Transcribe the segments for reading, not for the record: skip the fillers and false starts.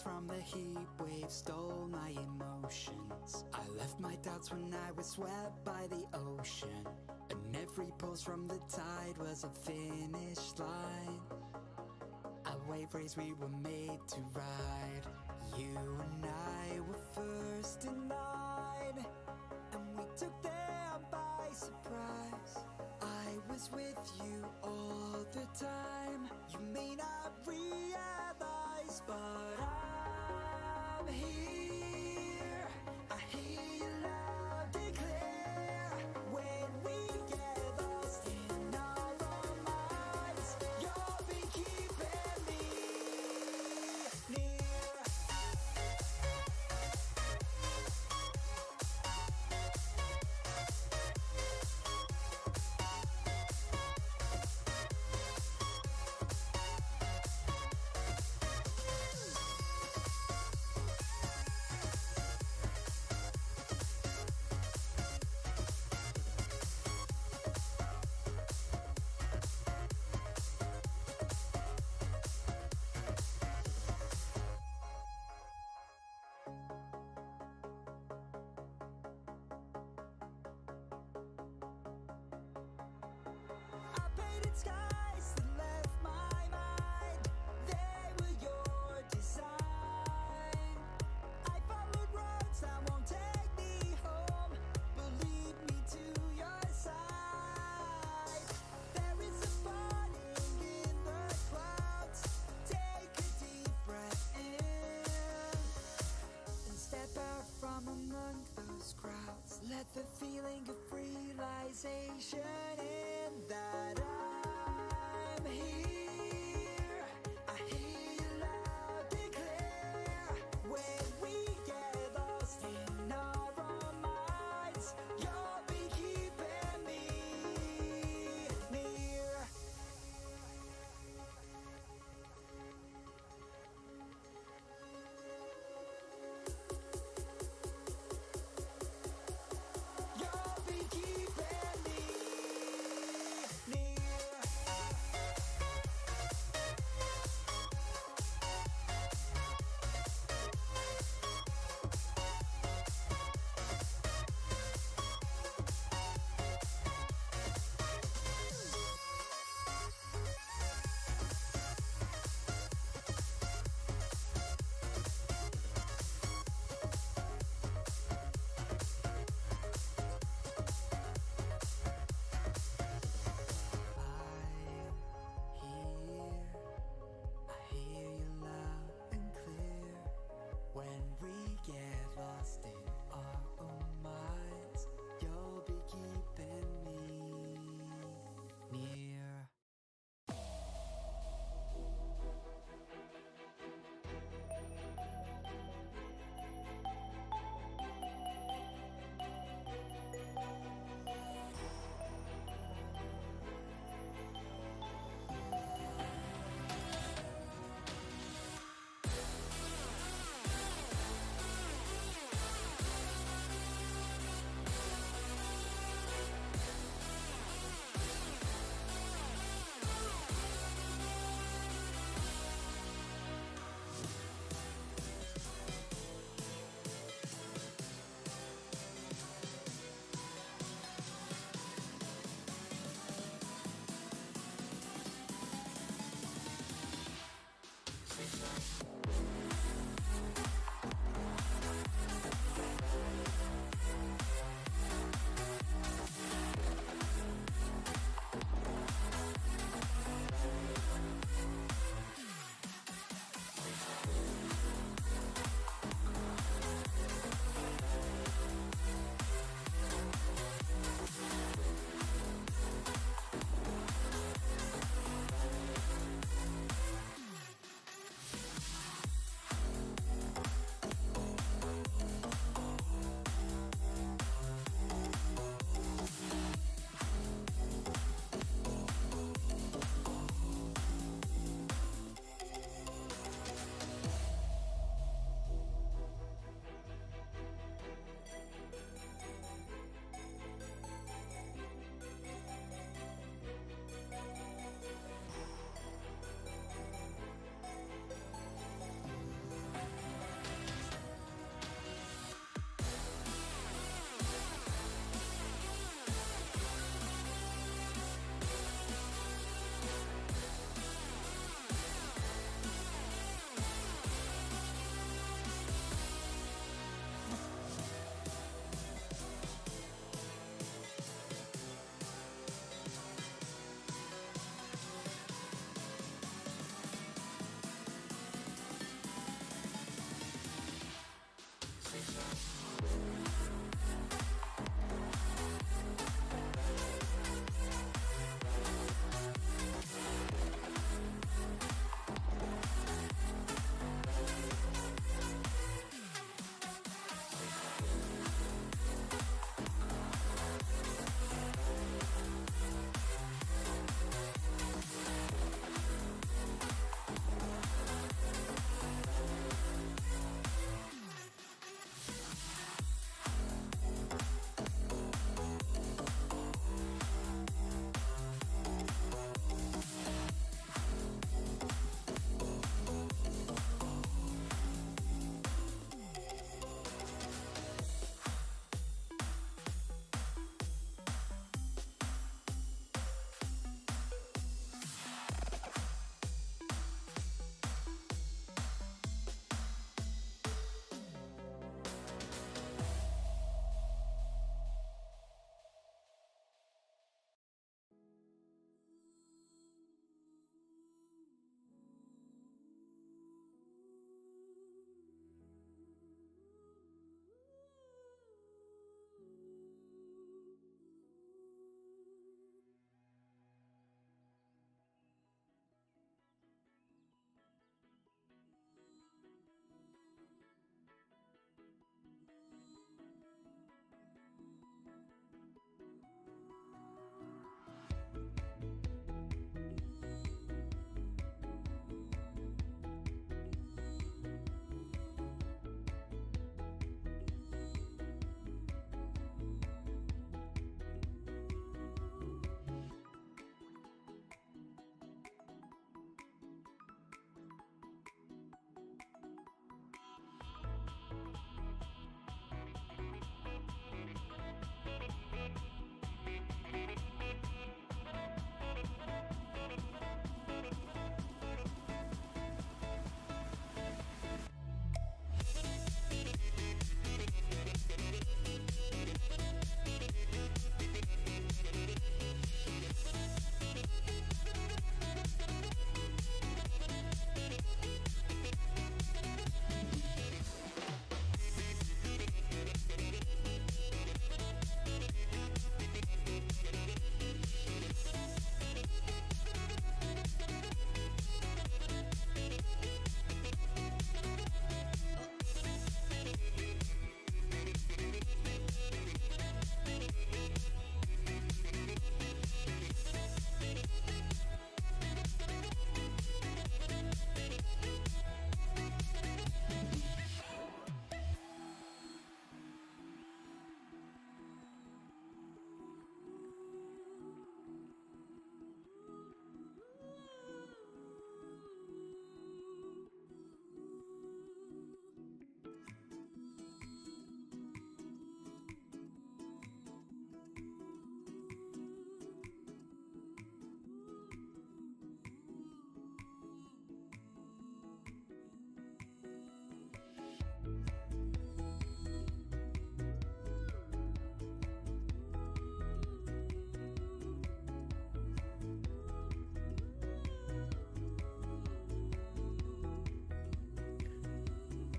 from the heat wave stole my emotions. I left my doubts when I was swept by the ocean, and every pulse from the tide was a finish line. A wave race we were made to ride. You and I were first in line, and we took them by surprise. I was with you all the time. You may not realize, but I'm here. I hear you loud and clear. When we get lost in our own minds, you'll be keeping me near.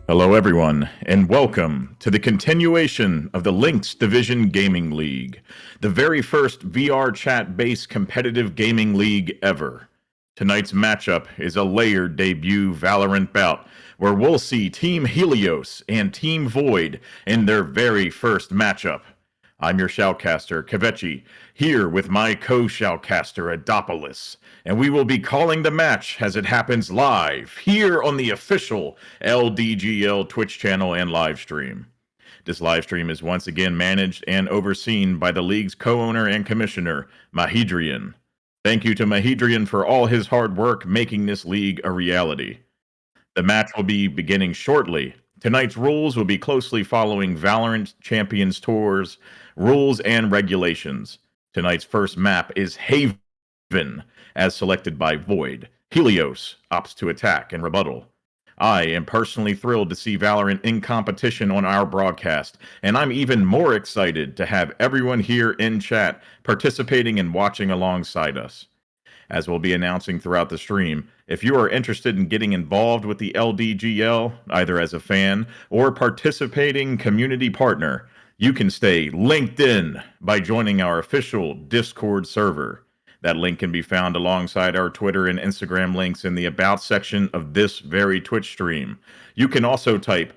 Hello everyone, and welcome to the continuation of the LHYNX Division Gaming League, the very first VR chat-based competitive gaming league ever. Tonight's matchup is a layered debut Valorant bout, where we'll see Team Helios and Team Void in their very first matchup. I'm your shoutcaster, Kvechi, here with my co-shoutcaster, Adopolis, and we will be calling the match as it happens live here on the official LDGL Twitch channel and live stream. This live stream is once again managed and overseen by the league's co-owner and commissioner, Mahedrian. Thank you to Mahedrian for all his hard work making this league a reality. The match will be beginning shortly. Tonight's rules will be closely following Valorant Champions Tour's rules and regulations. Tonight's first map is Haven, as selected by Void. Helios opts to attack and rebuttal. I am personally thrilled to see Valorant in competition on our broadcast, and I'm even more excited to have everyone here in chat participating and watching alongside us. As we'll be announcing throughout the stream, if you are interested in getting involved with the LDGL, either as a fan or participating community partner, you can stay linked in by joining our official Discord server. That link can be found alongside our Twitter and Instagram links in the About section of this very Twitch stream. You can also type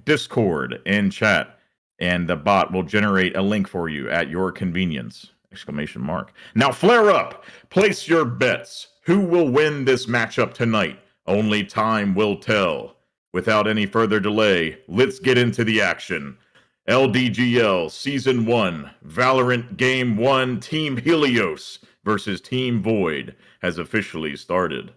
!Discord in chat, and the bot will generate a link for you at your convenience. ! Now flare up! Place your bets! Who will win this matchup tonight? Only time will tell. Without any further delay, let's get into the action. LDGL Season 1, Valorant Game 1, Team Helios versus Team Void has officially started.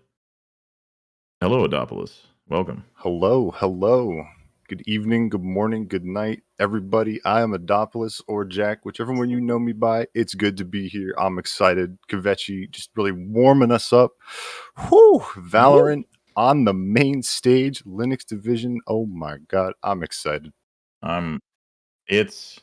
Hello, Adopolis. Welcome. Hello. Good evening, good morning, good night, everybody. I am Adopolis or Jack, whichever one you know me by. It's good to be here. I'm excited. Kvechi just really warming us up. Whew! Valorant on the main stage, LHYNX Division. Oh my god, I'm excited. It's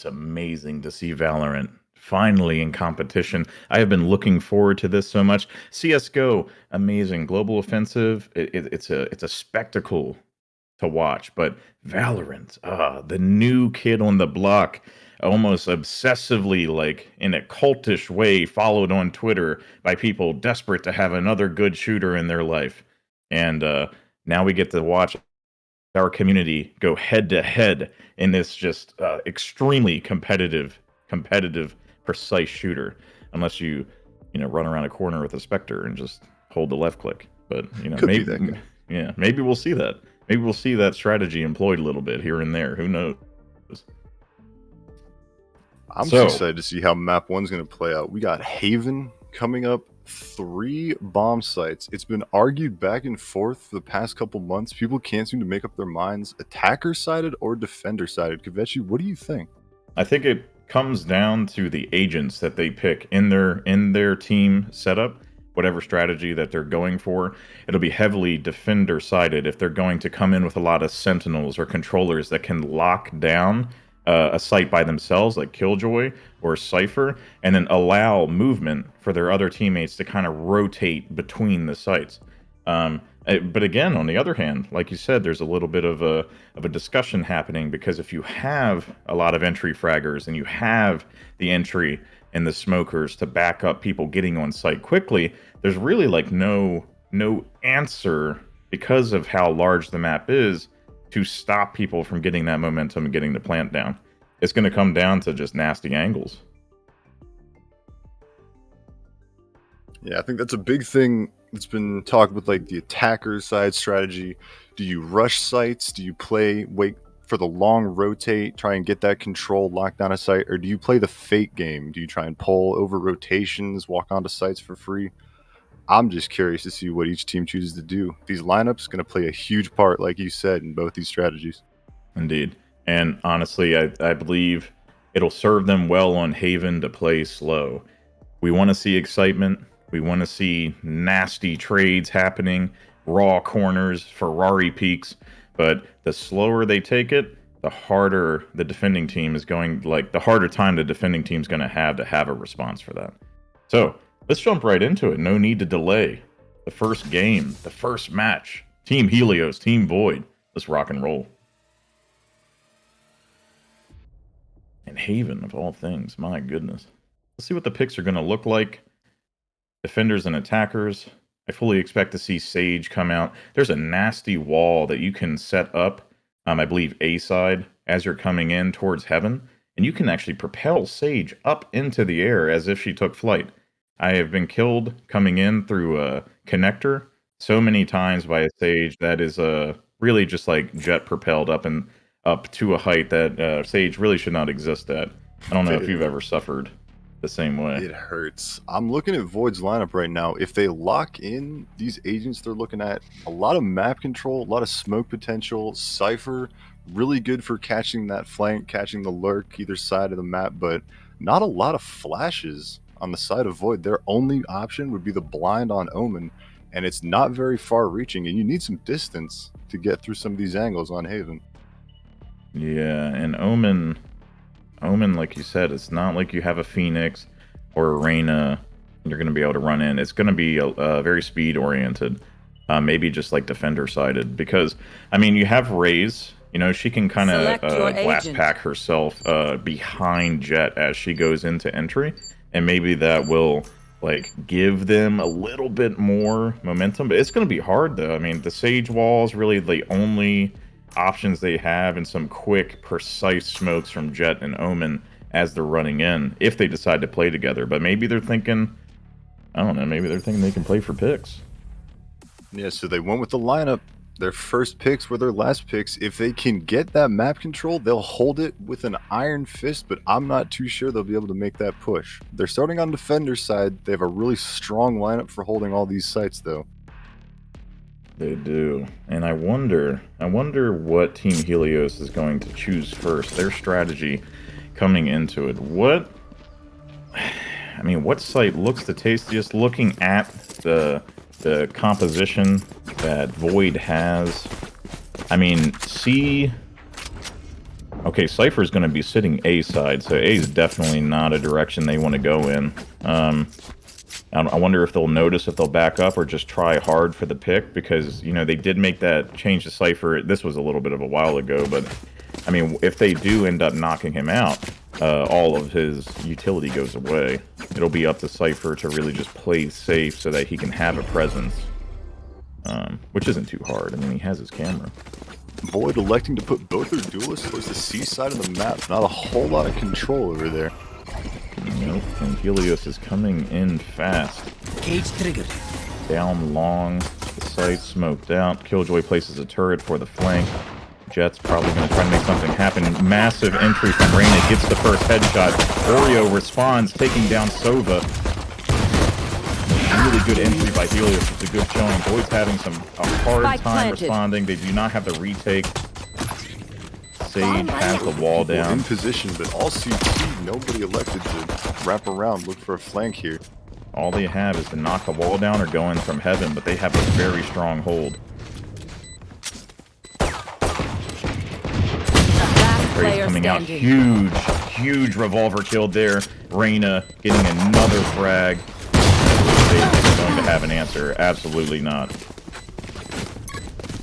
amazing to see Valorant finally in competition. I have been looking forward to this so much. CS:GO, amazing. Global Offensive, it's a spectacle to watch. But Valorant, the new kid on the block, almost obsessively, like in a cultish way, followed on Twitter by people desperate to have another good shooter in their life. And now we get to watch our community go head to head in this just extremely competitive, precise shooter. Unless you run around a corner with a Spectre and just hold the left click. But maybe we'll see that. Maybe we'll see that strategy employed a little bit here and there. Who knows? I'm just excited to see how map 1's going to play out. We got Haven coming up. 3 bomb sites. It's been argued back and forth for the past couple months. People can't seem to make up their minds. Attacker sided or defender sided. Kvechi, what do you think? I think it comes down to the agents that they pick in their team setup. Whatever strategy that they're going for, it'll be heavily defender sided if they're going to come in with a lot of sentinels or controllers that can lock down a site by themselves, like Killjoy or Cypher, and then allow movement for their other teammates to kind of rotate between the sites. But again, on the other hand, like you said, there's a little bit of a discussion happening, because if you have a lot of entry fraggers and you have the entry and the smokers to back up people getting on site quickly, there's really like no answer, because of how large the map is, to stop people from getting that momentum and getting the plant down. It's going to come down to just nasty angles. Yeah, I think that's a big thing that's been talked with, like the attacker side strategy. Do you rush sites? Do you wait for the long rotate, try and get that control, lock down a site? Or do you play the fake game? Do you try and pull over rotations, walk onto sites for free? I'm just curious to see what each team chooses to do. These lineups going to play a huge part, like you said, in both these strategies. Indeed. And honestly, I believe it'll serve them well on Haven to play slow. We want to see excitement. We want to see nasty trades happening, raw corners, Ferrari peaks. But the slower they take it, the harder the defending team is going, the harder time the defending team's going to have a response for that. So let's jump right into it. No need to delay. The first game, the first match. Team Helios, Team Void. Let's rock and roll. And Haven, of all things. My goodness. Let's see what the picks are going to look like. Defenders and attackers. I fully expect to see Sage come out. There's a nasty wall that you can set up, I believe A side, as you're coming in towards Heaven. And you can actually propel Sage up into the air as if she took flight. I have been killed coming in through a connector so many times by a Sage that is really just like jet propelled up and up to a height that Sage really should not exist at. I don't know if you've ever suffered the same way. It hurts. I'm looking at Void's lineup right now. If they lock in these agents, they're looking at a lot of map control, a lot of smoke potential. Cypher, really good for catching that flank, catching the lurk either side of the map, but not a lot of flashes on the side of Void. Their only option would be the blind on Omen, and it's not very far reaching, and you need some distance to get through some of these angles on Haven. Yeah, and Omen, like you said, it's not like you have a Phoenix or a Reyna you're going to be able to run in. It's going to be very speed-oriented, maybe just like defender-sided, because, I mean, you have Raze. You know, she can kind of glass pack herself behind Jet as she goes into entry, and maybe that will like give them a little bit more momentum. But it's going to be hard, though. I mean, the Sage wall is really the only options they have, and some quick, precise smokes from Jet and Omen as they're running in, if they decide to play together. But maybe they're thinking, I don't know, maybe they're thinking they can play for picks. Yeah, so they went with the lineup. Their first picks were their last picks. If they can get that map control, they'll hold it with an iron fist, but I'm not too sure they'll be able to make that push. They're starting on defender side. They have a really strong lineup for holding all these sites, though. They do. And I wonder what Team Helios is going to choose first. Their strategy coming into it. What site looks the tastiest? Looking at the composition that Void has. I mean, okay, Cypher is going to be sitting A side, so A is definitely not a direction they want to go in. I wonder if they'll notice if they'll back up or just try hard for the pick, because, you know, they did make that change to Cypher. This was a little bit of a while ago, but, I mean, if they do end up knocking him out, all of his utility goes away. It'll be up to Cypher to really just play safe so that he can have a presence, which isn't too hard. I mean, he has his camera. Void electing to put both their duelists towards the C side of the map. Not a whole lot of control over there. Nope, and Helios is coming in fast. Cage triggered. Down long, the site smoked out. Killjoy places a turret for the flank. Jet's probably going to try to make something happen. Massive entry from Reyna, gets the first headshot. Oreo responds, taking down Sova. Really good entry by Helios. It's a good showing. Void's having a hard time responding. They do not have the retake. Sage has the wall down. In position, but all CT, nobody elected to wrap around, look for a flank here. All they have is to knock the wall down or go in from Heaven, but they have a very strong hold. Praise coming out, huge revolver kill there. Reyna getting another frag. They're going to have an answer. Absolutely not.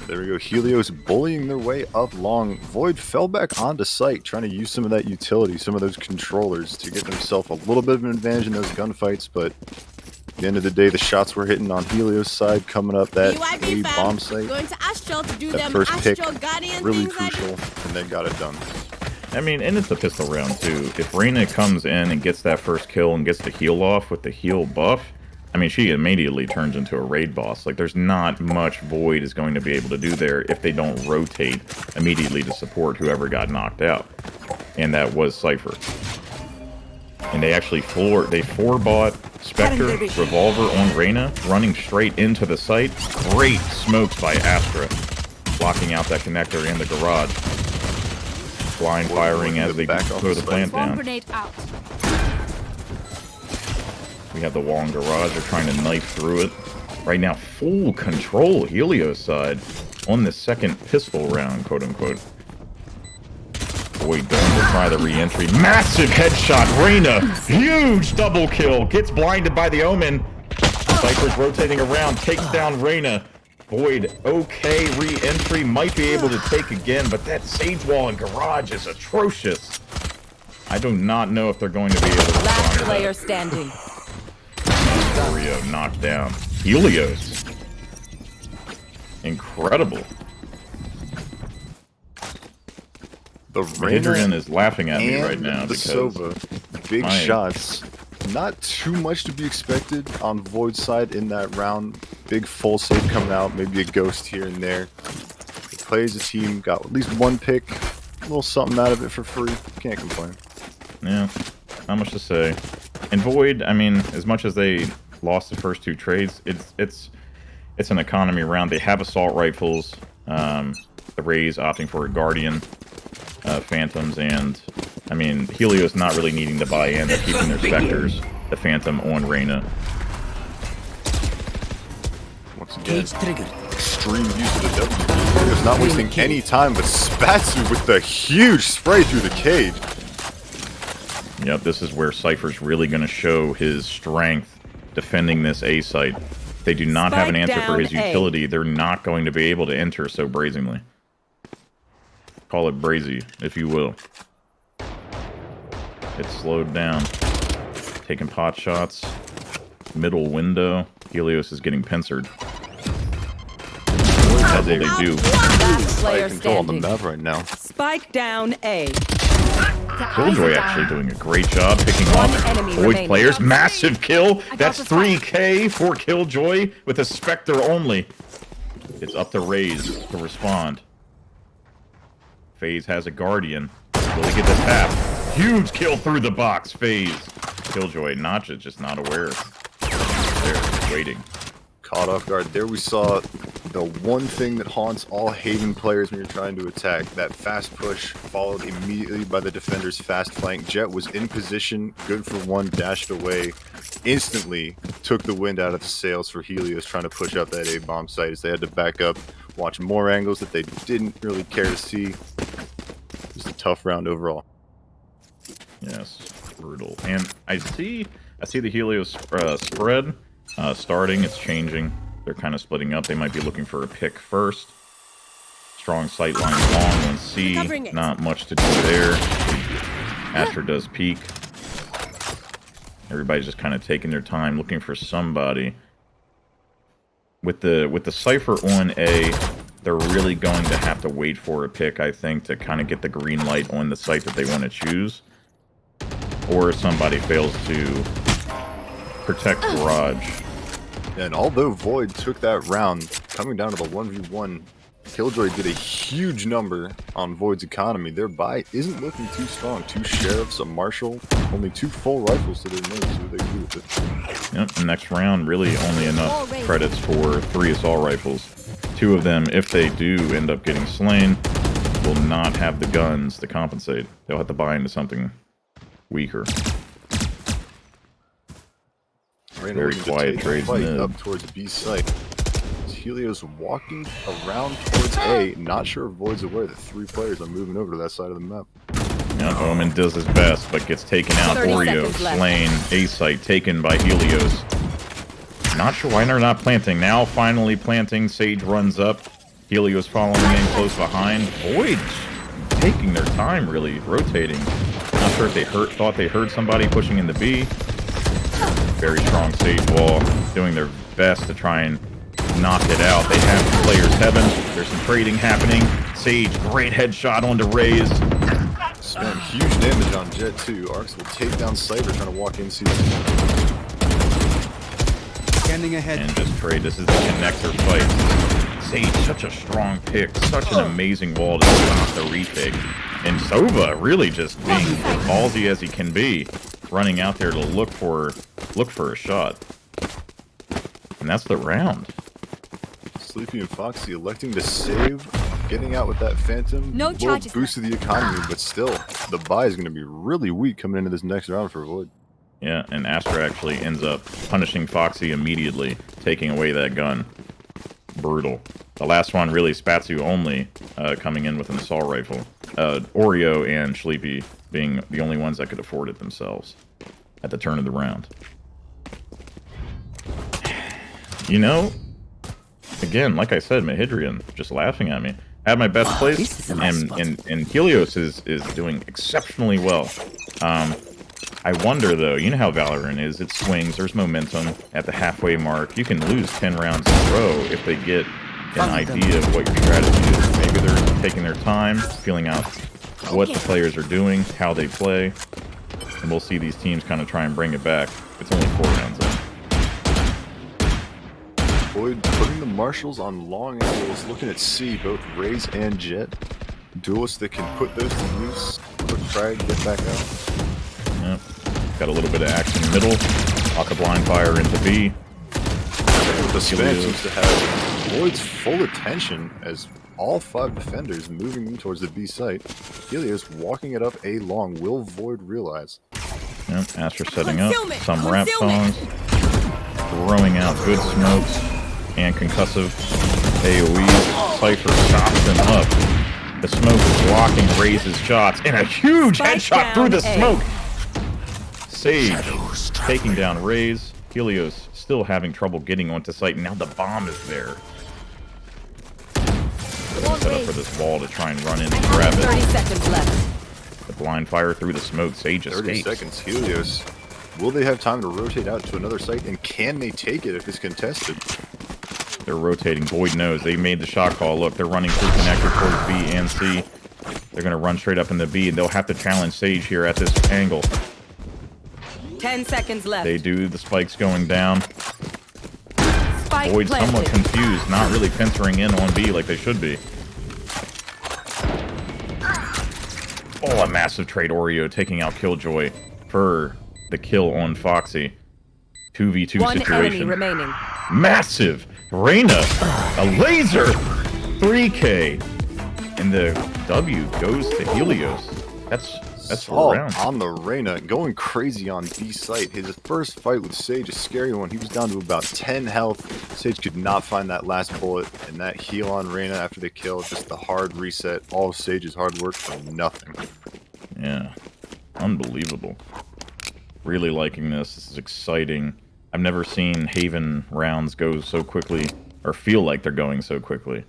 There we go. Helios bullying their way up long. Void fell back onto site, trying to use some of that utility, some of those controllers to get themselves a little bit of an advantage in those gunfights, but at the end of the day, the shots were hitting on Helios' side, coming up that A bomb site. Going to Astral to do that first pick, really crucial, and they got it done. I mean, and it's a pistol round, too. If Reyna comes in and gets that first kill and gets the heal off with the heal buff, I mean, she immediately turns into a raid boss. Like, there's not much Void is going to be able to do there if they don't rotate immediately to support whoever got knocked out. And that was Cypher. And they actually four-bought Spectre, Revolver on Reyna, running straight into the site. Great smokes by Astra, blocking out that connector in the garage. Blind firing as they throw the plant down. We have the wall and garage. They're trying to knife through it. Right now, full control Helios side on the second pistol round, quote-unquote. Void going to try the re-entry. Massive headshot. Reyna, huge double kill. Gets blinded by the Omen. Cypher's rotating around, takes down Reyna. Void, okay, re-entry, might be able to take again, but that Sage Wall and Garage is atrocious. I do not know if they're going to be able to respond Last to player that. standing. Rio knocked down. Helios. Incredible. The Adrian is laughing at me and right now the because Sova, big my- shots. Not too much to be expected on Void's side in that round. Big full save coming out, maybe a ghost here and there. He plays a team, got at least one pick, a little something out of it for free. Can't complain. yeah, not much to say. And Void, I mean, as much as they lost the first two trades, it's an economy round. They have assault rifles. The Rays opting for a Guardian, Phantoms, and I mean, Helios not really needing to buy in. They're keeping their Spectres, the Phantom on Reyna. Once again, extreme use of the W. Helios not wasting any time, but Spatsu with the huge spray through the cage. Yep, this is where Cypher's really going to show his strength defending this A site. If they do not have an Spike answer for his down A. utility, they're not going to be able to enter so brazenly. Call it brazy, if you will. It's slowed down. Taking pot shots. Middle window. Helios is getting pincered. As they do. Last player Tight control on the standing. map right now. Spike down A. Killjoy actually doing a great job picking One off enemy Void remaining. players. Massive kill. That's this 3K for Killjoy with a Spectre only. It's up to Raze to respond. FaZe has a Guardian. Will he get the tap? Huge kill through the box, FaZe. Killjoy, Notch is just not aware. They're waiting. Caught off guard. There we saw the one thing that haunts all Haven players when you're trying to attack. That fast push followed immediately by the defender's fast flank. Jet was in position, good for one, dashed away. Instantly took the wind out of the sails for Helios trying to push up that A-bomb site as they had to back up, watch more angles that they didn't really care to see. Just a tough round overall. Yes, brutal. And I see the Helios spread starting. It's changing. They're kind of splitting up. They might be looking for a pick first. Strong sight line long on C. Not much to do there. Astra does peek. Everybody's just kind of taking their time, looking for somebody. With the Cypher on A, they're really going to have to wait for a pick, I think, to kind of get the green light on the site that they want to choose. Or somebody fails to protect Garage. And although Void took that round, coming down to the 1v1, Killjoy did a huge number on Void's economy. Their buy isn't looking too strong. 2 Sheriffs, a Marshal, only 2 full rifles to their name, so they do with it. Yep, next round, really only enough credits for 3 assault rifles. 2 of them, if they do end up getting slain, will not have the guns to compensate. They'll have to buy into something weaker. Very quiet trades mid. Up towards B site. Helios walking around towards A. Not sure if Void's aware that 3 players are moving over to that side of the map. Yep, Omen does his best, but gets taken out. 30 Oreo seconds left. slain. A site taken by Helios. Not sure why they're not planting. Now finally planting. Sage runs up. Helios following in close behind. Void taking their time, really rotating. Not sure if they thought they heard somebody pushing into B. Very strong Sage Wall, doing their best to try and knock it out. They have players heaven. There's some trading happening. Sage, great headshot onto Raze. Spam huge damage on Jet too. Arcs will take down Cypher trying to walk in season. Scanning ahead. And just trade. This is the connector fight. Sage, such a strong pick. Such an amazing wall to stop the retake. And Sova really just being as ballsy as he can be, running out there to look for a shot. And that's the round. Sleepy and Foxy electing to save, getting out with that Phantom. No Little charges boost to the economy, but still, the buy is going to be really weak coming into this next round for Void. Yeah, and Astra actually ends up punishing Foxy immediately, taking away that gun. Brutal. The last one really Spatsu only, coming in with an assault rifle. Oreo and Sleepy being the only ones that could afford it themselves at the turn of the round. You know, again, like I said, Mahidrian just laughing at me. I had my best place, this is a nice spot. and Helios is doing exceptionally well. I wonder, though, you know how Valorant is. It swings. There's momentum at the halfway mark. You can lose 10 rounds in a row if they get an idea of what your strategy is. Maybe they're taking their time, feeling out what the players are doing, how they play. And we'll see these teams kind of try and bring it back. It's only 4 rounds in. Boyd putting the marshals on long angles, looking at C, both Raze and Jet. Duelists that can put those to use. Quick try to get back out. Yep. Got a little bit of action in the middle. Lock a blind fire into B. The span seems to have Boyd's full attention as all 5 defenders moving in towards the B site. Helios walking it up A long. Will Void realize? Yep. Astra setting up some rap songs. Throwing out good smokes and concussive AoE. Cypher stops them up. The smoke is blocking Raze's shots. And a huge headshot through the smoke. Sage taking down Raze. Helios still having trouble getting onto site. Now the bomb is there. Set up for this wall to try and run in and grab it. 30 seconds left. The blind fire through the smoke. Sage 30 escapes. seconds. Helios. Will they have time to rotate out to another site? And can they take it if it's contested? They're rotating. Boyd knows. They made the shot call. Look, they're running through connector towards B and C. They're going to run straight up in the B, and they'll have to challenge Sage here at this angle. 10 seconds left. They do. The spike's going down. Spike Boyd somewhat planted. confused, not really fenstering in on B like they should be. Oh, a massive trade. Oreo taking out Killjoy for the kill on Foxy. 2v2 One enemy situation. remaining. Massive. Reyna, a laser. 3K. And the W goes to Helios. That's 4 rounds. On the Reyna, going crazy on B site. His first fight with Sage, a scary one. He was down to about 10 health. Sage could not find that last bullet, and that heal on Reyna after the kill, just the hard reset. All of Sage's hard work for nothing. Yeah. Unbelievable. Really liking this. This is exciting. I've never seen Haven rounds go so quickly, or feel like they're going so quickly.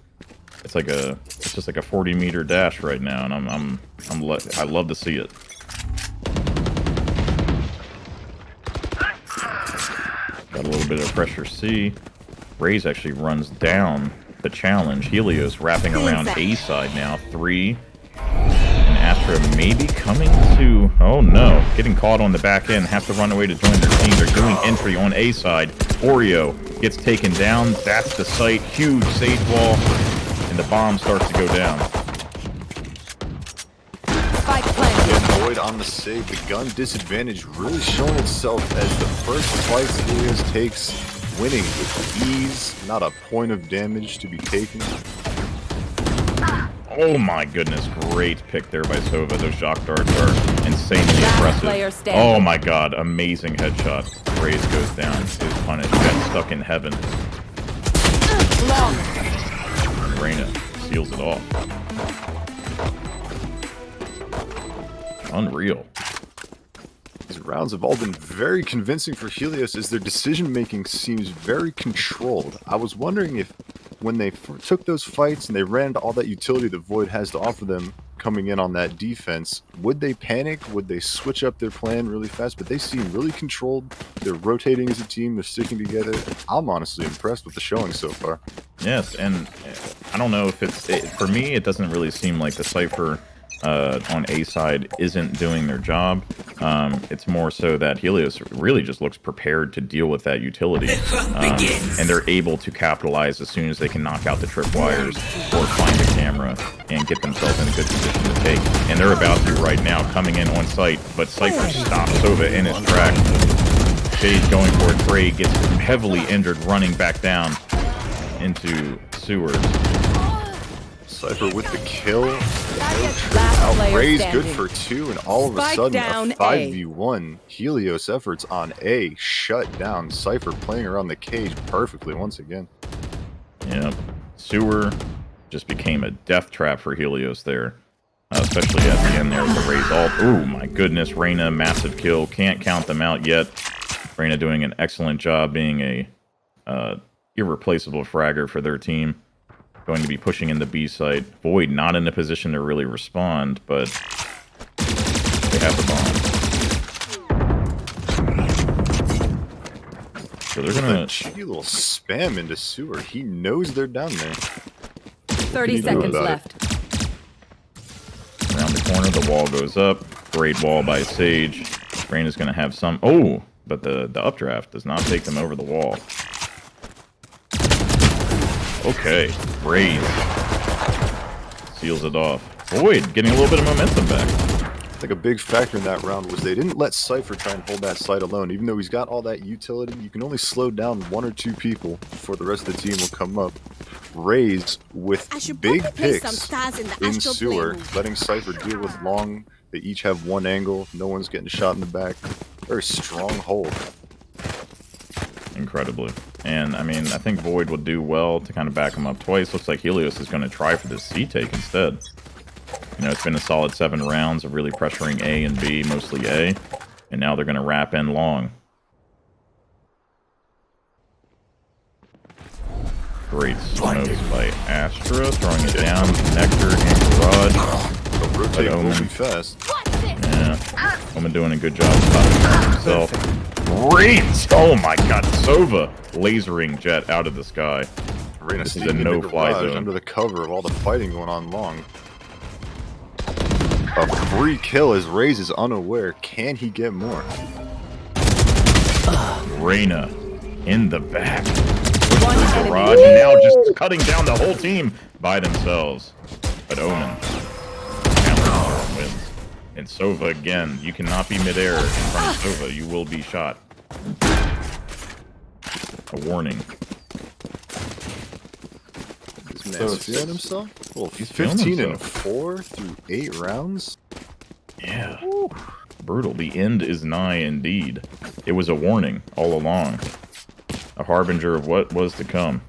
It's just like a 40-meter dash right now, and I love to see it. Got a little bit of pressure C. Raze actually runs down the challenge. Helios wrapping around A side now. 3. And Astra maybe coming to... Oh no, getting caught on the back end. Have to run away to join their team. They're doing entry on A side. Oreo gets taken down. That's the site. Huge Sage wall. And the bomb starts to go down. Spike planted. Boyd on the save. The gun disadvantage really showing itself as the first fight Helios takes, winning with ease. Not a point of damage to be taken. Oh my goodness, great pick there by Sova. Those shock darts are insanely player impressive. standing. Oh my god, amazing headshot. Raze goes down, is punished, got stuck in heaven. Long. Reyna seals it off. Unreal. These rounds have all been very convincing for Helios as their decision-making seems very controlled. I was wondering if when they took those fights and they ran into all that utility that Void has to offer them coming in on that defense, would they panic? Would they switch up their plan really fast? But they seem really controlled. They're rotating as a team. They're sticking together. I'm honestly impressed with the showing so far. Yes, and I don't know if for me, it doesn't really seem like the Cypher on A side isn't doing their job. It's more so that Helios really just looks prepared to deal with that utility. And they're able to capitalize as soon as they can knock out the tripwires or find the camera and get themselves in a good position to take. And they're about to right now, coming in on site, but Cypher stops Sova in his track. Shade going for it. Trey gets heavily injured, running back down into sewers. Cypher with the kill. Last player Raze standing. good for 2, and all of a Spike sudden down a 5v1. Helios efforts on A shut down. Cypher playing around the cage perfectly once again. Yep. Sewer just became a death trap for Helios there. Especially at the end there with the Raze ult. Oh my goodness, Reyna, massive kill. Can't count them out yet. Reyna doing an excellent job being a irreplaceable fragger for their team. Going to be pushing in the B site. Void not in a position to really respond, but they have the bomb. So they're gonna cheeky little spam into sewer. He knows they're down there. 30 seconds left. Around the corner, the wall goes up. Great wall by Sage. Rain is gonna have some. Oh, but the updraft does not take them over the wall. Okay, Raze seals it off. Void getting a little bit of momentum back. I think a big factor in that round was they didn't let Cypher try and hold that site alone. Even though he's got all that utility, you can only slow down 1 or 2 people before the rest of the team will come up. Raze with big picks in sewer, letting Cypher deal with long. They each have 1 angle. No one's getting shot in the back. Very strong hold. Incredibly. And, I mean, I think Void will do well to kind of back him up twice. Looks like Helios is going to try for this C take instead. You know, it's been a solid 7 rounds of really pressuring A and B, mostly A. And now they're going to wrap in long. Great smokes by Astra, throwing it down. Connector and Garage. But rotate will be fast. Yeah. Omen doing a good job stopping himself. Great! Oh my god, Sova lasering Jet out of the sky. This is a no-fly zone. Under the cover of all the fighting going on long. A free kill as Raze is unaware. Can he get more? Reyna in the back. The garage, and now just cutting down the whole team by themselves. But Omen wins. And Sova again. You cannot be midair in front of Sova. You will be shot. A warning. This man's feeling himself? Well, He's 15-4 through 8 rounds? Yeah. Woo. Brutal. The end is nigh indeed. It was a warning all along. A harbinger of what was to come.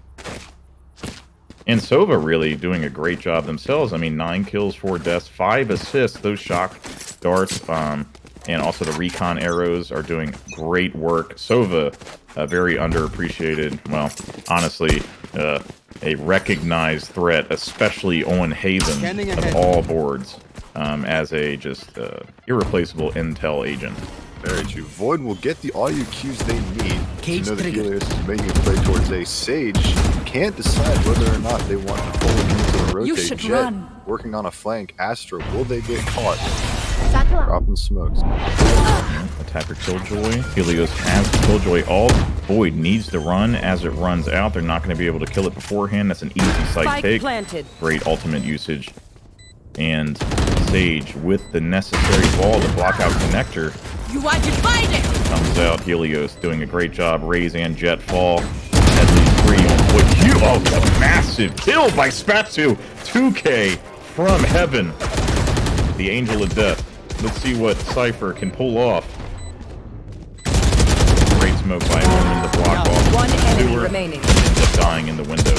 And Sova really doing a great job themselves. I mean, 9 kills, 4 deaths, 5 assists. Those shock darts, and also the recon arrows are doing great work. Sova, very underappreciated. Well, honestly, a recognized threat, especially on Haven of all boards, as a just irreplaceable intel agent. Very true. Void will get the audio cues they need to know that Helios is making a play towards A. Sage can't decide whether or not they want to pull it into the rotate. You should Jet run. Working on a flank. Astra, will they get caught? Dropping smokes. Attacker Killjoy. Helios has Killjoy ult. Void needs to run as it runs out. They're not going to be able to kill it beforehand. That's an easy site take. Planted. Great ultimate usage. And Sage with the necessary wall to block out Connector. You are divided. Comes out. Helios doing a great job. Raze and Jet fall. At least 3 on Void. Oh, a massive kill by Spatsu. 2K from heaven. The Angel of Death. Let's see what Cypher can pull off. Great smoke by Omen to block off. 1 enemy remaining. Ends up dying in the window.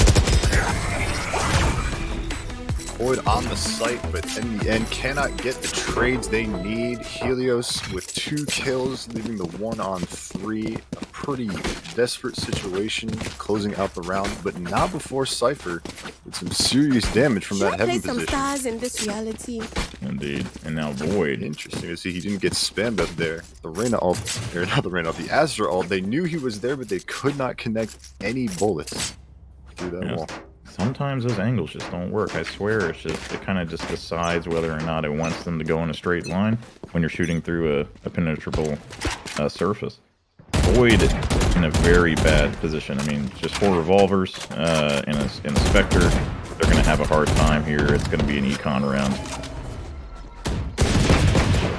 Void on the site, but in the end cannot get the trades they need. Helios with 2 kills, leaving the 1-on-3. A pretty desperate situation, closing out the round, but not before Cypher with some serious damage from that heaven position. Stars in this reality. Indeed. And now Void. Interesting to see he didn't get spammed up there. The Reyna ult, or not the Reyna ult, the Astra ult, they knew he was there, but they could not connect any bullets through that wall. Sometimes those angles just don't work. I swear, it kind of just decides whether or not it wants them to go in a straight line when you're shooting through a penetrable surface. Void in a very bad position. I mean, just 4 revolvers and a Spectre. They're going to have a hard time here. It's going to be an econ round.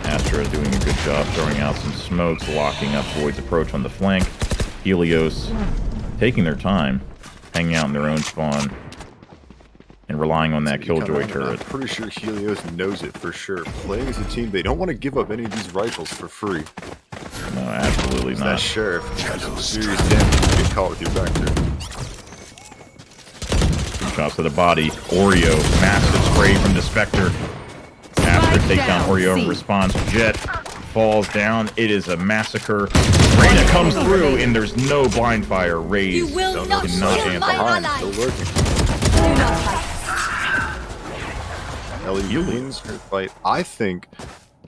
Astra doing a good job throwing out some smokes, locking up Void's approach on the flank. Helios taking their time, hanging out in their own spawn, and relying on that Killjoy turret. I'm pretty sure Helios knows it for sure. Playing as a team, they don't want to give up any of these rifles for free. No, absolutely not. That Sheriff has some serious damage to get caught with your back there. 2 shots to the body. Oreo, massive spray from the Spectre. After takedown, Oreo responds. Jet falls down. It is a massacre. Reyna comes through, and there's no blind fire. Raze You will not cannot kill answer. my Behind, ally. still lurking. Do not fight. Ellie wins her fight. I think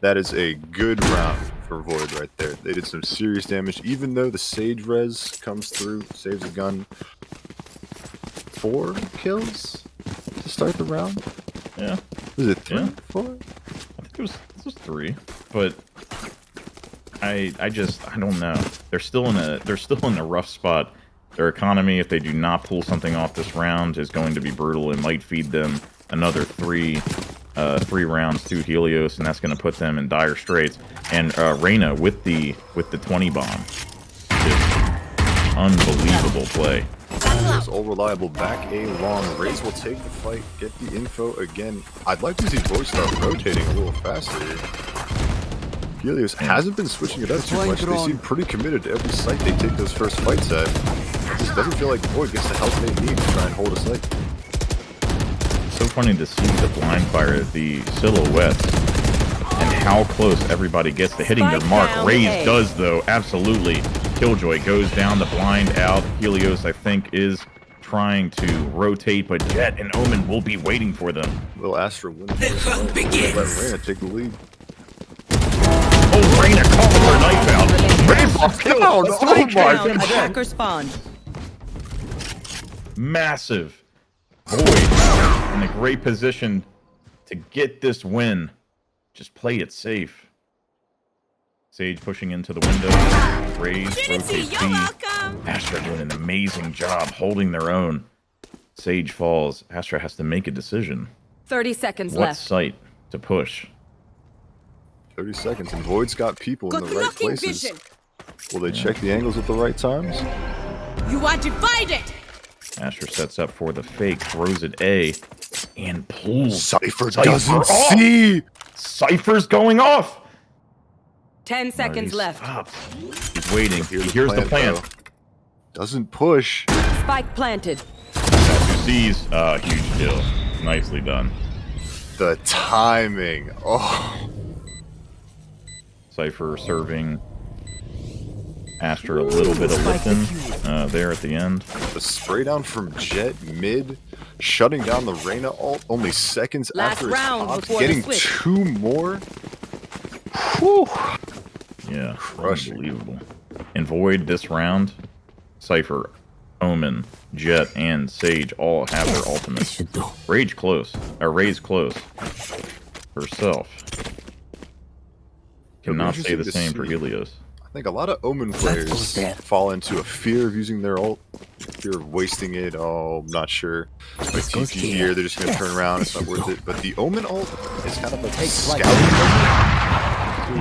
that is a good round for Void right there. They did some serious damage, even though the Sage res comes through, saves a gun. 4 kills to start the round? Yeah. Was it 3? Yeah. 4? I think this was 3, but I don't know. They're still in a rough spot. Their economy, if they do not pull something off this round, is going to be brutal. It might feed them another 3 rounds to Helios, and that's going to put them in dire straits. And Reyna with the 20 bomb, just unbelievable play. Is all reliable back A long. Raze will take the fight, get the info again. I'd like to see Void start rotating a little faster here. Helios hasn't been switching it up too much. They seem pretty committed to every site they take those first fights at. It just doesn't feel like Void gets the help they need to try and hold a site. So funny to see the blind fire, the silhouettes, and how close everybody gets to hitting their mark. Raze does, though, absolutely. Killjoy goes down, the blind out. Helios, I think, is trying to rotate, but Jet and Omen will be waiting for them. Will Astra win the first fight? Let Reyna take the lead. Oh, Reyna calls her knife out. Raze kill. Spike down. Attacker spawned. Massive. Void in a great position to get this win. Just play it safe. Sage pushing into the window. Raze rotates B. Astra doing an amazing job holding their own. Sage falls. Astra has to make a decision. 30 seconds What left. site to push? 30 seconds, and Void's got people in Got the right blocking places. vision. Will they check the angles at the right times? You are divided. Astra sets up for the fake, throws it A, and pulls. Cypher Cypher doesn't off. see! Cypher's going off! 10 seconds He left. stops. He's waiting. He Here's hears the plan. though. Doesn't push. Spike planted. Astra sees. Huge kill. Nicely done. The timing. Oh. Cypher serving Astra a little bit of lifting there at the end. The spray down from Jet mid, shutting down the Reyna ult only seconds Last after round it's popped, before the getting switch. 2 more. Whew. Yeah, Crushing. unbelievable. And Void this round, Cypher, Omen, Jet, and Sage all have their ultimates. Raze close herself. Cannot say the interesting to same for see. Helios. I think a lot of Omen players fall into a fear of using their ult, fear of wasting it. Oh, I'm not sure. Like TT here, they're just going to turn around. It's not worth it. But the Omen ult is kind of like a scouting.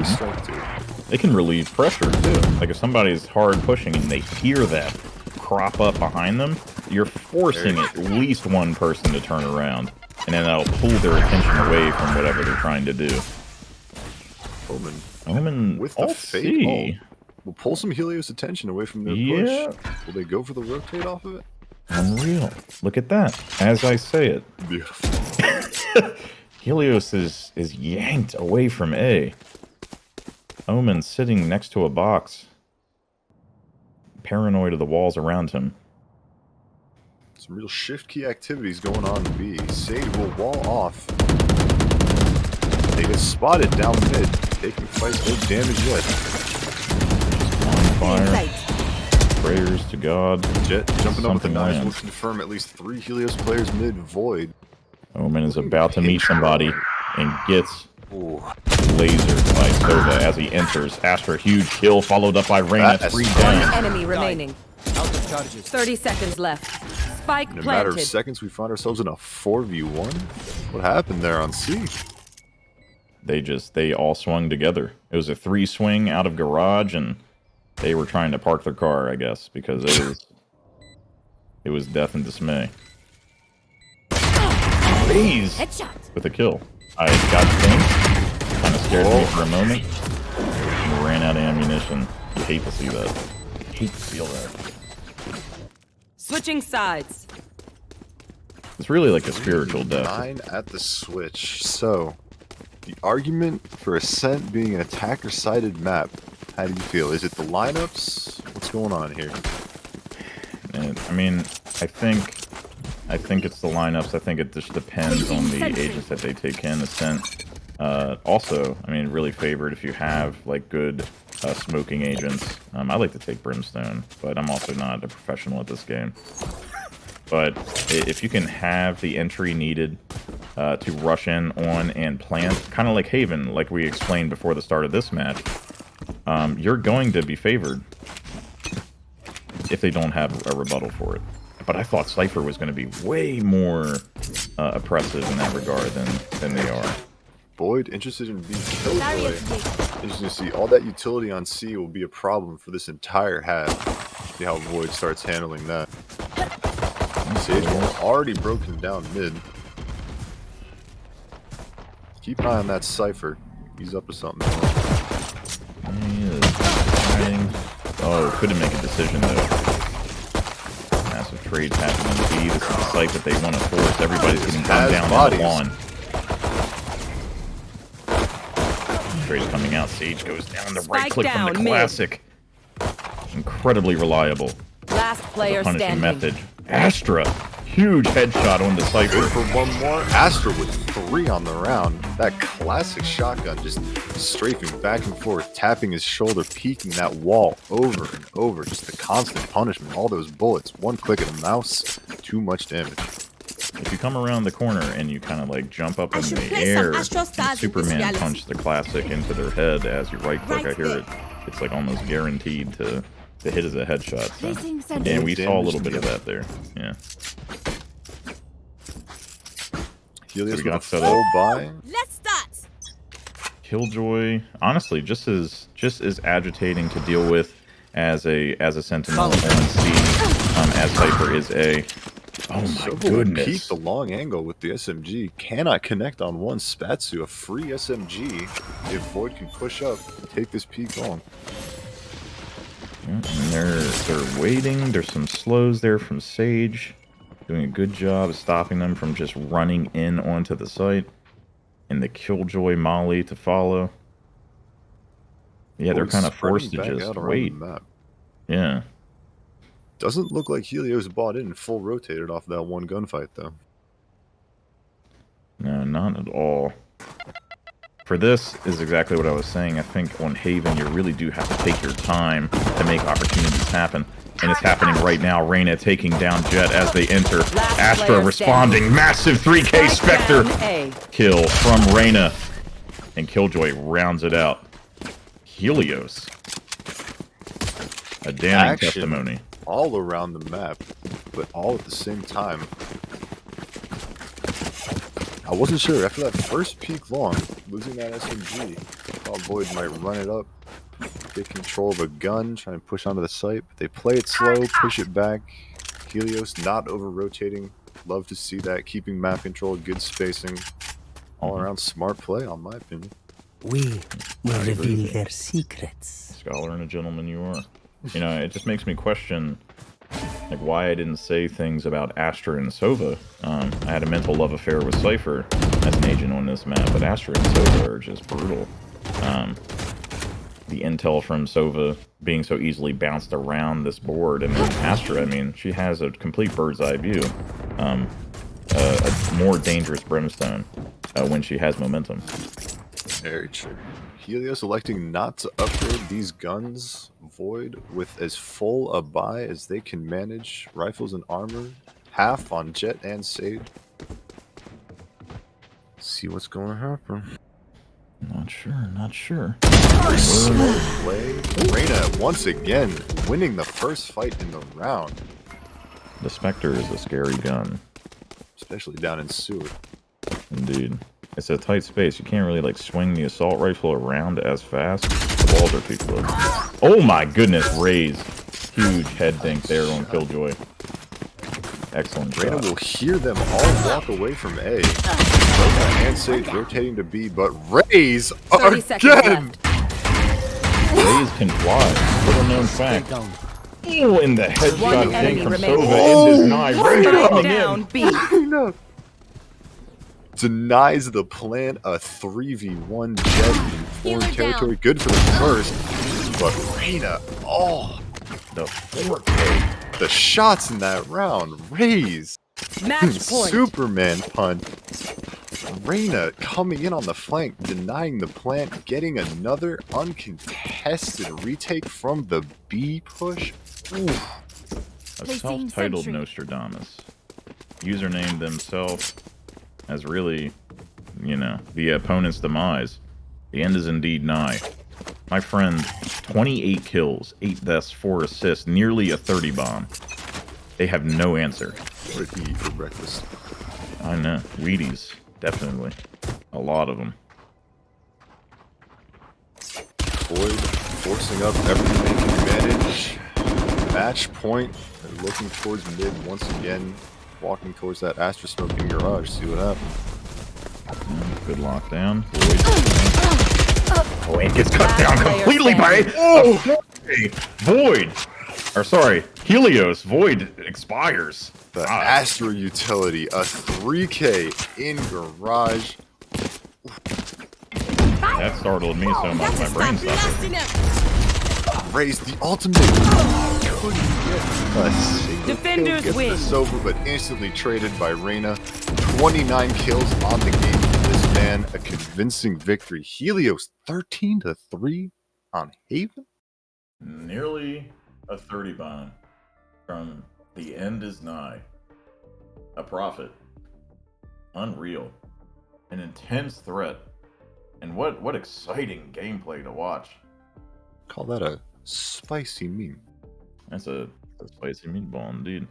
Strike too. They can relieve pressure too. Like if somebody's hard pushing and they hear that crop up behind them, you're forcing at least one person to turn around, and then that'll pull their attention away from whatever they're trying to do. Omen With the Alt fake C. ult, will pull some Helios attention away from their Yeah. push. Will they go for the rotate off of it? Unreal. Look at that. As I say it, Beautiful. Helios is yanked away from A. Omen sitting next to a box, paranoid of the walls around him. Some real shift key activities going on in B. Sage will wall off. They get spotted down mid. Taking fight, no damage yet. On fire. Prayers to God. Jet jumping up with the Something knives will lands. confirm at least 3 Helios players mid Void. Omen is about to meet somebody and gets Ooh. lasered by Sova as he enters. Astra, huge kill, followed up by Reyna. That's 3 One down. enemy remaining. Out of charges. 30 seconds left. Spike In a matter of planted. seconds, we find ourselves in a 4v1. What happened there on C? They all swung together. It was a 3 swing out of garage, and they were trying to park their car, I guess, because it was death and dismay. Raze Headshot. with a kill. I got things. Kind of scared me for a moment. And ran out of ammunition. You hate to see that. Hate to feel that. Switching sides. It's really like a spiritual death. 9 at the switch. So, The argument for Ascent being an attacker-sided map. How do you feel? Is it the lineups? What's going on here? And, I mean, I think it's the lineups. I think it just depends on the agents that they take in. Ascent, also, I mean, really favored if you have like good smoking agents. I like to take Brimstone, but I'm also not a professional at this game. But if you can have the entry needed to rush in on and plant, kind of like Haven, like we explained before the start of this match, you're going to be favored if they don't have a rebuttal for it. But I thought Cypher was going to be way more oppressive in that regard than they are. Void interested in being Killjoy. Interesting to see. All that utility on C will be a problem for this entire half. See how Void starts handling that. Sage already broken down mid. Keep an eye on that Cypher. He's up to something. He is trying. Oh, couldn't make a decision though. Massive trades happening in B. This is the site that they want to force. Everybody's getting gunned down on the lawn. Trades coming out. Sage goes down. The right click from the classic. Incredibly reliable. Last player punishing standing. method. Astra. Huge headshot on the Cypher. For one more. Astra with 3 on the round. That classic shotgun just strafing back and forth, tapping his shoulder, peeking that wall over and over. Just the constant punishment. All those bullets. One click of the mouse. Too much damage. If you come around the corner and you kind of like jump up in the air, and Superman punch the classic into their head as you right click. I hear it. It's like almost guaranteed to hit as a headshot. So. And we saw a little bit of that there. Yeah. Helios so we got set up. Buy. Let's start. Killjoy, honestly, just as agitating to deal with as a Sentinel on C, as Cypher is A. Oh my goodness! Peek the long angle with the SMG. Cannot connect on one. Spatsu, a free SMG. If Void can push up, take this peek long. Yeah, and they're waiting. There's some slows there from Sage, doing a good job of stopping them from just running in onto the site. And the Killjoy Molly to follow. Yeah, they're kind of forced to just wait. Yeah. Doesn't look like Helios bought in and full rotated off that one gunfight, though. No, not at all. For this is exactly what I was saying. I think on Haven, you really do have to take your time to make opportunities happen. And it's happening right now. Reyna taking down Jet as they enter. Astra responding. Massive 3K Spectre kill from Reyna. And Killjoy rounds it out. Helios. A damning testimony. All around the map, but all at the same time. I wasn't sure after that first peek long, losing that SMG. I thought Void might run it up, get control of a gun, try and push onto the site, but they play it slow, push it back. Helios not over rotating. Love to see that, keeping map control, good spacing. All around smart play, on my opinion. We will reveal their secrets. Scholar and a gentleman you are. You know, it just makes me question, like, why I didn't say things about Astra and Sova. I had a mental love affair with Cypher as an agent on this map, but Astra and Sova are just brutal. The intel from Sova being so easily bounced around this board, and then Astra, I mean, she has a complete bird's eye view. A more dangerous Brimstone when she has momentum. Very true. Helios electing not to upgrade these guns. Void with as full a buy as they can manage. Rifles and armor. Half on Jet and Sage. See what's going to happen. Not sure. Play. Reyna once again winning the first fight in the round. The Spectre is a scary gun. Especially down in sewer. Indeed. It's a tight space. You can't really like swing the assault rifle around as fast. The walls are too close. Oh my goodness, Raze. Huge head dink there on Killjoy. Excellent Reyna shot. will hear them all walk away from A. Reyna and Sage rotating to B, but Raze again! Raze can fly. Little known fact. Oh, and the headshot dink from Sova remaining. in his knife. Reyna coming in. B. denies the plant a 3v1 jet in foreign territory. Good for the first, but Reyna, The 4K. the shots in that round, Raze, Match point. Superman punch. Reyna coming in on the flank, denying the plant, getting another uncontested retake from the B push. Ooh. A self-titled Nostradamus. Username themselves as really, you know, the opponent's demise. The end is indeed nigh. My friend, 28 kills, 8 deaths, 4 assists, nearly a 30 bomb. They have no answer. What did he eat for breakfast? I know. Wheaties. Definitely. A lot of them. Void forcing up every making advantage. Match point. They're looking towards mid once again. Walking towards that Astra smoking garage. See what happens. Good lockdown. Void. Oh, and gets cut down completely by Void. Or sorry, Helios. Void expires. The Astra utility, a 3K in garage. That startled me so much my brain stopped. Raised the ultimate. Couldn't get a single Defenders kill. Gets win. this over, but instantly traded by Reyna. 29 kills on the game for this man. A convincing victory. Helios 13-3 on Haven. Nearly a 30 bomb from the end is nigh. A prophet. Unreal. An intense threat. And what exciting gameplay to watch. Call that a spicy meme. That's a spicy meatball indeed.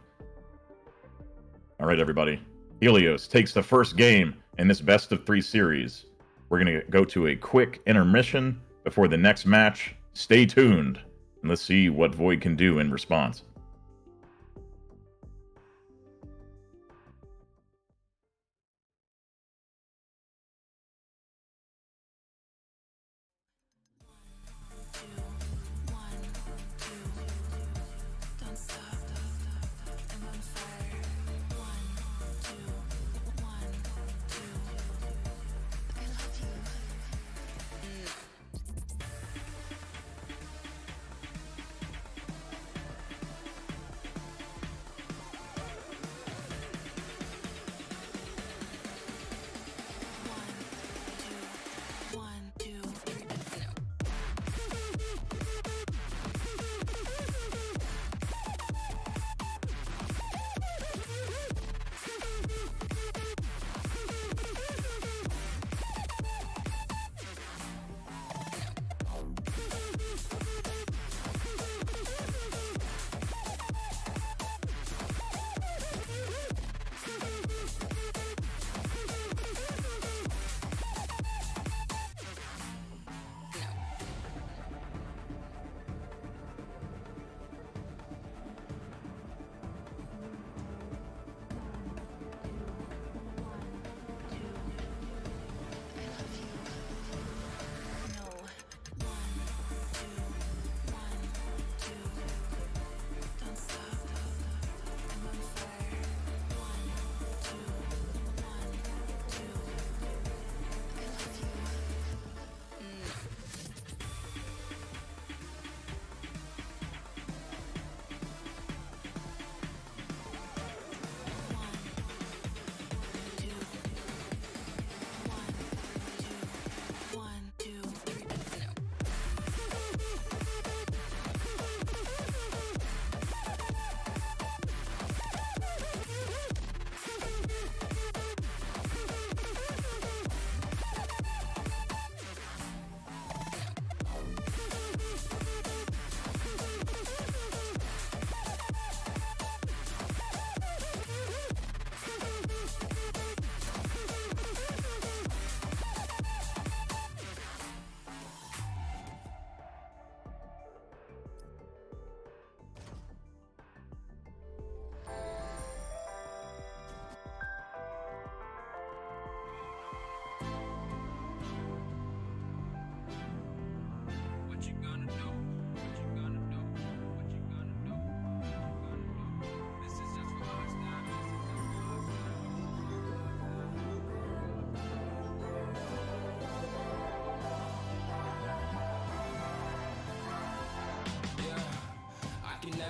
All right, everybody. Helios takes the first game in this best of 3 series. We're going to go to a quick intermission before the next match. Stay tuned, and let's see what Void can do in response.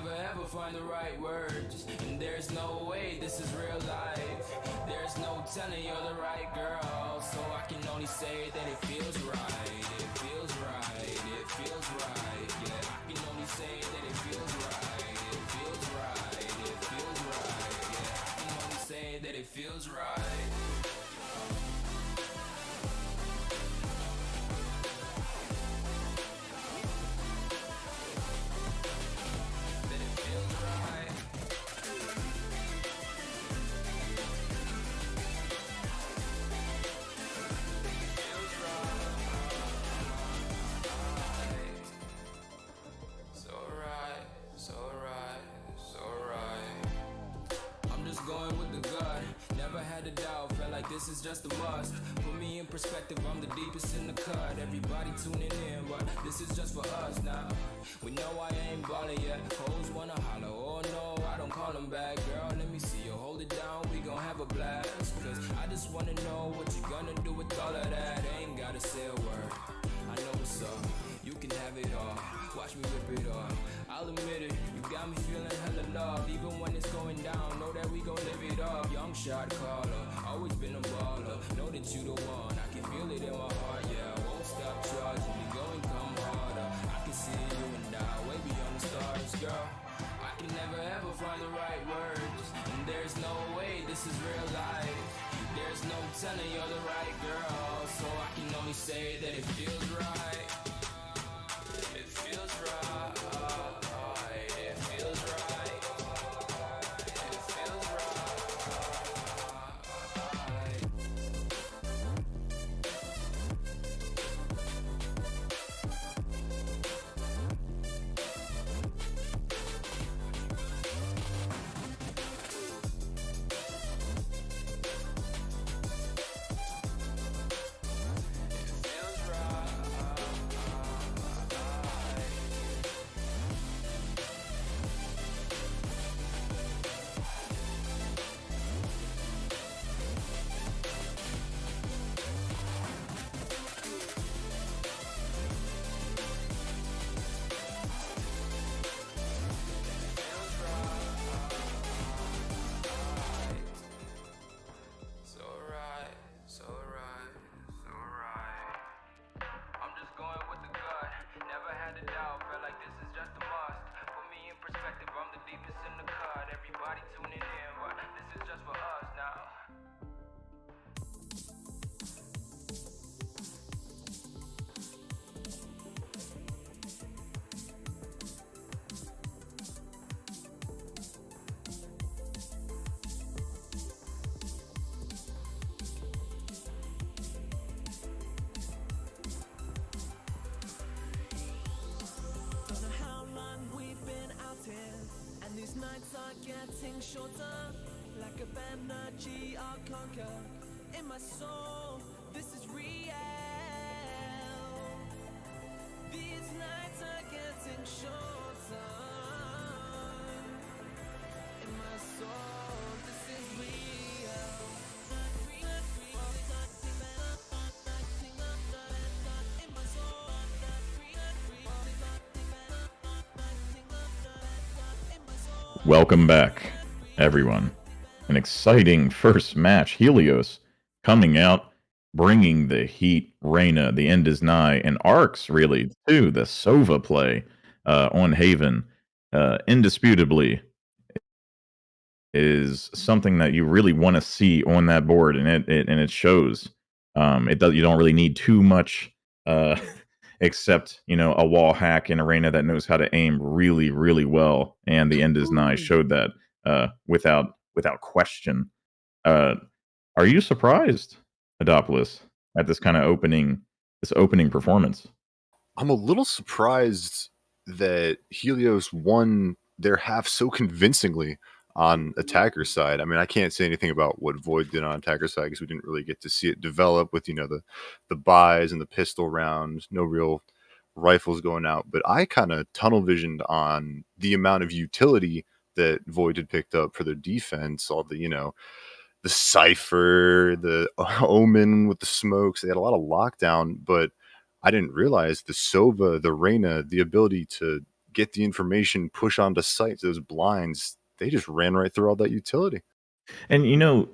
never ever find the right words, and there's no way this is real life. There's no telling you're the right girl, so I can only say that it feels right. It feels right. It feels right. Yeah, I can only say that it feels right. It feels right. It feels right. Yeah, I can only say that it feels right. This is just a must. Put me in perspective, I'm the deepest in the cut. Everybody tuning in, but this is just for us now. We know I ain't ballin' yet. Hoes wanna holler, oh no, I don't call them back. Girl, let me see you hold it down, we gon' have a blast. Cause I just wanna know what you gonna do with all of that. Ain't gotta say a word, I know what's up. You can have it all, watch me rip it off. I'll admit it, you got me feeling hella love. Even when it's going down, know that we gon' live it up. Young shot caller, always been a baller. Know that you the one, I can feel it in my heart. Yeah, I won't stop charging, we going come harder. I can see you and I, way beyond the stars, girl. I can never ever find the right words, and there's no way this is real life. There's no telling you're the right girl, so I can only say that it feels right. It feels right. It feels right. It feels nights are getting shorter, lack of energy I'll conquer. In my soul, this is real. These nights are getting shorter. In my soul, this is real. Welcome back, everyone. An exciting first match. Helios coming out, bringing the heat. Reyna, the end is nigh, and Arcs really too. The Sova play on Haven, indisputably, is something that you really want to see on that board, and it shows. It does. You don't really need too much. Except, a wall hack in Arena that knows how to aim really, really well. And the end is nigh showed that without question. Are you surprised, Adopolis, at this kind of opening performance? I'm a little surprised that Helios won their half so convincingly on attacker side. I mean, I can't say anything about what Void did on attacker side because we didn't really get to see it develop with, the buys and the pistol rounds, no real rifles going out. But I kind of tunnel visioned on the amount of utility that Void had picked up for their defense, all the Cypher, the Omen with the smokes. They had a lot of lockdown, but I didn't realize the Sova, the Reyna, the ability to get the information, push onto sites, those blinds, they just ran right through all that utility. And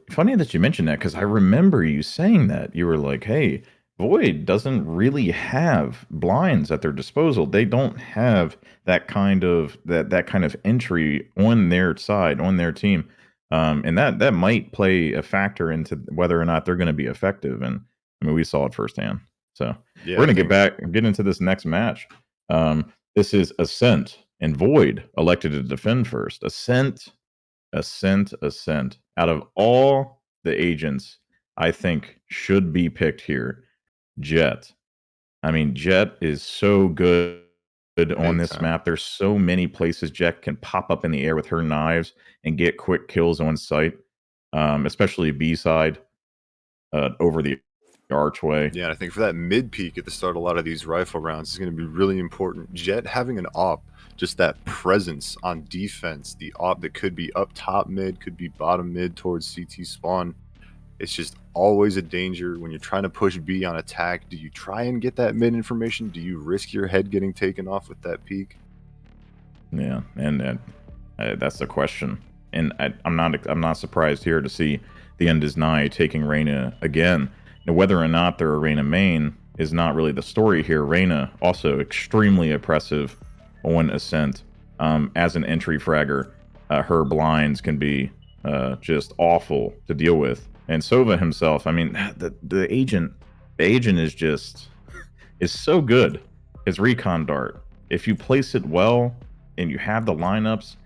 funny that you mentioned that because I remember you saying that. You were like, hey, Void doesn't really have blinds at their disposal. They don't have that kind of entry on their side, on their team. And that might play a factor into whether or not they're going to be effective. And I mean, we saw it firsthand. So Yeah, we're going to get into this next match. This is Ascent and Void elected to defend first. Ascent. Out of all the agents, I think should be picked here, Jet. I mean, Jet is so good on this map. There's so many places Jet can pop up in the air with her knives and get quick kills on sight, especially B side over the archway. Yeah, and I think for that mid peak at the start of a lot of these rifle rounds is going to be really important. Jet having an op, just that presence on defense, the op that could be up top mid, could be bottom mid towards CT spawn. It's just always a danger when you're trying to push B on attack. Do you try and get that mid information? Do you risk your head getting taken off with that peak? Yeah, and that's the question. And I'm not surprised here to see the end is nigh taking Reyna again. Now, whether or not they're a Reyna main is not really the story here. Reyna also extremely oppressive on Ascent. As an entry fragger, her blinds can be just awful to deal with. And Sova himself, I mean, the agent is so good. His recon dart, if you place it well and you have the lineups,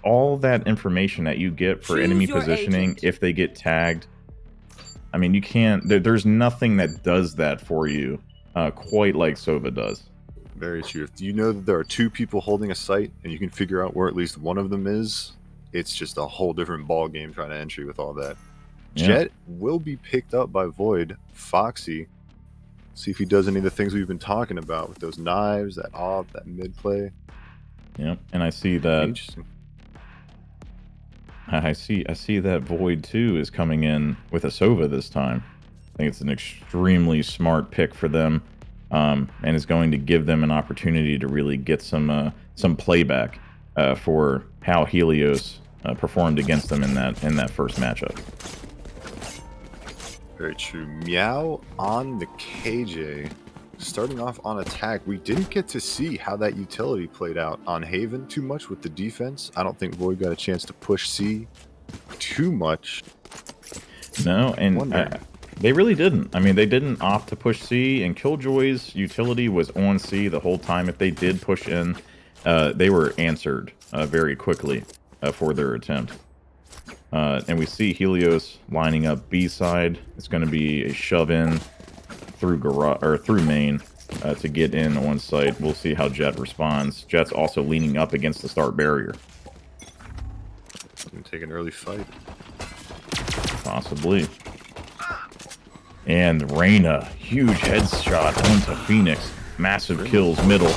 all that information that you get for enemy positioning, if they get tagged, I mean, you can't. There's nothing that does that for you quite like Sova does. Very true. If you know that there are two people holding a site and you can figure out where at least one of them is, it's just a whole different ball game trying to entry with all that. Yeah. Jet will be picked up by Void. Foxy, see if he does any of the things we've been talking about with those knives, that op, that mid play. Yeah, and I see that. Interesting. I see that Void too is coming in with a Sova this time. I think it's an extremely smart pick for them, and is going to give them an opportunity to really get some playback for how Helios performed against them in that first matchup. Very true. Meow on the KJ. Starting off on attack, we didn't get to see how that utility played out on Haven too much with the defense. I don't think Void got a chance to push C too much. No, and they really didn't. I mean, they didn't opt to push C, and Killjoy's utility was on C the whole time. If they did push in, they were answered very quickly for their attempt. And we see Helios lining up B side. It's going to be a shove in through through main to get in on site. We'll see how Jet responds. Jet's also leaning up against the start barrier. Gonna take an early fight. Possibly. And Reyna, huge headshot onto Phoenix. Massive kills middle.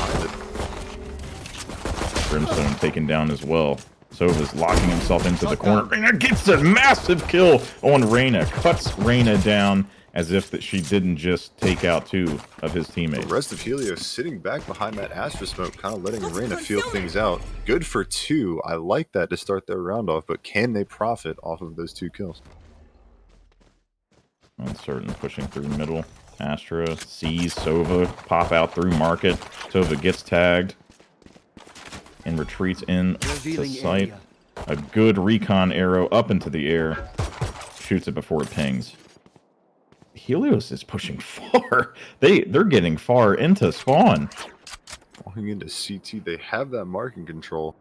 Brimstone taken down as well. Sova's locking himself into the corner. Reyna gets a massive kill on Reyna. Cuts Reyna down as if that she didn't just take out two of his teammates. The rest of Helios sitting back behind that Astra smoke, kind of letting Reyna feel things out. Good for two. I like that to start their round off, but can they profit off of those two kills? Uncertain, pushing through middle. Astra sees Sova pop out through market. Sova gets tagged and retreats in to sight. A good recon arrow up into the air. Shoots it before it pings. Helios is pushing far. They're getting far into spawn. Walking into CT, they have that marking control.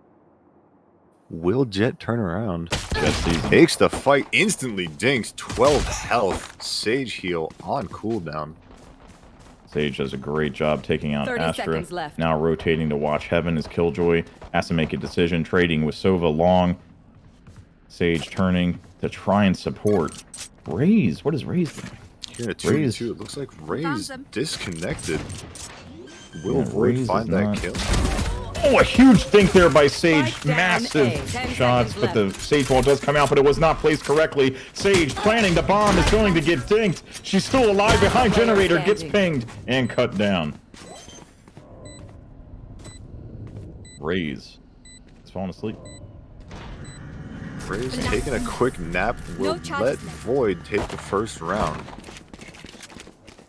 Will Jet turn around? Jet season. Takes the fight, instantly dinks. 12 health. Sage heal on cooldown. Sage does a great job taking out 30 Astra. seconds left. Now rotating to watch Heaven as Killjoy has to make a decision, trading with Sova long. Sage turning to try and support Raze. What is Raze doing? Here in a 2v2, it looks like Raze disconnected. Will Void find that kill? Oh, a huge think there by Sage. Spike down Massive A. 10 shots, seconds but the Sage wall does come out, but it was not placed correctly. Sage planning the bomb is going to get dinked. She's still alive behind Generator, gets pinged and cut down. Raze. He's falling asleep. Raze taking a quick nap will let Void take the first round.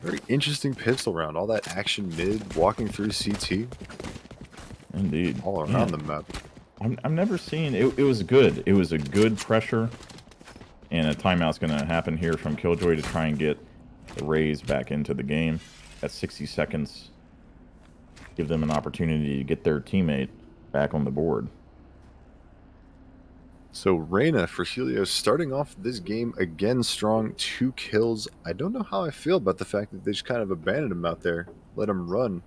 Very interesting pistol round. All that action mid, walking through CT. Indeed. All around the map. I'm never seeing it. It was good. It was a good pressure. And a timeout's going to happen here from Killjoy to try and get the Raze back into the game at 60 seconds. Give them an opportunity to get their teammate back on the board. So Reyna for Helios starting off this game again strong, 2 kills. I don't know how I feel about the fact that they just kind of abandoned him out there, let him run.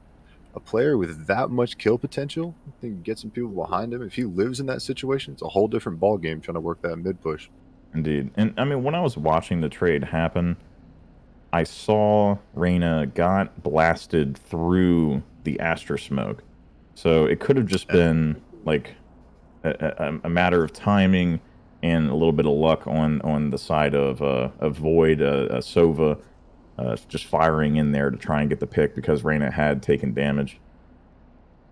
A player with that much kill potential, I think get some people behind him. If he lives in that situation, it's a whole different ball game trying to work that mid push. Indeed. And I mean, when I was watching the trade happen, I saw Reyna got blasted through the Astra smoke. So it could have just been like a matter of timing and a little bit of luck on the side of Void, Sova, just firing in there to try and get the pick because Reyna had taken damage.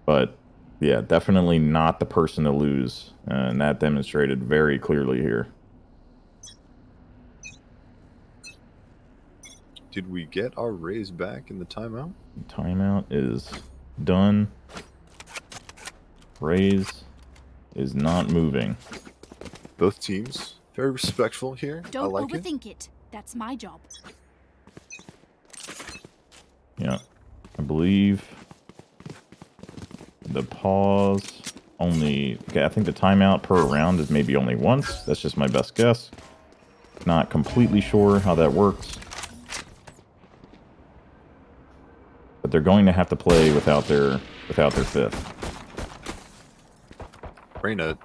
But yeah, definitely not the person to lose, and that demonstrated very clearly here. Did we get our Raze back in the timeout? Timeout is done. Raze is not moving. Both teams very respectful here. Don't I like overthink it. That's my job. Yeah, I believe the pause only. Okay, I think the timeout per round is maybe only once. That's just my best guess. Not completely sure how that works. But they're going to have to play without their fifth. Reyna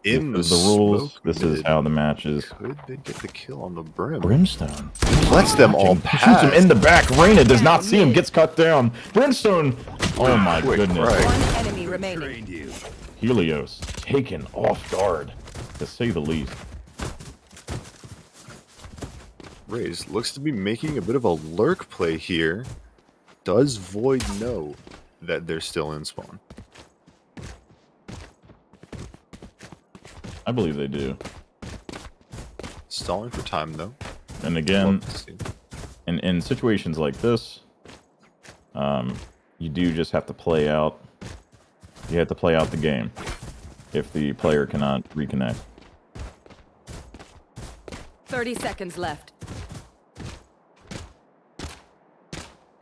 in the rules. smoke This mid. is how the match is. Could they get the kill on the brim? Brimstone Lets them all shoots pass. him in the back. Reyna does not see him. Gets cut down. Brimstone. Oh my Quick goodness. right. One enemy remaining. Helios taken off guard, to say the least. Raze looks to be making a bit of a lurk play here. Does Void know that they're still in spawn? I believe they do. Stalling for time though. And again, Love to see. in situations like this, you do just have to play out. You have to play out the game if the player cannot reconnect. 30 seconds left.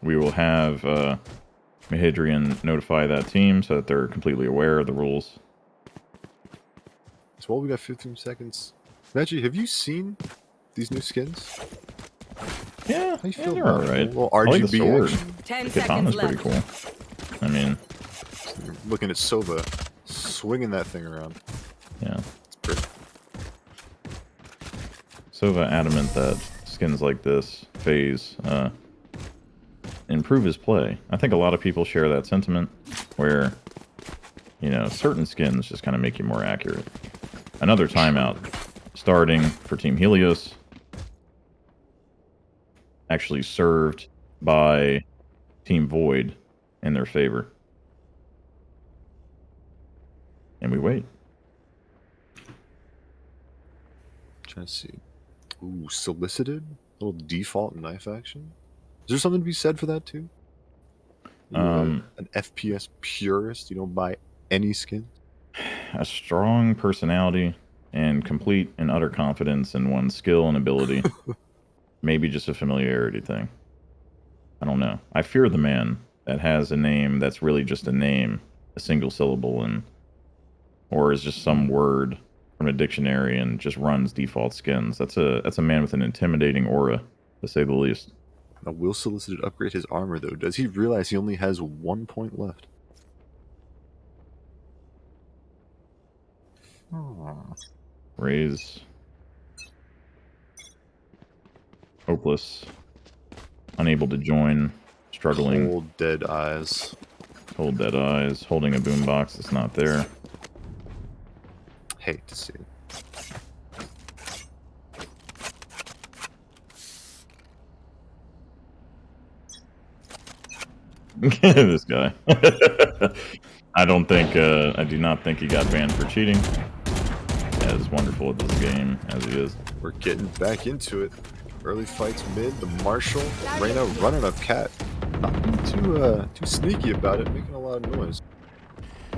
We will have Mahidrian notify that team so that they're completely aware of the rules. So while we got 15 seconds. Maggie, have you seen these new skins? Yeah, How you feel they're about it? alright. Well, I like the RGB sword. action. 10 The seconds katana's pretty left. cool. I mean, You're looking at Sova swinging that thing around. yeah. It's pretty. Sova adamant that skins like this phase improve his play. I think a lot of people share that sentiment where, you know, certain skins just kind of make you more accurate. Another timeout starting for Team Helios. Actually served by Team Void in their favor. And we wait. Trying to see. Ooh, solicited? Little default knife action? Is there something to be said for that too? You're an FPS purist, you don't buy any skin? A strong personality and complete and utter confidence in one's skill and ability. Maybe just a familiarity thing. I don't know. I fear the man that has a name that's really just a name, a single syllable, and or is just some word from a dictionary and just runs default skins. That's a man with an intimidating aura, to say the least. Now, will Solicited upgrade his armor though? Does he realize he only has 1 point left? Raze. Hopeless. Unable to join. Struggling. Cold dead eyes. Cold dead eyes. Holding a boombox that's not there. Hate to see it. This guy. I don't think, I do not think he got banned for cheating. As wonderful at this game as he is. We're getting back into it. Early fights mid, the Marshall, Reyna running up Cat. Not being too sneaky about it, making a lot of noise.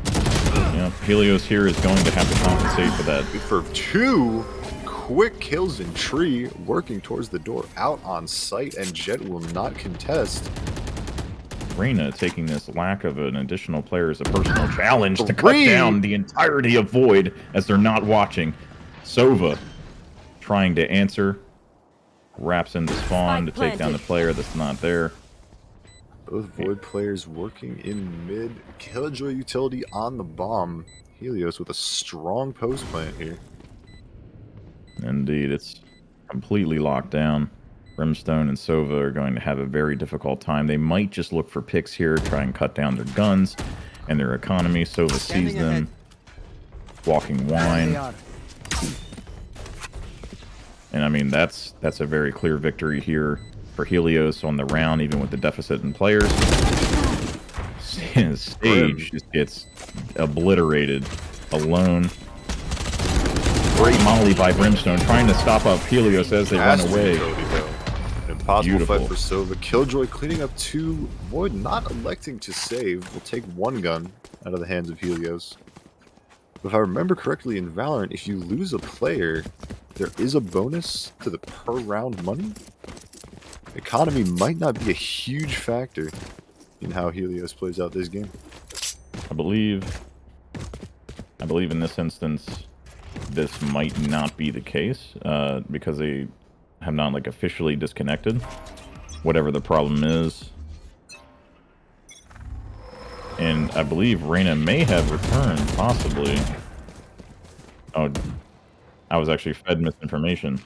Yeah, Helios here is going to have to compensate for that. For 2 quick kills in tree, working towards the door, out on site, and Jet will not contest. Reyna taking this lack of an additional player as a personal challenge to cut down the entirety of Void as they're not watching. Sova trying to answer. Wraps into spawn to take down the player that's not there. Both Void players working in mid. Killjoy utility on the bomb. Helios with a strong post plant here. Indeed, it's completely locked down. Brimstone and Sova are going to have a very difficult time. They might just look for picks here, try and cut down their guns and their economy. Sova sees them. Walking wine. And I mean, that's a very clear victory here for Helios on the round, even with the deficit in players. Stage just gets obliterated alone. Great molly by Brimstone, trying to stop up Helios as they run away. An impossible fight for Sova. Killjoy cleaning up 2. Void not electing to save. Will take 1 gun out of the hands of Helios. But if I remember correctly in Valorant, if you lose a player, there is a bonus to the per round money. Economy might not be a huge factor in how Helios plays out this game. I believe in this instance, this might not be the case because they have not like officially disconnected, whatever the problem is. And I believe Reyna may have returned, possibly. Oh, I was actually fed misinformation.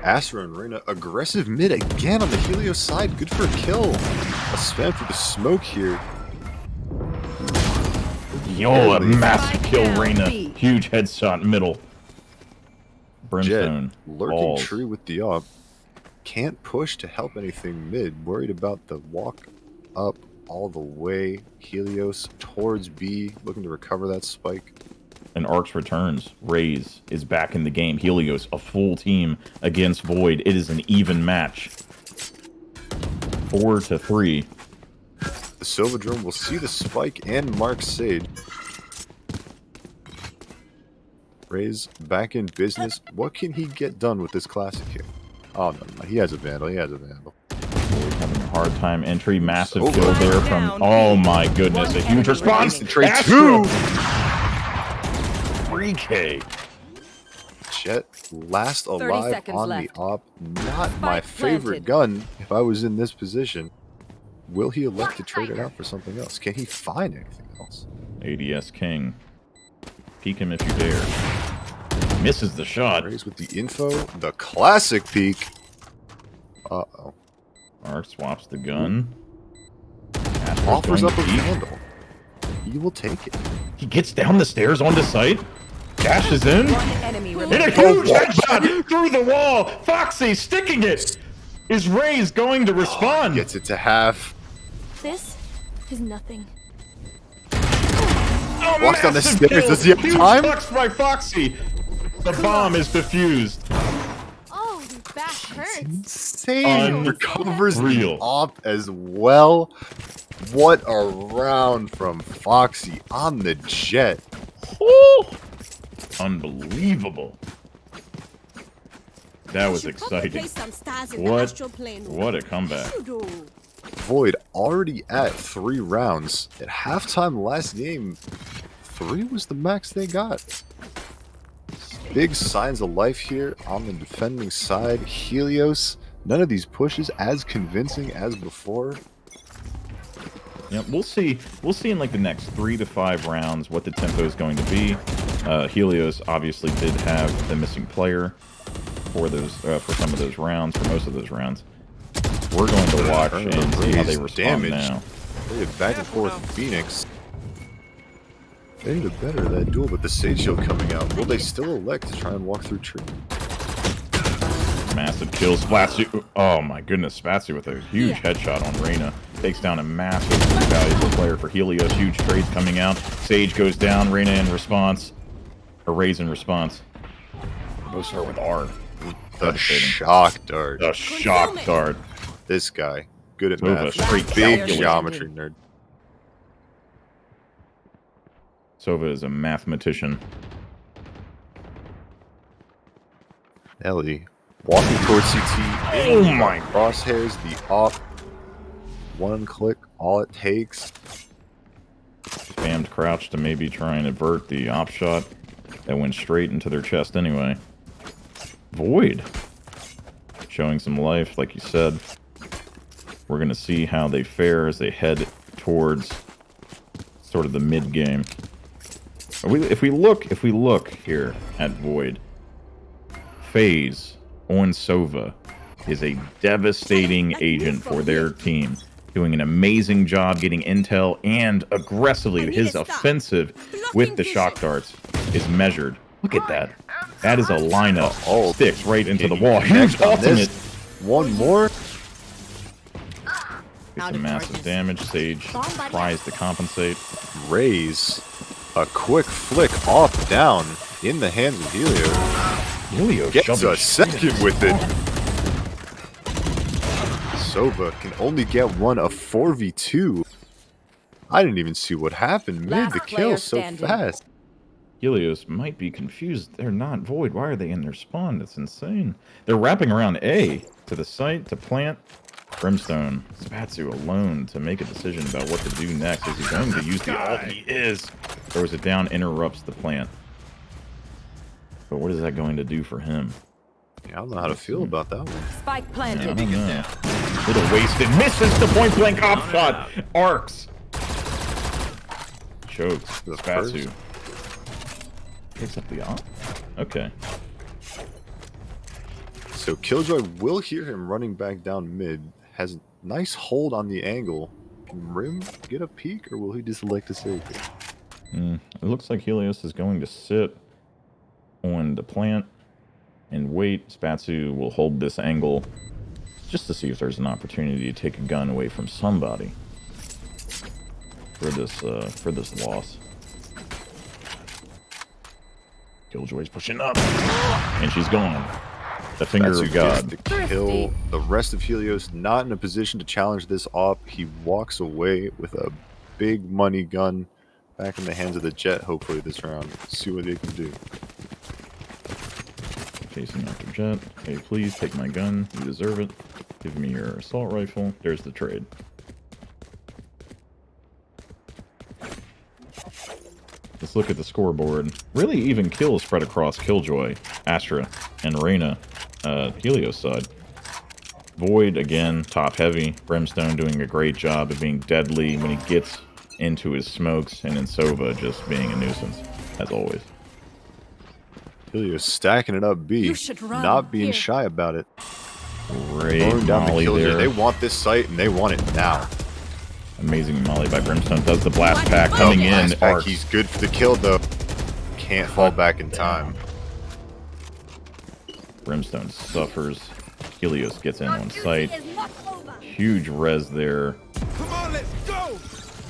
Astra and Reyna aggressive mid again on the Helios side. Good for a kill. A spam for the smoke here. Yo, a massive kill, Reyna. Huge headshot middle. Brimstone. Jet lurking tree with the op. Can't push to help anything mid. Worried about the walk up all the way. Helios towards B. Looking to recover that spike. And Arcs returns. Raze is back in the game. Helios, a full team against Void. It is an even match. 4-3. The Silverdrome will see the spike and mark Sage. Raze back in business. What can he get done with this classic here? Oh, no, he has a vandal. He has a vandal. Void having a hard time entry. Massive kill there from... Oh my goodness. A huge response. Trade 2. 3K. Jet last alive on the op. Not my favorite gun if I was in this position. Will he elect to trade it out for something else? Can he find anything else? ADS King. Peek him if you dare. Misses the shot. Raze with the info. The classic peek. Uh-oh. Arc swaps the gun. Offers up a vandal. He will take it. He gets down the stairs onto site. Dashes in. Enemy And a huge headshot through the wall. Foxy sticking it. Is Raze going to respond? Gets it to half. This is nothing. Oh, Walks down the massive stairs. kill. Does he have Huge time? Bucks by Foxy. The bomb is defused. Oh, your back hurts. Insane. Recovers the Unreal. op as well. What a round from Foxy on the Jet. Ooh. Unbelievable. That was exciting. What a comeback. Void already at 3 rounds. At halftime last game, 3 was the max they got. Big signs of life here on the defending side. Helios, none of these pushes as convincing as before. Yeah, we'll see. We'll see in like the next 3 to 5 rounds what the tempo is going to be. Helios obviously did have the missing player for those for some of those rounds, for most of those rounds. We're going to watch and see how they respond now. They have back and forth Phoenix. They need to better that duel, but the Sage Shield coming out. Will they still elect to try and walk through tree? Massive kill. Spatsu. Oh my goodness. Spatsu with a huge headshot on Reyna. Takes down a massive valuable player for Helios. Huge trades coming out. Sage goes down. Reyna in response. Or Raze in response. We'll start with R. The shock dart. The shock dart. This guy. Good at Sova, math. straight Big calculator. geometry nerd. Sova is a mathematician. Ellie walking towards CT. Oh my crosshairs, the off. One click, all it takes. Spammed crouch to maybe try and avert the op shot that went straight into their chest anyway. Void. Showing some life, like you said. We're going to see how they fare as they head towards sort of the mid game. If we look here at Void, FaZe on Sova is a devastating agent for their team, doing an amazing job getting intel and aggressively. His offensive with the shock darts is measured. Look at that. That is a lineup. Oh, sticks right into the wall. Huge Huge ultimate. One more. Get some massive damage. Sage tries to compensate. Raze. A quick flick off down in the hands of Helios. Helios Gets a second with it. Sova can only get one of 4v2. I didn't even see what happened mid the kill so fast. Helios might be confused. They're not Void. Why are they in their spawn? That's insane. They're wrapping around A to the site to plant. Brimstone, Spatsu alone to make a decision about what to do next. Is he going to use the ult? He is. Throws it down, interrupts the plant. But what is that going to do for him? Yeah, I don't know how to feel about that one. Spike planted. I don't know. Little wasted. Misses the point blank op shot. Arcs. Chokes. The Spatsu. Picks up the op. Okay. So Killjoy will hear him running back down mid. Has a nice hold on the angle. Can Rim get a peek, or will he just elect to save it? It looks like Helios is going to sit on the plant and wait. Spatsu will hold this angle just to see if there's an opportunity to take a gun away from somebody for this loss. Killjoy's pushing up, and she's gone. The finger of God. The kill. The rest of Helios not in a position to challenge this op. He walks away with a big money gun back in the hands of the Jet. Hopefully this round. See what they can do. Chasing after Jet. Hey, please take my gun. You deserve it. Give me your assault rifle. There's the trade. Let's look at the scoreboard. Really even kills spread across Killjoy, Astra, and Reyna. Helios side. Void, again, top heavy. Brimstone doing a great job of being deadly when he gets into his smokes. And then Sova just being a nuisance, as always. Helios stacking it up B. Not being shy about it. Great Throwing down the molly Killjoy. there. They want this site, and they want it now. Amazing molly by Brimstone. Does the blast pack coming in. Blast pack, Arcs. he's good for the kill, though. Can't fall back in time. Brimstone suffers. Helios gets in on sight. Huge res there. Come on, let's go.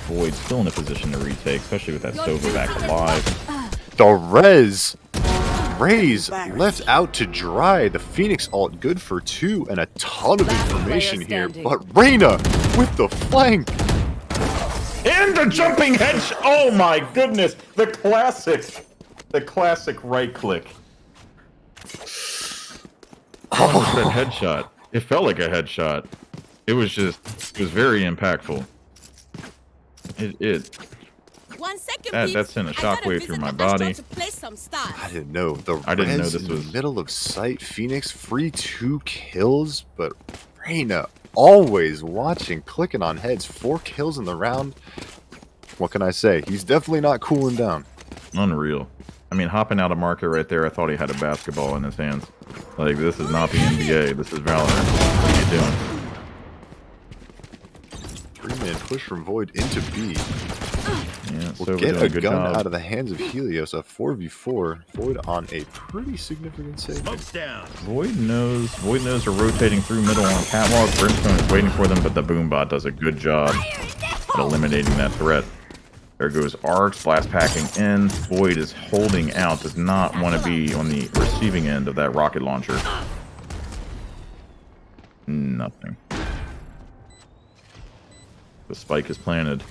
Void still in a position to retake, especially with that Sova back alive. The Raze left out to dry. The Phoenix ult good for 2 and a ton of information here. But Reyna with the flank. And the jumping head. Oh my goodness. The classic right click. Oh, that headshot. It felt like a headshot. It was very impactful. It 1 second, that sent a shockwave through my body. I didn't know. I didn't know Rez this in was the middle of sight. Phoenix free 2 kills, but Reyna always watching, clicking on heads. 4 kills in the round. What can I say? He's definitely not cooling down. unreal. I mean, hopping out of market right there, I thought he had a basketball in his hands. Like, this is not the NBA. This is Valorant. What are you doing? 3 mid. push from Void into B. Yeah, We'll so get doing a good gun job. out of the hands of Helios. A 4v4. Void on a pretty significant save. Void knows they're rotating through middle on catwalk. Brimstone is waiting for them, but the boombot does a good job at eliminating that threat. There goes Arcs, blast packing in. Void is holding out, does not want to be on the receiving end of that rocket launcher. Nothing. The spike is planted.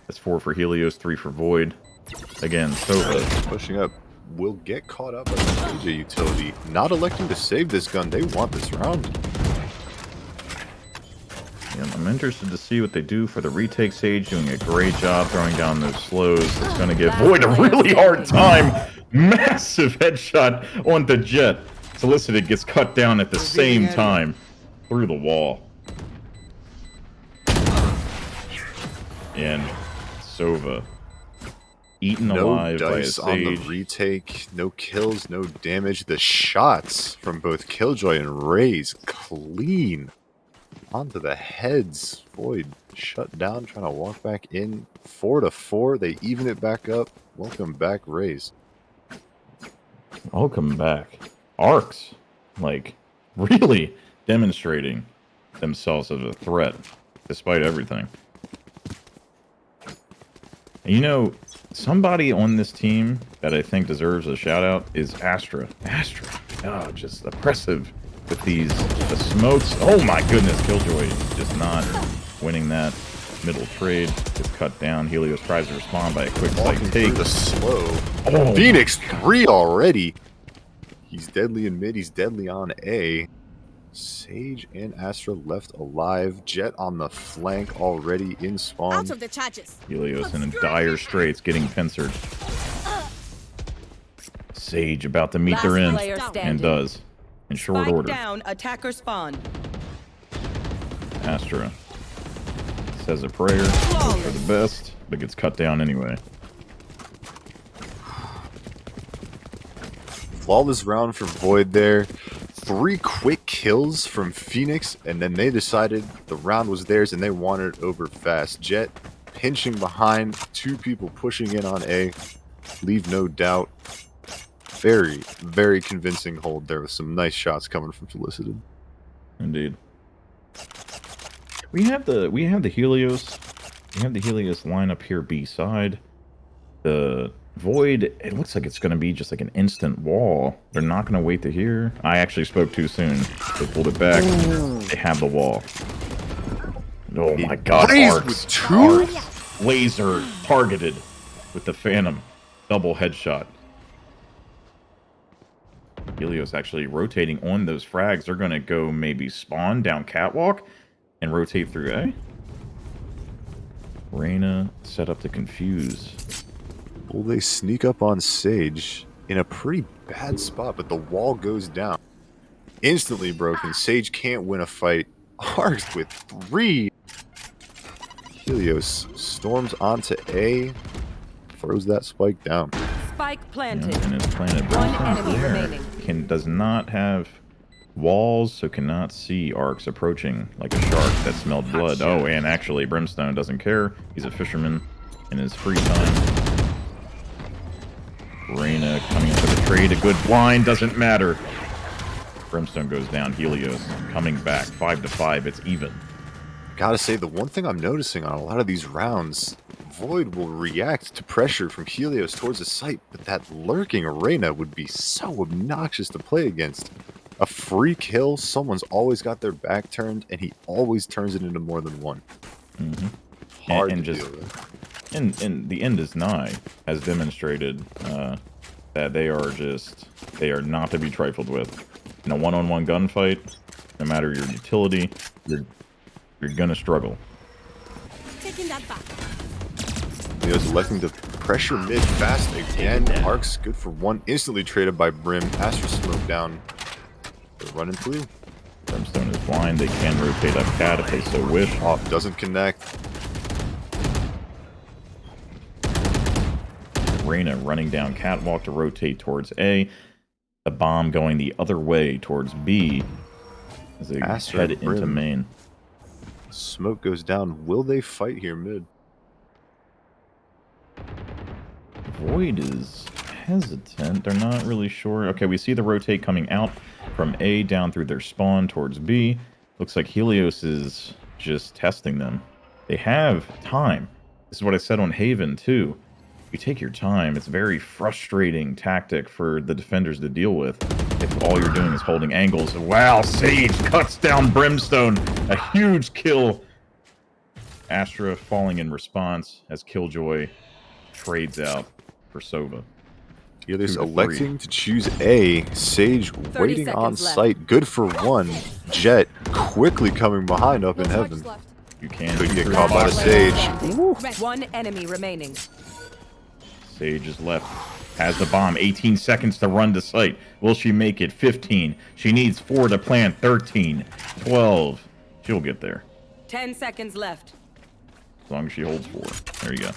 That's 4 for Helios, 3 for Void. Again, Sova Pushing up. Will get caught up by the AJ utility. Not electing to save this gun. They want this round. Yeah, I'm interested to see what they do for the retake. Sage doing a great job throwing down those slows. It's going to give Void a really hard time. Massive headshot on the Jet. Solicited gets cut down at the same time through the wall. And Sova eaten alive by a dice on the Sage. retake. No kills, no damage. The shots from both Killjoy and Raze clean onto the heads. Void shut down, trying to walk back in. 4-4. They even it back up. Welcome back, Raze. Welcome back. Arcs, like, really demonstrating themselves as a threat, despite everything. And you know, somebody on this team that I think deserves a shout out is Astra. Astra, oh, just oppressive with the smokes. Oh my goodness, Killjoy just not winning that middle trade. Gets cut down. Helios tries to respond by a quick site Walking take. through the slow. Oh, Phoenix 3 already. He's deadly in mid. He's deadly on A. Sage and Astra left alive. Jet on the flank already in spawn. Out of the charges. Helios in dire straits, getting pincered. Sage about to meet their end, and does in short order. Down, attacker spawn. Astra says a prayer, hopes for the best, but gets cut down anyway. Flawless round for Void there. 3 quick kills from Phoenix, and then they decided the round was theirs and they wanted it over fast. Jet pinching behind, 2 people pushing in on A. Leave no doubt. Very, very convincing hold there with some nice shots coming from Solicited. Indeed. We have the Helios. We have the Helios line up here B side. The Void, it looks like it's going to be just like an instant wall. They're not going to wait to hear. I actually spoke too soon. They pulled it back. They have the wall. Oh my god, Raised Arcs. with 2? Laser targeted with the Phantom. Double headshot. Helios actually rotating on those frags. They're going to go maybe spawn down catwalk and rotate through A. Reyna set up to confuse. Well, they sneak up on Sage in a pretty bad spot, but the wall goes down. Instantly broken. Sage can't win a fight. Arcs with 3. Helios storms onto A. Throws that spike down. Spike planted. Yeah, and it's planted. One enemy remaining. Does not have walls, so cannot see Arcs approaching like a shark that smelled blood. Oh, and actually Brimstone doesn't care. He's a fisherman in his free time. Reyna coming into the trade. A good blind, doesn't matter. Brimstone goes down. Helios coming back. 5-5. It's even. Gotta say, the one thing I'm noticing on a lot of these rounds, Void will react to pressure from Helios towards the site, but that lurking Reyna would be so obnoxious to play against. A free kill, someone's always got their back turned, and he always turns it into more than one. Mm-hmm. Hard and to just, deal with. And the end is nigh has demonstrated that they are not to be trifled with. In a one-on-one gunfight, no matter your utility, you're gonna struggle. Taking that back. Helios electing to pressure mid fast again. Arcs good for 1. Instantly traded by Brim. Astra smoke down. They're running through. Brimstone is blind. They can rotate up cat if they so wish. Off doesn't connect. Reyna running down catwalk to rotate towards A. The bomb going the other way towards B as they Astra head and into Brim. main. Smoke goes down. Will they fight here mid? Void is hesitant. They're not really sure. Okay, we see the rotate coming out from A down through their spawn towards B. Looks like Helios is just testing them. They have time. This is what I said on Haven, too. You take your time. It's a very frustrating tactic for the defenders to deal with if all you're doing is holding angles. Wow, Sage cuts down Brimstone. A huge kill. Astra falling in response as Killjoy trades out for Sova. Helios electing to choose A. Sage waiting on site. Good for one. Jet quickly coming behind up in heaven. You can Could get caught by the Sage. One enemy remaining. Sage is left. Has the bomb. 18 seconds to run to site. Will she make it? 15. She needs 4 to plant. 13. 12. She'll get there. 10 seconds left. As long as she holds 4. There you go.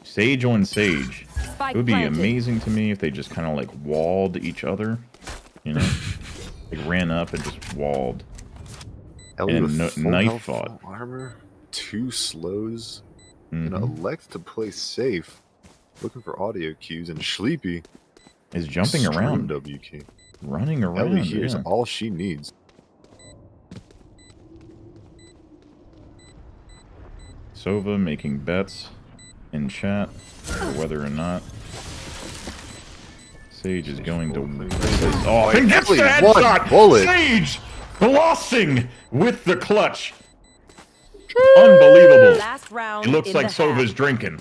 Sage on Sage. Spike It would be planted. amazing to me if they just kind of like walled each other. You know? They ran up and just walled. Ellie And with full knife health, fought. full armor, 2 slows, Mhm. and elect to play safe. Looking for audio cues, and Sleepy Is jumping around. W key. Running around. Ellie hears yeah. all she needs. Sova making bets in chat for whether or not Sage is going to win. Oh, and gets the One headshot! bullet. Sage glossing with the clutch. Unbelievable. Last round. It looks in like the Sova's half. drinking.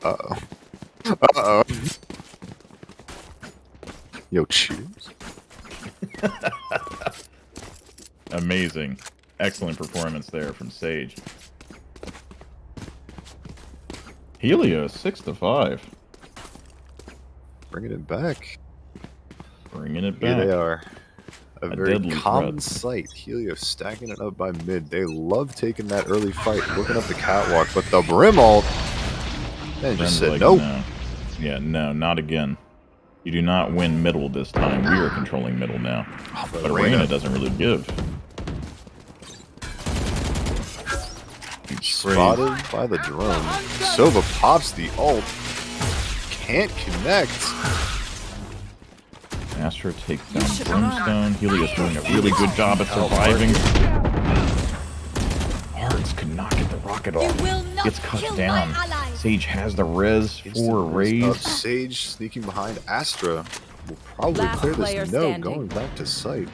Uh-oh. Uh-oh. Yo, cheers. Amazing. Excellent performance there from Sage. Helios, 6-5. Bringing it back. Bringing it Here back. they are. A very deadly common threat. sight. Helios stacking it up by mid. They love taking that early fight, looking up the catwalk, but the Brim ult, man, just Brim's said like, nope. No. Yeah, no, not again. You do not win middle this time. We are controlling middle now. But Arena doesn't really give. Spotted by the drone. Sova pops the ult. Can't connect. Astra takes down Brimstone. Helios doing a really good job at surviving. Hearts could not get the rocket off. Gets cut down. Sage has the res for raise. Sage sneaking behind Astra. Will probably Last clear player this. No, standing. going back to site.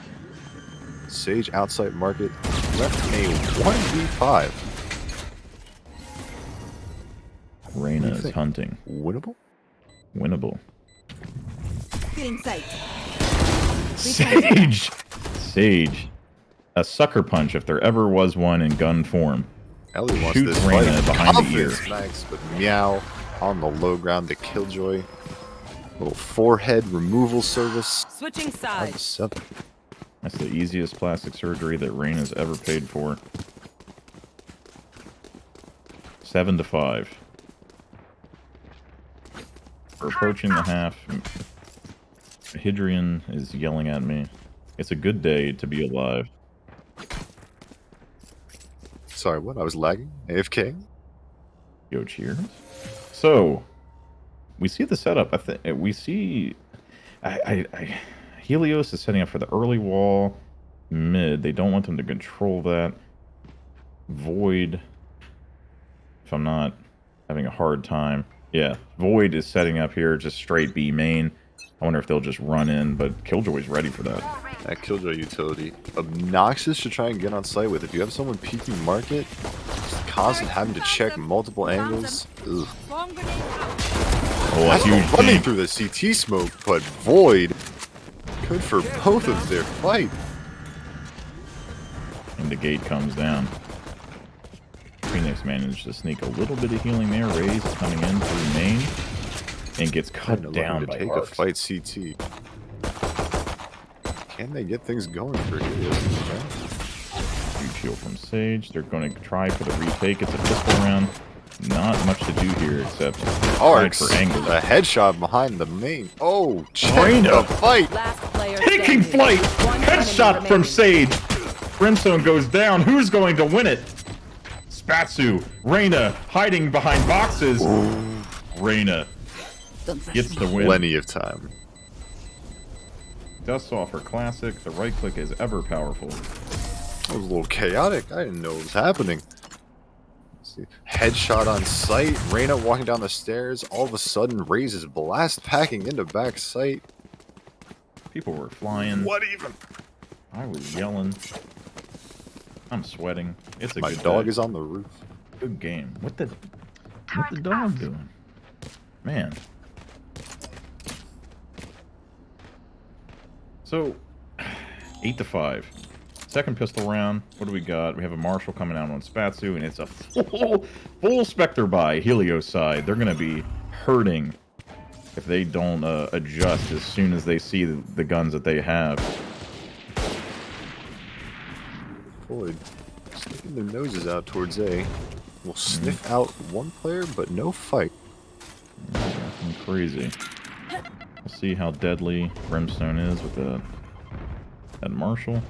Sage outside market. Left a 1v5. Reyna is hunting. Winnable? Winnable. Feeling safe. Sage! Sage. A sucker punch if there ever was one in gun form. Ellie wants Shoots this Reyna fight. behind the Confidence ear. max, but Meow on the low ground to Killjoy. Little forehead removal service. Switching sides. 7. That's the easiest plastic surgery that Reyna's ever paid for. 7-5. We're approaching the half. Hydrian is yelling at me. It's a good day to be alive. Sorry, what? I was lagging? AFK? Yo, cheers. So, we see the setup. I think we see. Helios is setting up for the early wall mid. They don't want them to control that. Void. If I'm not having a hard time. Yeah, Void is setting up here, just straight B main. I wonder if they'll just run in, but Killjoy's ready for that. That Killjoy utility. Obnoxious to try and get on site with. If you have someone peeking market, just constant having to check multiple angles. Ugh. Oh, a huge Running gank. through the CT smoke, but Void. Good for both of their fight. And the gate comes down. LHYNX managed to sneak a little bit of healing there. Raze is coming in through main and gets cut Kinda down looking by to take Arcs. a fight CT. Can they get things going for Helios? Huge heal from Sage. They're going to try for the retake. It's a pistol round. Not much to do here except Arcs, fight for angles. a headshot behind the main. Oh, check Reyna. the fight. Last player Taking standing. flight! One enemy Headshot from remaining. Sage! Brimstone goes down. Who's going to win it? Spatsu, Reyna hiding behind boxes. Reyna gets the win. Plenty of time. Dust off her classic. The right click is ever powerful. That was a little chaotic. I didn't know what was happening. Let's see. Headshot on sight. Reyna walking down the stairs. All of a sudden, raises blast packing into back sight. People were flying. What even? I was yelling. I'm sweating. It's a My good dog day. is on the roof. Good game. What the dog doing? Man. So 8-5. Second pistol round. What do we got? We have a Marshall coming out on Spatsu, and it's a full Spectre buy Helios side. They're gonna be hurting if they don't adjust as soon as they see the guns that they have. Void sticking their noses out towards A. Will sniff out one player, but no fight. Nothing crazy. We'll see how deadly Brimstone is with that Marshall.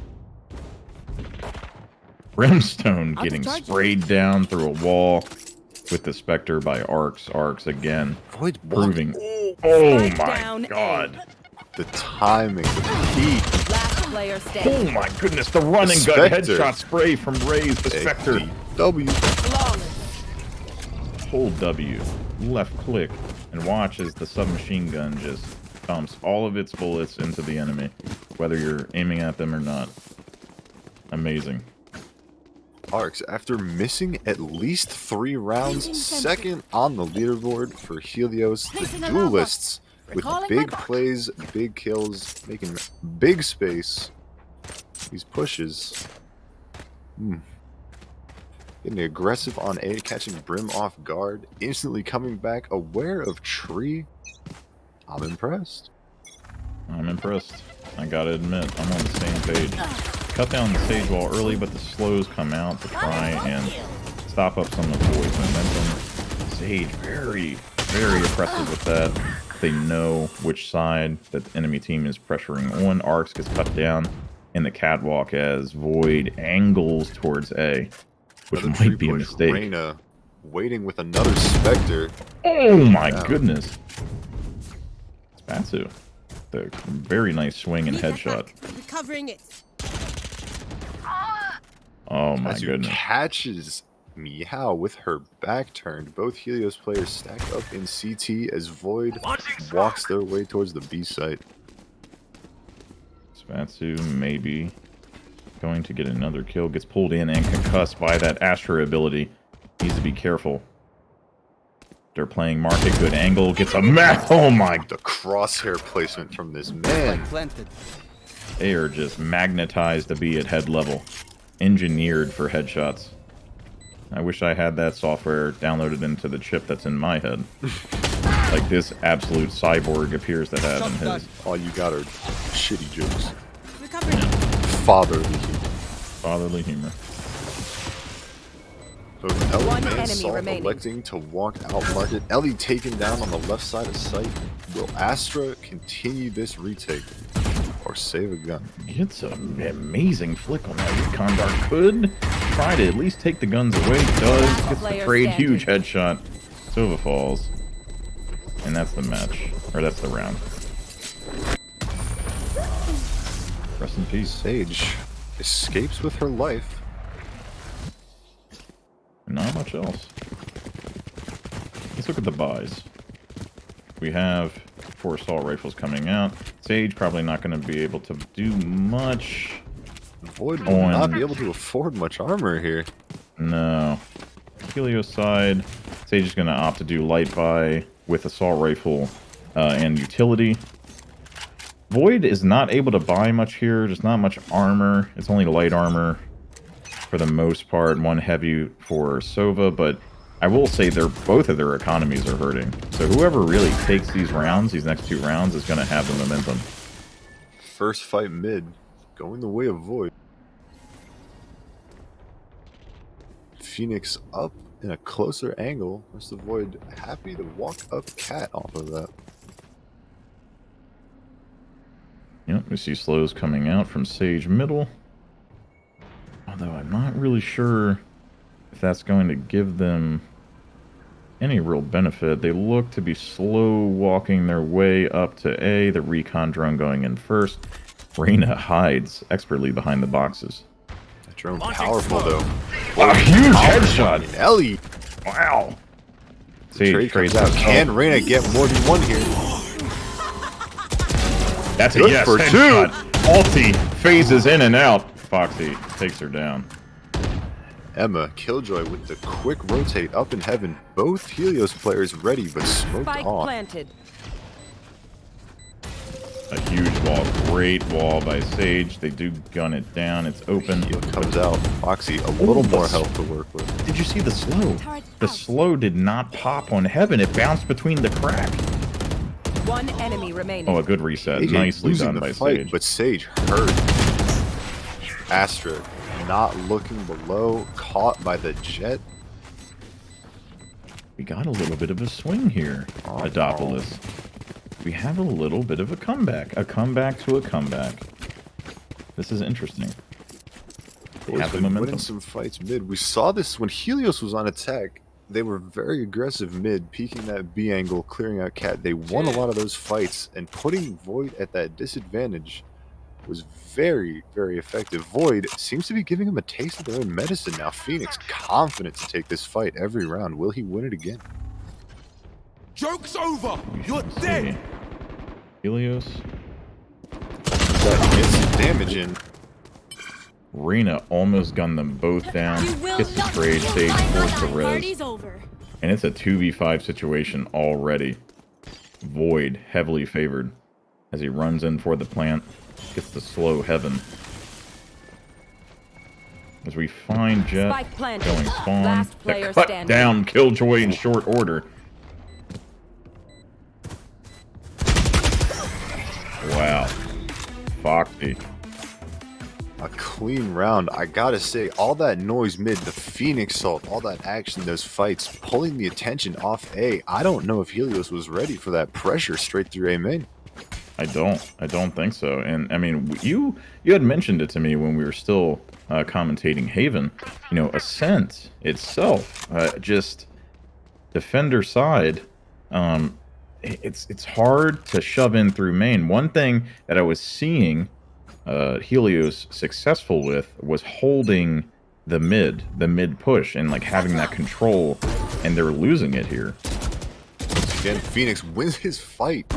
Brimstone getting sprayed down through a wall with the Spectre by Arcs. Arcs again. Void Proving. Oh my down god. the timing, the heat. Last player standing. Oh my goodness, the running The gun Spectre. headshot spray from Raze, the Spectre. W. Hold W, left click, and watch as the submachine gun just dumps all of its bullets into the enemy, whether you're aiming at them or not. Amazing. Arcs, after missing at least 3 rounds, second on the leaderboard for Helios, the duelists, with big plays, big kills, making big space. These pushes. Getting aggressive on A, catching Brim off guard, instantly coming back, aware of Tree. I'm impressed. I'm impressed. I gotta admit, I'm on the same page. Cut down the Sage Wall early, but the slows come out to try and stop up some of the Void's momentum. Sage, very, very impressive with that. They know which side that the enemy team is pressuring on. Arcs gets cut down in the catwalk as Void angles towards A, which Another might be a push. mistake. Reyna waiting with another Spectre. Oh my goodness. Spatsu. The very nice swing and headshot. Recovering it. Oh my Spatsu goodness. catches Meow with her back turned. Both Helios players stacked up in CT as Void walks their way towards the B site. Spatsu maybe going to get another kill. Gets pulled in and concussed by that Astra ability. Needs to be careful. They're playing market. Good angle. Gets a oh my. The crosshair placement from this man. They are just magnetized to be at head level. Engineered for headshots. I wish I had that software downloaded into the chip that's in my head. Like this absolute cyborg appears to have in his. All you got are shitty jokes. Recovering. Fatherly humor. Fatherly humor. So Ellie One and enemy Saul remaining. electing to walk out market. Ellie taken down on the left side of sight. Will Astra continue this retake or save a gun? Gets an amazing flick on that recon dart. Could try to at least take the guns away. Does. Gets the Player trade. standing. Huge headshot. Sova falls. And that's the match. Or that's the round. Rest in peace. Sage escapes with her life. Not much else. Let's look at the buys. We have 4 assault rifles coming out. Sage probably not going to be able to do much. Void will not be able to afford much armor here. No. Helios side, Sage is going to opt to do light buy with assault rifle and utility. Void is not able to buy much here. Just not much armor. It's only light armor for the most part. 1 heavy for Sova, but I will say both of their economies are hurting. So whoever really takes these rounds, these next 2 rounds, is going to have the momentum. First fight mid, going the way of Void. Phoenix up in a closer angle. Rest of Void happy to walk up Cat off of that. Yep, we see slows coming out from Sage middle. Although I'm not really sure if that's going to give them any real benefit. They look to be slow walking their way up to A. The recon drone going in first. Reyna hides expertly behind the boxes. That drone powerful though. A huge headshot. Ellie. Wow. Trade trades out. Can Reyna get more than one here? That's a Good yes. for Headshot. Ulti phases in and out. Foxy takes her down. Emma, Killjoy with the quick rotate up in heaven. Both Helios players ready, but smoked Spike off. planted. A huge wall. Great wall by Sage. They do gun it down. It's open. Heel comes out. Foxy, a little more health to work with. Did you see the slow? The slow did not pop on heaven. It bounced between the crack. One enemy remaining. Oh, a good reset. AJ Nicely losing done the by fight, Sage. but Sage hurt. Astra not looking below, caught by the jet. We got a little bit of a swing here, Adopolis. We have a little bit of a comeback to a comeback. This is interesting. They Boys have the been momentum. winning some fights mid. We saw this when Helios was on attack. They were very aggressive mid, peeking that B angle, clearing out Cat. They won a lot of those fights, and putting Void at that disadvantage was very, very effective. Void seems to be giving him a taste of their own medicine now. Phoenix confident to take this fight every round. Will he win it again? Joke's over. You're Let's dead. see. Helios. That gets some damage in. Reyna almost gunned them both down. Gets the trade. Sage forced the res. And it's a 2v5 situation already. Void heavily favored as he runs in for the plant. Gets the slow heaven. As we find Jet Spike planted. going spawn. Last player Cut standing. down Killjoy in short order. Wow. Foxy. A clean round. I gotta say, all that noise mid, the Phoenix ult, all that action, those fights, pulling the attention off A. I don't know if Helios was ready for that pressure straight through A main. I don't think so. And I mean, you had mentioned it to me when we were still commentating Haven. You know, Ascent itself, just defender side. It's hard to shove in through main. One thing that I was seeing Helios successful with was holding the mid push and like having that control, and they're losing it here. Once again, Phoenix wins his fight.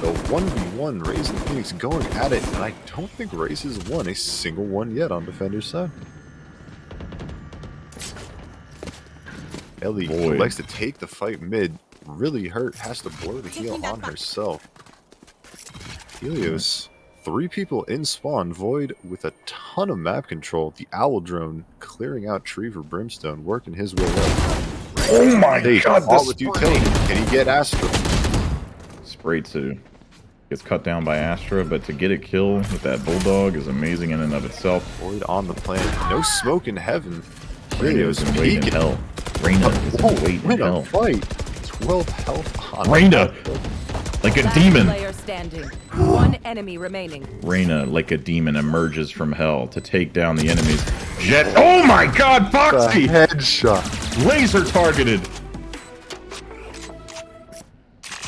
The 1v1, Raze and Phoenix going at it, and I don't think Raze has won a single one yet on Defender's side. Ellie Boy. likes to take the fight mid, really hurt, has to blow the heal on herself. Helios, 3 people in spawn, Void with a ton of map control, the Owl drone clearing out tree for Brimstone, working his way up. Oh my god, all with utility. Can he get Astra? Spray 2. Gets cut down by Astra, but to get a kill with that Bulldog is amazing in and of itself. Void on the plan. No smoke in heaven. Reyna's in wait in peeking. hell. Reyna is in wait in Reyna hell. fight. 12 health on Reyna, like a Last demon. player standing. One enemy remaining. Reyna, like a demon, emerges from hell to take down the enemies. Jet. Oh my god, Foxy! Headshot. Laser targeted.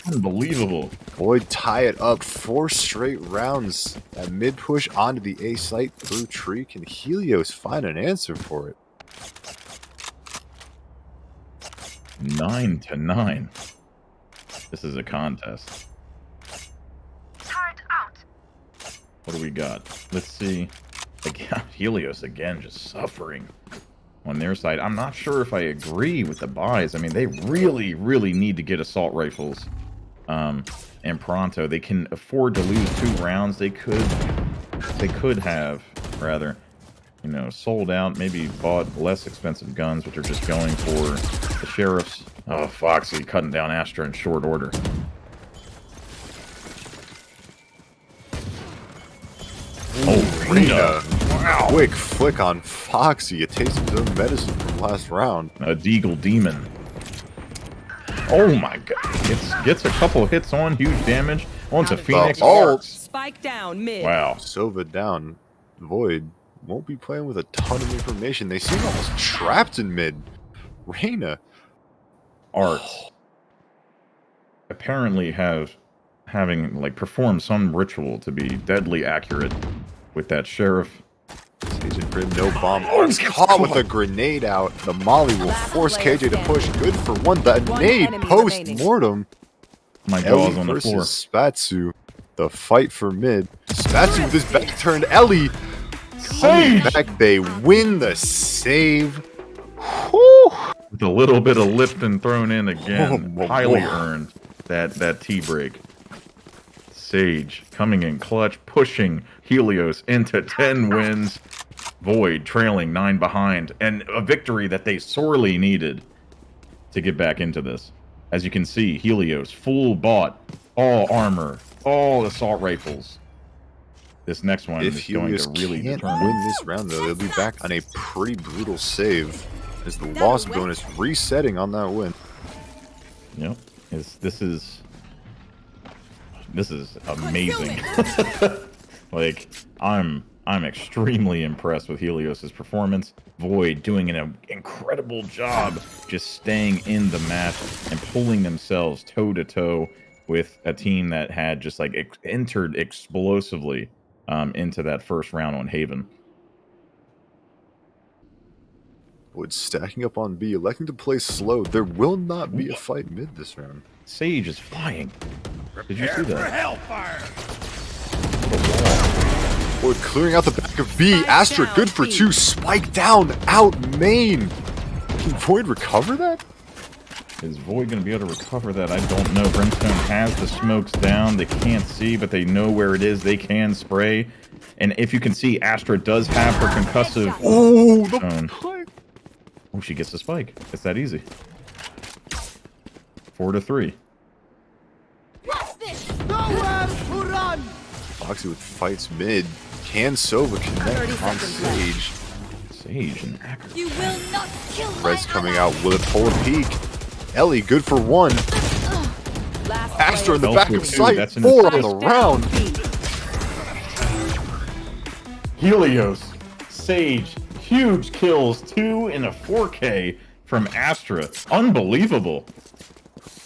Unbelievable. Void tie it up. 4 straight rounds. That mid push onto the A site through tree. Can Helios find an answer for it? 9-9. This is a contest. What do we got? Let's see. Again, Helios again, just suffering on their side. I'm not sure if I agree with the buys. I mean, they really, really need to get assault rifles. And pronto. They can afford to lose 2 rounds. They could have, rather, you know, sold out, maybe bought less expensive guns, which are just going for the sheriffs. Oh, Foxy cutting down Astra in short order. Oh, Reyna. Wow. Quick flick on Foxy. A taste of his own medicine from last round. A Deagle Demon. Oh my god. Gets a couple hits on, huge damage. Onto Phoenix. ult. Spike down mid. Wow. Sova down. Void won't be playing with a ton of information. They seem almost trapped in mid. Reyna. Arts apparently having like performed some ritual to be deadly accurate with that sheriff. Sage and Grim, no bomb. Arts caught with a grenade out. The molly will force KJ to push. Good for one. The nade post-mortem. My Ellie jaw's on the floor. versus Spatsu. The fight for mid. Spatsu with his back turned. Ellie coming back. They win the save. Whew. With a little bit of Lipton thrown in again. Oh, Highly boy. earned that tea break. Sage coming in clutch, pushing Helios into 10 wins. Void trailing 9 behind. And a victory that they sorely needed to get back into this. As you can see, Helios full bought, all armor, all assault rifles. This next one If is going Helios to really can't determine. win this round, though, they'll be back on a pretty brutal save. As the loss bonus resetting on that win. Yep. This is amazing. Like, I'm extremely impressed with Helios's performance. Void doing an incredible job just staying in the match and pulling themselves toe to toe with a team that had just like entered explosively into that first round on Haven. Wood stacking up on B, electing to play slow. There will not be a fight mid this round. Sage is flying. Did you see that? Wood clearing out the back of B. Astra good for 2. Spike down, out main. Can Void recover that? Is Void going to be able to recover that? I don't know. Brimstone has the smokes down. They can't see, but they know where it is. They can spray. And if you can see, Astra does have her concussive. Oh, the play. Oh, she gets the spike. It's that easy. 4-3. Foxy with fights mid. Can Sova connect on Sage? Sage and Acker. You will not kill Rez coming out with a pull and peek. Ellie good for 1. Astra in the back of sight. That's an 4 on assist. the round. Helios, Sage, huge kills, 2 in a 4K from Astra. Unbelievable.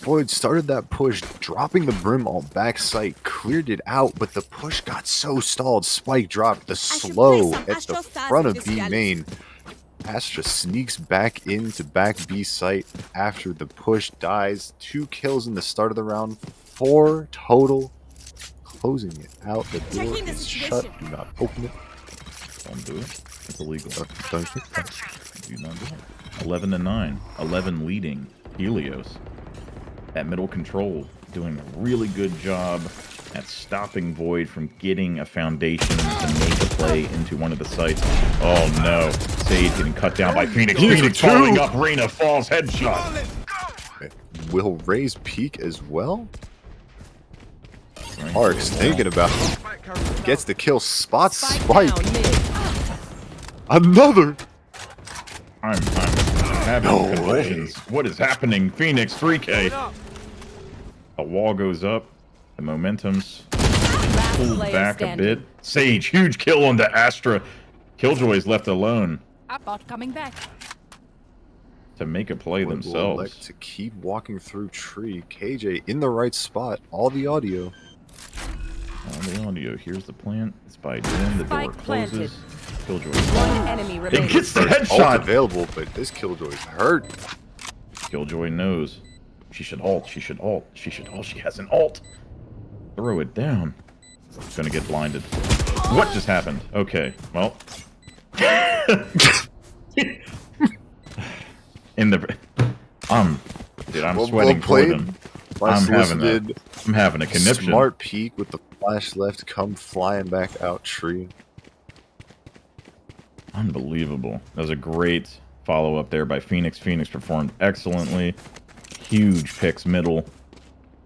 Void started that push, dropping the Brim all back sight, cleared it out, but the push got so stalled. Spike dropped the slow at the front of B main. Astra sneaks back into back B site after the push dies. 2 kills in the start of the round, 4 total. Closing it out. The door is shut. Do not open it. Don't do it. It's illegal. Don't think that. Do not do it. 11-9. 11 leading Helios. That middle control doing a really good job at stopping Void from getting a foundation to make a play into one of the sites. Oh no. Sage getting cut down by Phoenix. Phoenix following up. Reyna falls headshot. Will Raze peak as well? Arc's thinking about it. Gets the kill. Spots Spike. Another. I'm having convulsions. What is happening? Phoenix 3K. A wall goes up. The momentum's pulled back a bit. Sage, huge kill on the Astra. Killjoy's left alone Bot coming back. to make a play Will themselves. elect to keep walking through tree. KJ in the right spot. All the audio. On the audio, here's the plant. It's by Jin. The door Spike planted. closes. Killjoy. One enemy It remaining. gets the Ult headshot. available, but this Killjoy's hurt. Killjoy knows. She should ult. She should ult. She should ult. She has an ult. Throw it down. Gonna get blinded. What just happened? Okay, well. In the... Dude, I'm sweating for them. I'm having a conniption. Smart peek with the flash left, come flying back out tree. Unbelievable. That was a great follow-up there by Phoenix. Phoenix performed excellently. Huge picks middle.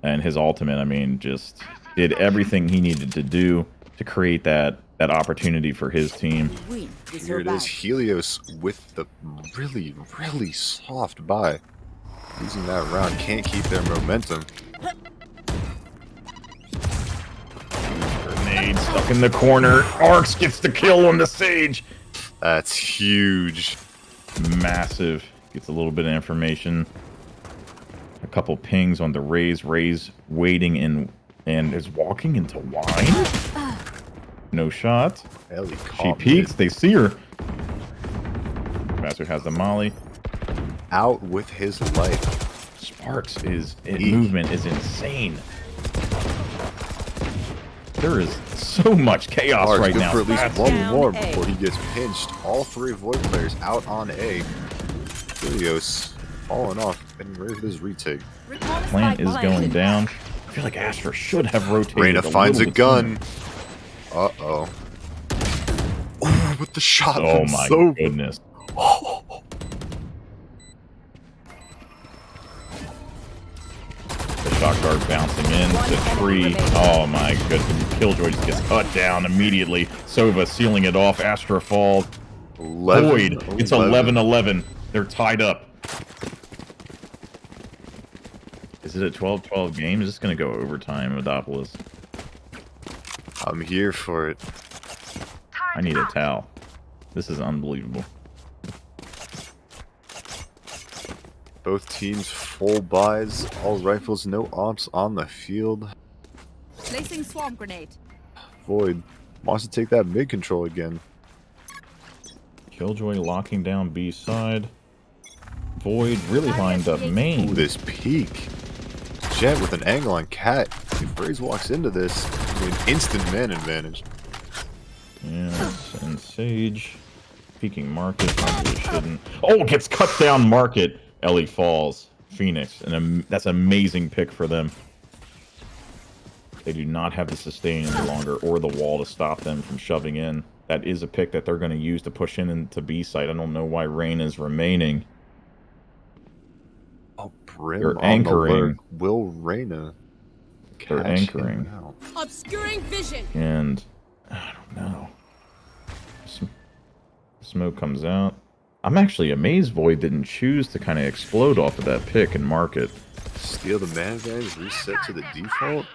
And his ultimate, I mean, just did everything he needed to do to create that opportunity for his team. Here it is, Helios with the really, really soft buy. Losing that round, can't keep their momentum. Grenade stuck in the corner. Arcs gets the kill on the Sage. That's huge. Massive. Gets a little bit of information. A couple pings on the Raze. Raze waiting in and is walking into wine. No shot. Ellie She peeks. They see her. Bastard has the molly. Out with his life. Sparks movement is insane. There is so much chaos Sparks right good now. for at least That's- one more Down A. before he gets pinched. All 3 Void players out on A. Helios falling off and ready for this retake. Plant is going down. I feel like Astra should have rotated. Reyna finds a little bit gun. Uh-oh. Oh, with the shot. sooner. Oh from my so goodness. The shock dart bouncing in. The tree. Oh my goodness. Killjoy just gets cut down immediately. Sova sealing it off. Astra falls. 11, Void. It's 11-11. They're tied up. Is it a 12-12 game? Is this going to go overtime, Medopolis? I'm here for it. I need a towel. This is unbelievable. Both teams full buys, all rifles, no ops on the field. Placing swarm grenade. Void wants to take that mid control again. Killjoy locking down B side. Void really lined up main. Ooh, this peak. Jet with an angle on Cat. If Raze walks into this, an instant man advantage. Yes, and Sage. Peeking market. Probably shouldn't. Oh, gets cut down market. Ellie falls. Phoenix. And that's an amazing pick for them. They do not have the sustain any longer or the wall to stop them from shoving in. That is a pick that they're going to use to push in into B site. I don't know why Rain is remaining. Oh, Brim They're on anchoring. The lurk. Will Reyna They're catch anchoring. him out? Obscuring vision. And I don't know. Smoke comes out. I'm actually amazed Void didn't choose to kind of explode off of that pick and mark it. Steal the man advantage, reset to the default.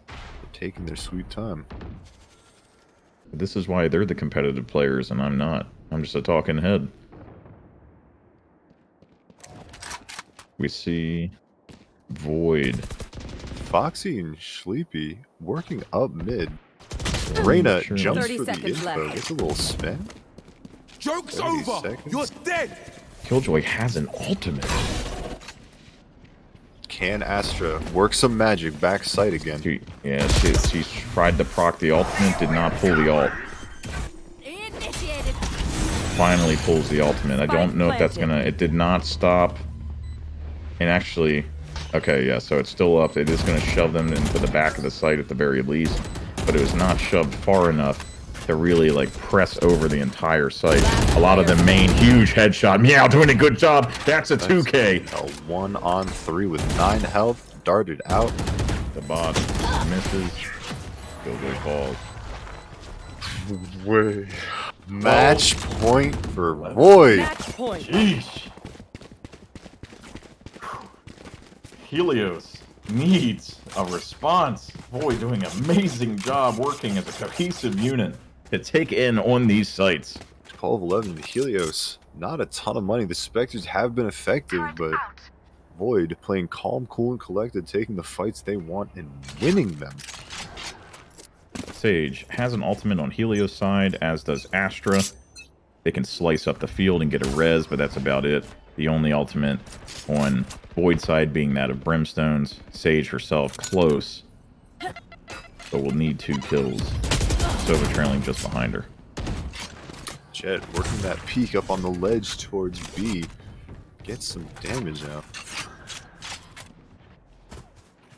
They're taking their sweet time. This is why they're the competitive players and I'm not. I'm just a talking head. We see Void. Foxy and Sleepy working up mid. Reyna Sure. jumps 30 for the seconds info. left. Gets a little spin. Joke's 30 over. seconds. You're dead. Killjoy has an ultimate. Can Astra work some magic back sight again? She tried to proc the ultimate, did not pull the ult. Initiated. Finally pulls the ultimate. I don't know if that's gonna... It did not stop. And actually... Okay, yeah, so it's still up. It is gonna shove them into the back of the site at the very least. But it was not shoved far enough to really, like, press over the entire site. A lot of the main huge headshot. Meow, doing a good job. That's a 2K. A 1-on-3 with 9 health. Darted out. The bot misses. Killjoy falls. Way. Match point for Void. Match point. Sheesh. Helios needs a response. Void doing an amazing job working as a cohesive unit to take in on these sites. 12-11 Helios. Not a ton of money. The Spectres have been effective, but Void playing calm, cool, and collected, taking the fights they want and winning them. Sage has an ultimate on Helios side, as does Astra. They can slice up the field and get a res, but that's about it. The only ultimate on Void side being that of Brimstone's. Sage herself close, but will need 2 kills. Sova trailing just behind her. Jet working that peek up on the ledge towards B. Gets some damage out.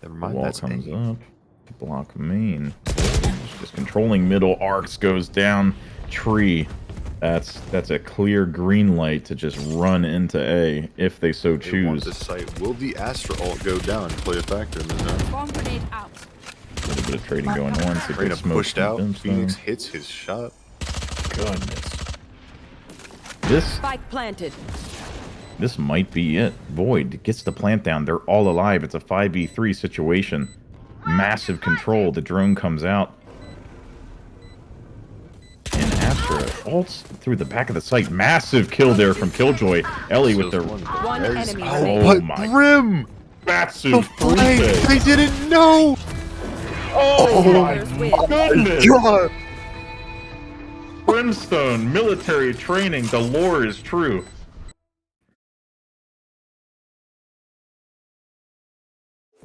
Never The mind, wall that's comes A. up. Block main. Just controlling middle. Arcs goes down. Tree. That's a clear green light to just run into A if they so They want choose. the site. Will the Astra ult go down and play a factor in the zone? Swarm grenade out. A little bit of trading going on. See if they Reyna smoke pushed some out. Brimstone. Phoenix hits his shot. Goodness. This Spike planted. This might be it. Void gets the plant down. They're all alive. It's a 5v3 situation. Massive control. The drone comes out. And Astra... ults through the back of the site. Massive kill there from Killjoy. Ellie with the... One enemy Oh, remaining. but my Brim! Massive The flank! free They didn't know! Oh my Attackers win. goodness! God! Brimstone, military training, the lore is true.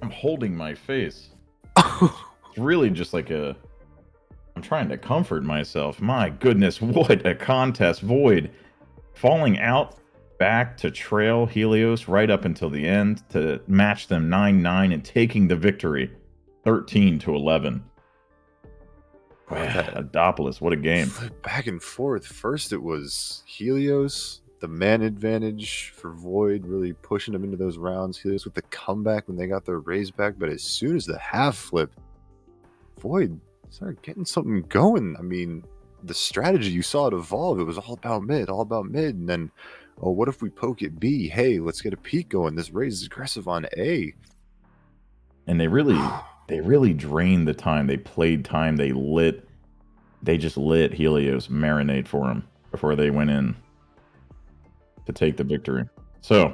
I'm holding my face. It's really just like a... I'm trying to comfort myself. My goodness, what a contest. Void falling out back to trail Helios right up until the end to match them 9-9 and taking the victory 13-11. Adopolis, what a game. Back and forth. First it was Helios, the man advantage for Void, really pushing them into those rounds. Helios with the comeback when they got their raise back, but as soon as the half flip, Void started getting something going. I mean, the strategy you saw it evolve, it was all about mid, and then, oh, what if we poke at B? Hey, let's get a peek going. This raise is aggressive on A. And they really drained the time. They played time. They just lit Helios marinate for them before they went in to take the victory. So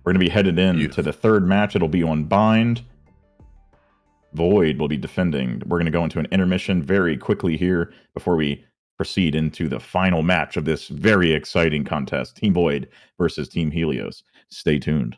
we're going to be headed in to the third match. It'll be on Bind. Void will be defending. We're going to go into an intermission very quickly here before we proceed into the final match of this very exciting contest. Team Void versus Team Helios. Stay tuned.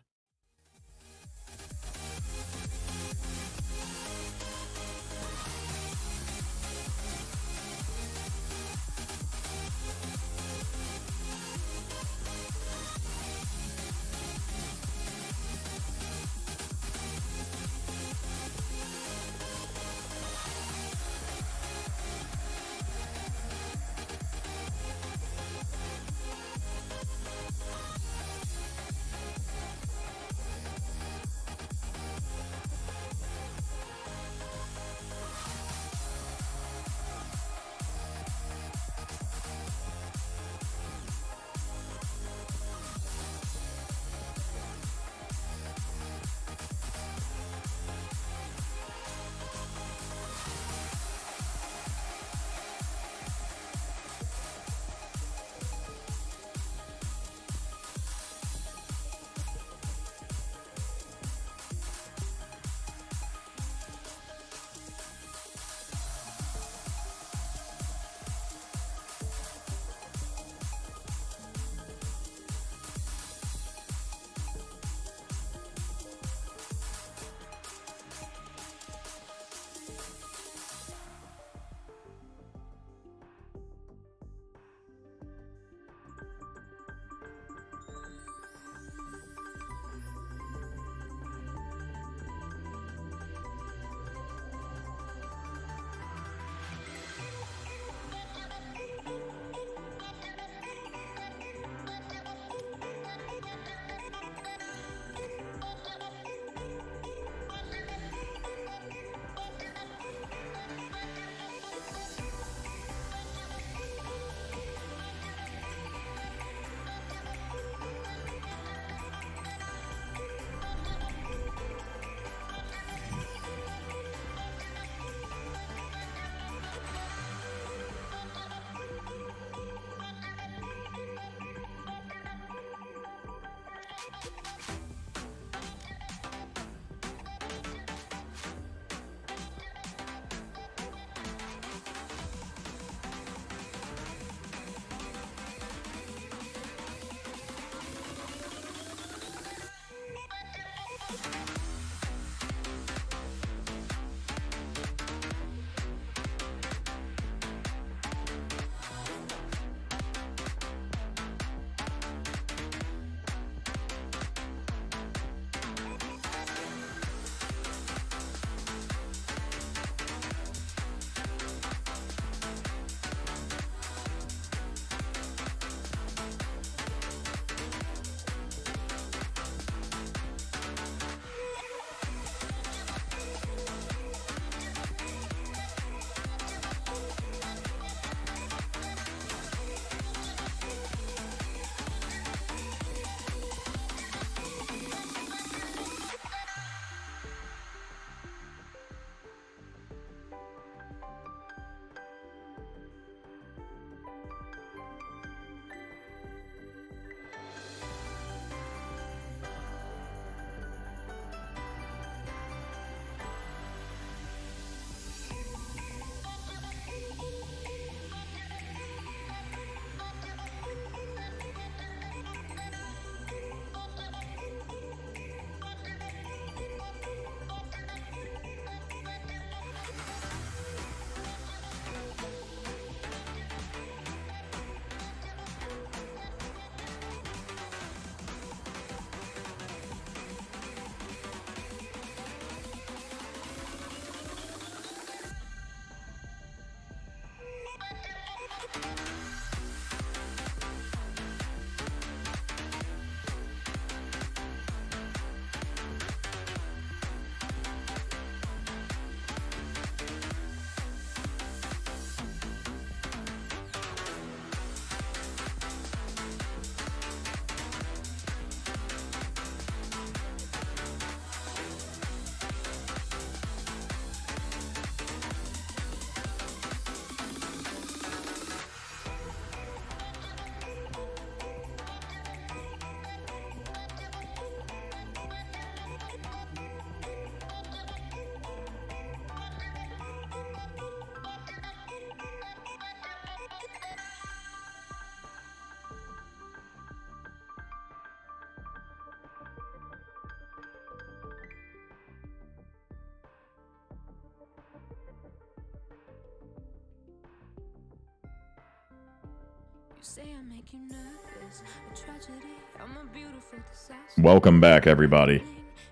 Welcome back, everybody.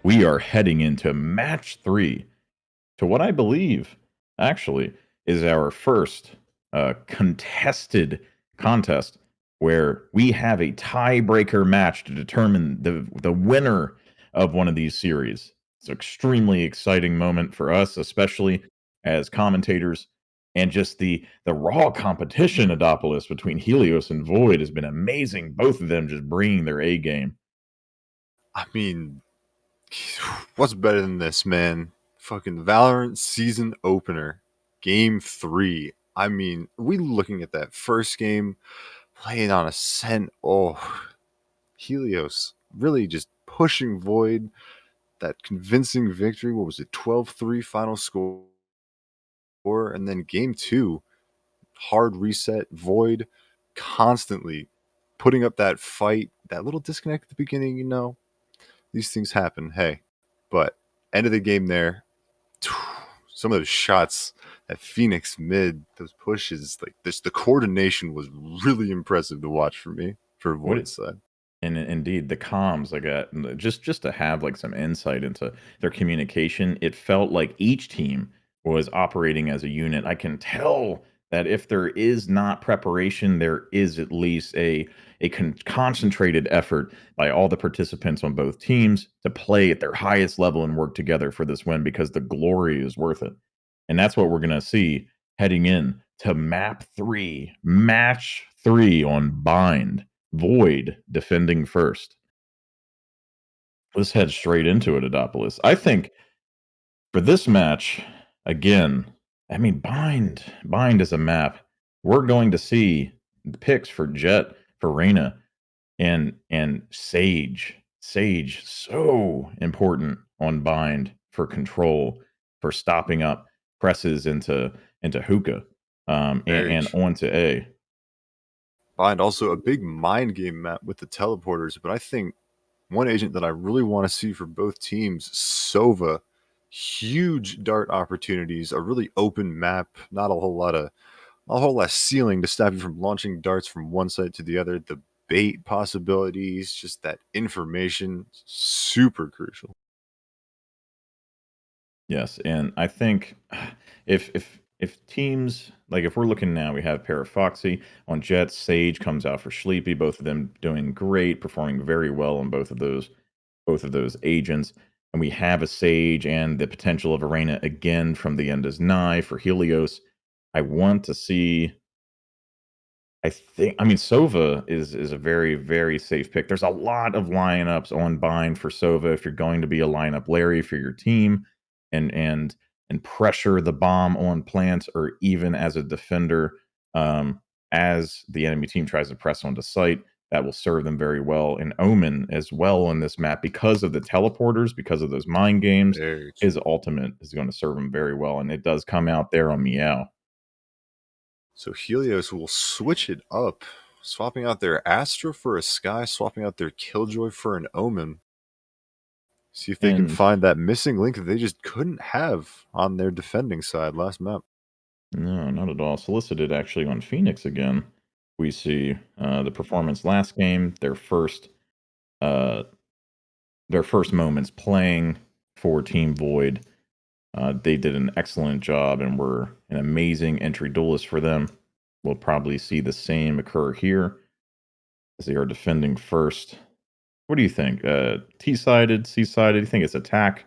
We are heading into match 3 to what I believe actually is our first contested contest where we have a tiebreaker match to determine the winner of one of these series. It's an extremely exciting moment for us, especially as commentators, and just the raw competition, Adopolis, between Helios and Void has been amazing. Both of them just bringing their A game. I mean, what's better than this, man? Fucking Valorant season opener, game 3. I mean, we looking at that first game, playing on Ascent. Oh, Helios really just pushing Void. That convincing victory. What was it? 12-3 final score. And then game 2, hard reset. Void constantly putting up that fight. That little disconnect at the beginning, these things happen. Hey, but end of the game there. Some of those shots at Phoenix mid, those pushes, like this, the coordination was really impressive to watch for me, for Void's side. And indeed, the comms, like just to have like some insight into their communication, it felt like each team was operating as a unit. I can tell that if there is not preparation, there is at least a concentrated effort by all the participants on both teams to play at their highest level and work together for this win, because the glory is worth it. And that's what we're going to see heading in to map 3, match 3 on Bind. Void defending first. Let's head straight into it, Adopolis. I think for this match, again, I mean, Bind is a map. We're going to see the picks for Jett, for Reyna, and Sage. Sage, so important on Bind for control, for stopping up presses into hookah, and onto A. Bind also a big mind game map with the teleporters, but I think one agent that I really want to see for both teams, Sova, huge dart opportunities, a really open map, not a whole lot ceiling to stop you from launching darts from one side to the other. The bait possibilities, just that information, super crucial. Yes, and I think if teams, like, if we're looking now, we have Parafoxy on Jett, Sage comes out for Sleepy, both of them doing great, performing very well on both of those agents. And we have a Sage and the potential of Arena again from the end is nigh for Helios. I want to see. I mean, Sova is a very, very safe pick. There's a lot of lineups on Bind for Sova if you're going to be a lineup Larry for your team and pressure the bomb on plants, or even as a defender, as the enemy team tries to press onto site. That will serve them very well. And Omen as well on this map, because of the teleporters, because of those mind games, his ultimate is going to serve him very well. And it does come out there on Meow. So Helios will switch it up, swapping out their Astra for a Sky, swapping out their Killjoy for an Omen. See if they can find that missing link that they just couldn't have on their defending side last map. No, not at all. Solicited actually on Phoenix again. We see the performance last game, their first moments playing for Team Void. They did an excellent job and were an amazing entry duelist for them. We'll probably see the same occur here as they are defending first. What do you think? T-sided, C-sided? Do you think it's attack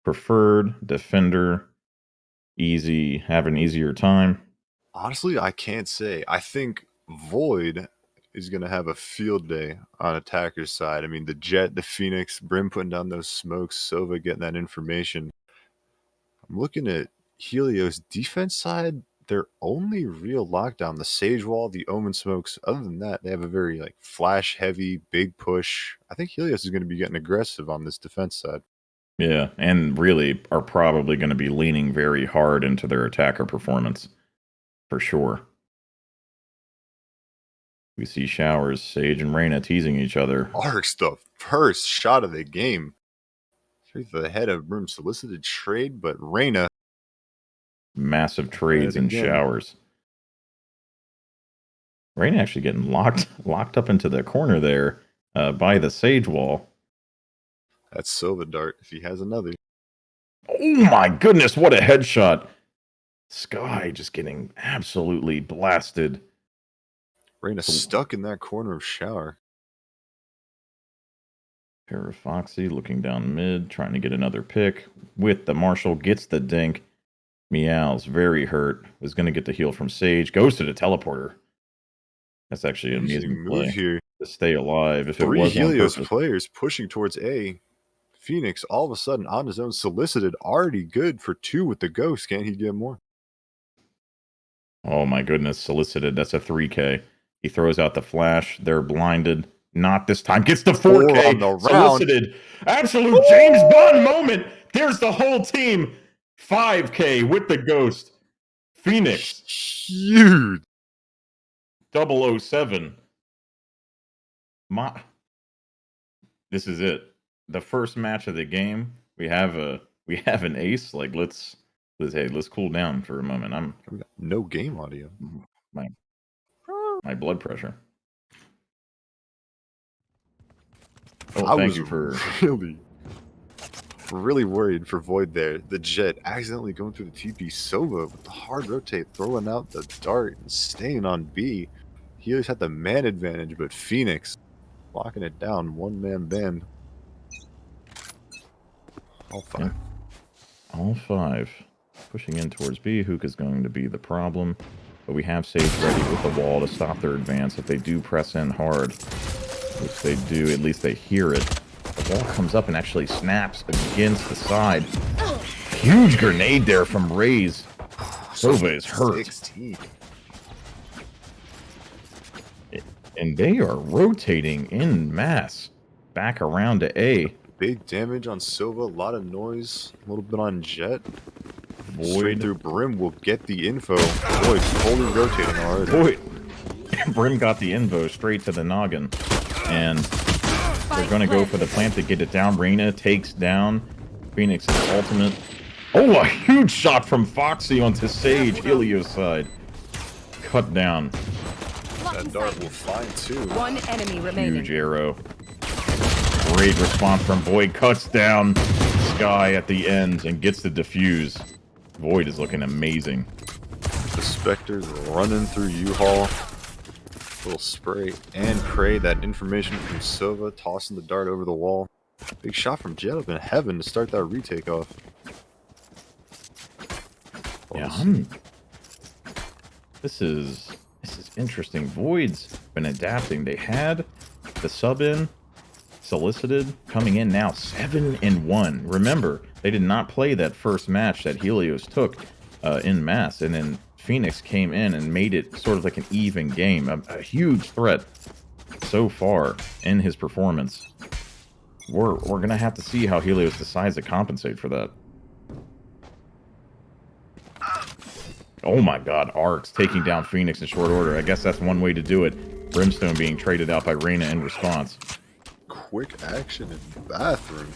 preferred, defender, easy, have an easier time? Honestly, I can't say. I think Void is going to have a field day on attacker's side. I mean, the Jett, the Phoenix, Brim putting down those smokes, Sova getting that information. I'm looking at Helios defense side. Their only real lockdown, the Sage Wall, the Omen smokes. Other than that, they have a very flash heavy, big push. I think Helios is going to be getting aggressive on this defense side. Yeah, and really are probably going to be leaning very hard into their attacker performance, for sure. We see Showers, Sage, and Reyna teasing each other. Arcs, the first shot of the game. Straight to the head of Brim, solicited trade, but Reyna. Massive trades and Showers. Reyna actually getting locked up into the corner there by the Sage wall. That's Silva dart if he has another. Oh my goodness, what a headshot. Sky just getting absolutely blasted. Reyna stuck in that corner of shower. Pair of Foxy looking down mid, trying to get another pick. With the Marshall, gets the dink. Meow's very hurt. Was going to get the heal from Sage. Goes to the teleporter. That's actually an amazing move play here to stay alive. If Three it was Helios on purpose. players pushing towards A. Phoenix all of a sudden on his own, solicited, already good for 2 with the ghost. Can't he get more? Oh my goodness, solicited. That's a 3K. He throws out the flash. They're blinded. Not this time. Gets the 4K. On the round. Solicited. Absolute James Bond moment. There's the whole team. 5K with the ghost. Phoenix. Huge. 007. This is it. The first match of the game. We have an ace. Like let's cool down for a moment. We got no game audio. My blood pressure. I Thank was you for really worried for Void there. The Jet accidentally going through the TP. Sova with the hard rotate, throwing out the dart and staying on B. He always had the man advantage, but Phoenix locking it down. One-man band. All 5. Yeah. All 5. Pushing in towards B. Hookah's going to be the problem. But we have Sage ready with the wall to stop their advance. If they do press in hard, which they do, at least they hear it. The wall comes up and actually snaps against the side. Huge grenade there from Raze. Sova is hurt. 16. And they are rotating en masse back around to A. Big damage on Silva, a lot of noise, a little bit on Jet. Straight Void. through Brim will get the info. Void fully rotating already. Void. Brim got the invo straight to the noggin. And they're going to go for the plant to get it down. Reyna takes down Phoenix's ultimate. Oh, a huge shot from Foxy onto Sage, Helios side. Cut down. That dart will find 2. One enemy remaining. Huge arrow. Great response from Void. Cuts down Sky at the end and gets the defuse. Void is looking amazing. The Spectres running through U-Haul. Little spray and pray. That information from Silva, tossing the dart over the wall. Big shot from Jet up in heaven to start that retake off. Yeah, This is interesting. Void's been adapting. They had the sub in, solicited, coming in now 7-1. Remember, they did not play that first match that Helios took in mass, and then Phoenix came in and made it sort of like an even game. A huge threat so far in his performance. We're gonna have to see how Helios decides to compensate for that. Oh my god, Arcs taking down Phoenix in short order. I guess that's one way to do it. Brimstone being traded out by Reyna in response. Quick action in the bathroom.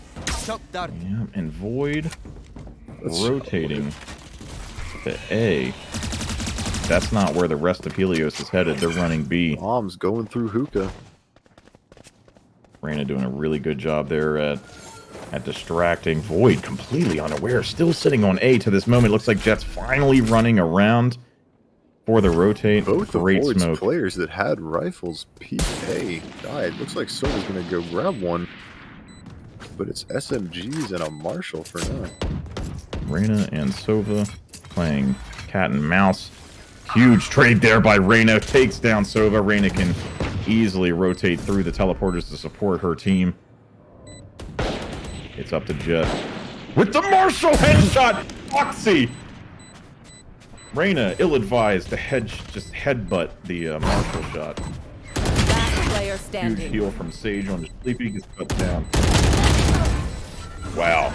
Yeah, and Void rotating to A. That's not where the rest of Helios is headed. They're running B. Bombs going through Hookah. Reyna doing a really good job there at distracting. Void completely unaware. Still sitting on A to this moment. Looks like Jet's finally running around for the rotate. Both the Great Void's smoke. players that had rifles PK died. Looks like Sova's going to go grab one. But it's SMGs and a Marshall for now. Reyna and Sova playing cat and mouse. Huge trade there by Reyna. Takes down Sova. Reyna can easily rotate through the teleporters to support her team. It's up to Jet. With the Marshall headshot! Foxy! Reyna, ill-advised, to just headbutt the Marshall shot. Last player Huge standing. heal from Sage on the Sleepy. Gets cut down. Wow.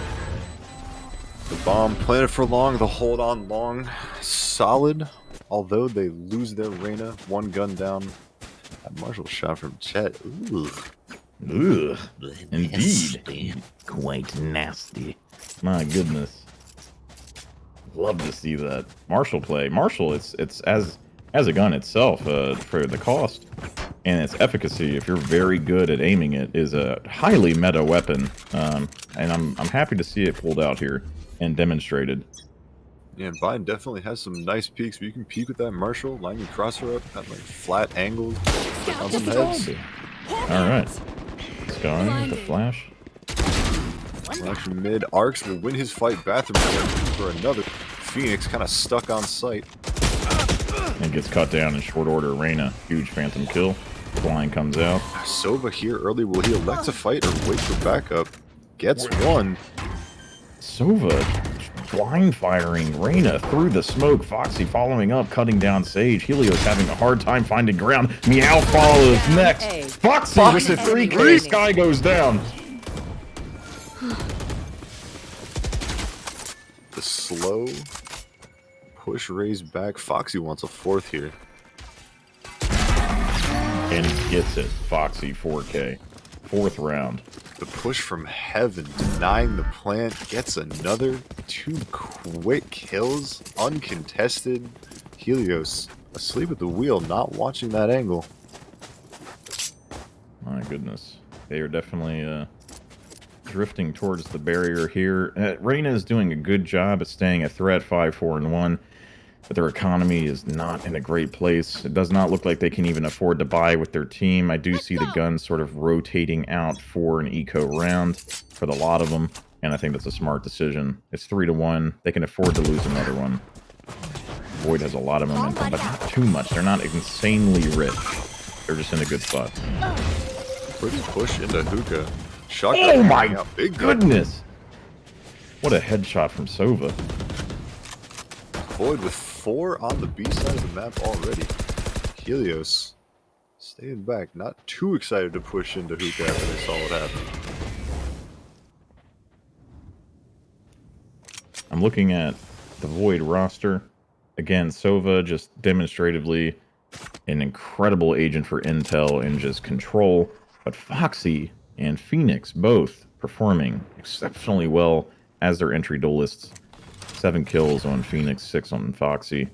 The bomb planted for long, the hold on long. Solid. Although they lose their Reyna, one gun down. That Marshall shot from Jet. Ooh. Ugh. Indeed. Nasty. Quite nasty. My goodness. Love to see that. Marshall play. Marshall, it's as as a gun itself, for the cost and its efficacy, if you're very good at aiming it, is a highly meta weapon. And I'm happy to see it pulled out here and demonstrated. Yeah, and Biden definitely has some nice peeks. You can peek with that Marshall, line your crosser up at like flat angles, on some heads. Alright. Sky with the flash. Flash from mid. Arcs will win his fight. Bathroom for another. Phoenix kind of stuck on site. And gets cut down in short order. Reyna, huge phantom kill. Flying comes out. Sova here early. Will he elect to fight or wait for backup? Gets one. Sova blind firing Reyna through the smoke. Foxy following up, cutting down Sage. Helios having a hard time finding ground. Meow follows next. Foxy with a 3K. Sky goes down. The slow push raise back. Foxy wants a fourth here. And he gets it. Foxy 4K. Fourth round. The push from heaven, denying the plant, gets another 2 quick kills, uncontested. Helios asleep at the wheel, not watching that angle. My goodness. They are definitely drifting towards the barrier here. Reyna is doing a good job at staying a threat 5-4-1, but their economy is not in a great place. It does not look like they can even afford to buy with their team. I do see the guns sort of rotating out for an eco round for the lot of them, and I think that's a smart decision. It's 3-1. They can afford to lose another one. Void has a lot of momentum, but not too much. They're not insanely rich. They're just in a good spot. Pretty push into hookah. Shotgun. Oh my big goodness! What a headshot from Sova. Void with 4 on the B side of the map already. Helios staying back, not too excited to push into hookah after they saw what happened. I'm looking at the Void roster. Again, Sova just demonstratively an incredible agent for intel and just control. But Foxy and Phoenix both performing exceptionally well as their entry duelists. 7 kills on Phoenix, 6 on Foxy.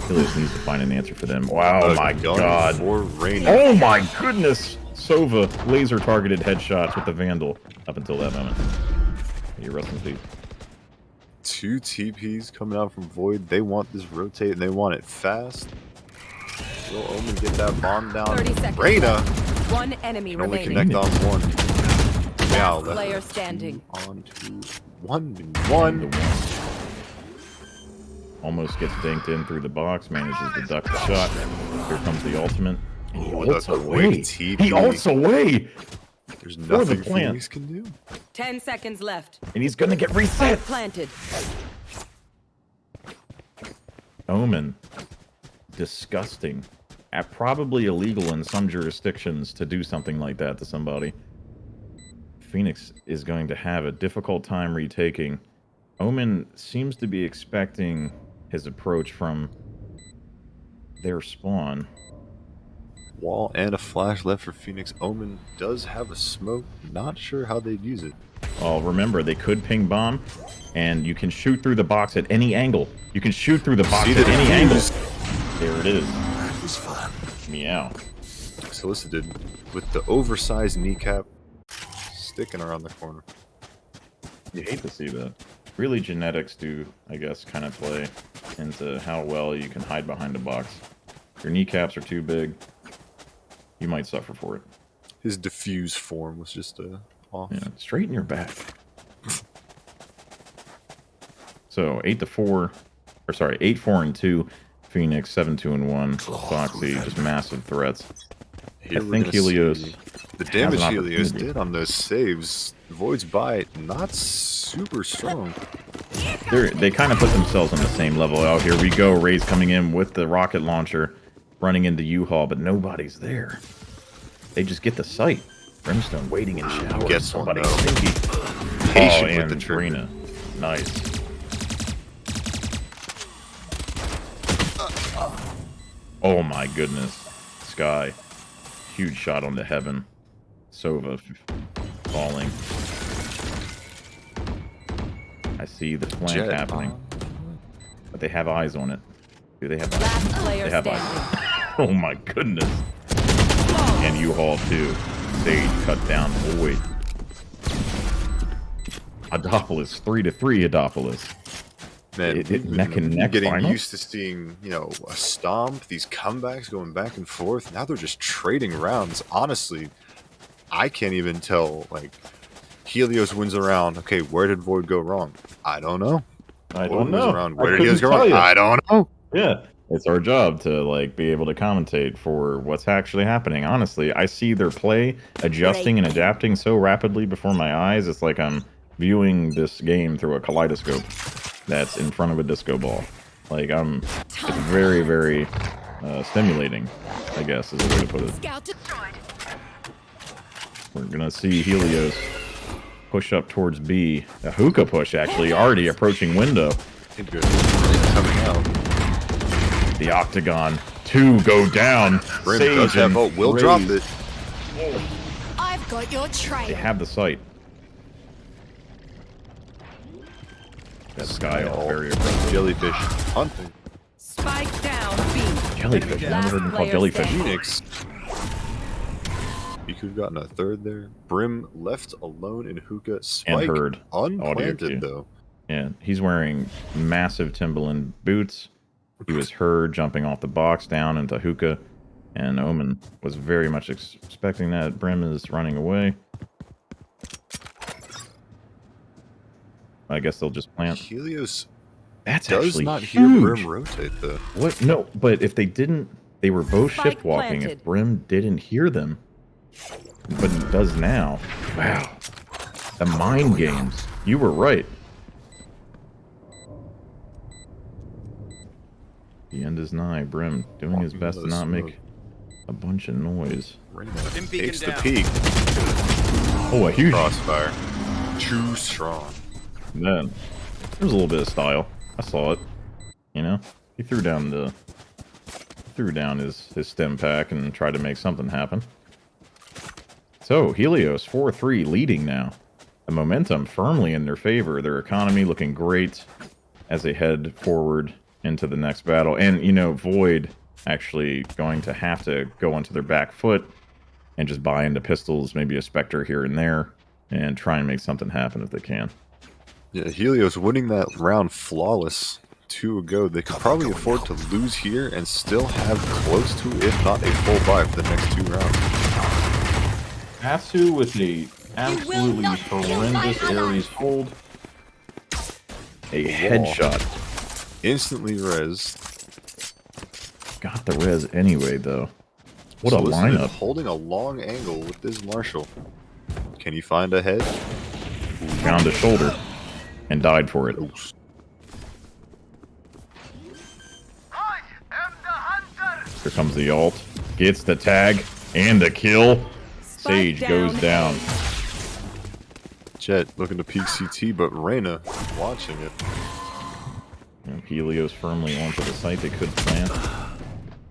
Helios needs to find an answer for them. Wow, my god. Oh my goodness! Sova laser targeted headshots with the Vandal up until that moment. You rest in peace. 2 TPs coming out from Void. They want this rotate and they want it fast. Will Omen get that bomb down? 30 seconds. Reyna One enemy can only remaining. connect on one. Now Last player standing. On to 1-1. Almost gets dinked in through the box, manages to duck the shot. Here comes the ultimate. And he Oh, ults that's a away. quick TP. He ults away! There's For nothing the plant. Phoenix can do. 10 seconds left. And he's gonna get reset! Planted. Omen. Disgusting. Probably illegal in some jurisdictions to do something like that to somebody. Phoenix is going to have a difficult time retaking. Omen seems to be expecting his approach from their spawn. Wall and a flash left for Phoenix. Omen does have a smoke. Not sure how they'd use it. Oh, remember, they could ping bomb, and you can shoot through the box at any angle. You can shoot through the box at any angle. There it is. It was fun. Meow. Solicited with the oversized kneecap sticking around the corner. You hate to see that. Really, genetics do, I guess, kind of play into how well you can hide behind a box. If your kneecaps are too big, you might suffer for it. His diffuse form was just off. Yeah, straighten your back. So 8-4, or sorry, 8-4-2. Phoenix 7-2-1. Foxy, just massive threats. Here I we're think gonna Helios see the damage has an Helios opportunity. did on those saves. Void's bite not super strong. They kind of put themselves on the same level. Oh, here we go. Ray's coming in with the rocket launcher, running into U-Haul, but nobody's there. They just get the sight. Brimstone waiting in shower. Gets one, Somebody though. stinky. Patient Oh, with the and trigger. Reyna. Nice. Oh my goodness. Sky. Huge shot on the heaven. Sova falling. I see the flank Jet. happening. But they have eyes on it. Dude, they have Last player they have standing. oh my goodness. And U-Haul too. Sage cut down. Oh wait. Adopolis, 3-3 Adopolis. Man, neck and neck getting final? used to seeing, a stomp, these comebacks going back and forth. Now they're just trading rounds. Honestly, I can't even tell. Like, Helios wins a round. Okay, where did Void go wrong? I don't know. I Void don't wins know. a round. I Where did Helios go couldn't wrong? tell you. I don't know. Yeah. It's our job to like be able to commentate for what's actually happening. Honestly, I see their play adjusting and adapting so rapidly before my eyes. It's like I'm viewing this game through a kaleidoscope that's in front of a disco ball. Like it's very, very stimulating, I guess is the way to put it. Scout destroyed. We're gonna see Helios push up towards B. A hookah push actually already approaching window. Coming out. The octagon. 2 go down. Brim Sage does have and vote. Will drop Raze. it. I've got your trail. They have the sight. That sky all very aggressive. Jellyfish hunting. Spike down B. Jellyfish. I never heard them called Last jellyfish. player Phoenix. You could have gotten a third there. Brim left alone in hookah. Spike Herd. Audio unplanted cue. though. Yeah, he's wearing massive Timberland boots. He was heard jumping off the box down into hookah, and Omen was very much expecting that. Brim is running away. I guess they'll just plant. Helios That's does actually not huge. hear Brim rotate though. What? No, but if they didn't, they were both Spike ship walking. planted. If Brim didn't hear them, but he does now. Wow, the mind games. You were right. The end is nigh. Brim doing his best to not make a bunch of noise. Takes the peak. Oh, a huge Crossfire. Too strong. man. There's a little bit of style. I saw it. You know, he threw down his stem pack and tried to make something happen. So Helios 4-3 leading now. The momentum firmly in their favor. Their economy looking great as they head forward into the next battle. And, Void actually going to have to go onto their back foot and just buy into pistols, maybe a Spectre here and there, and try and make something happen if they can. Yeah, Helios winning that round flawless 2 ago. They could probably afford to lose here and still have close to, if not a full buy for the next 2 rounds. Asu with a absolutely horrendous Ares hold. A headshot. Instantly res. Got the res anyway, though. What a Solicited lineup. Holding a long angle with this Marshall. Can he find a head? Found a shoulder and died for it. Here comes the ult. Gets the tag and the kill. Sage goes down. Jet looking to peek CT, but Reyna watching it. And Helios firmly onto the site. They could plant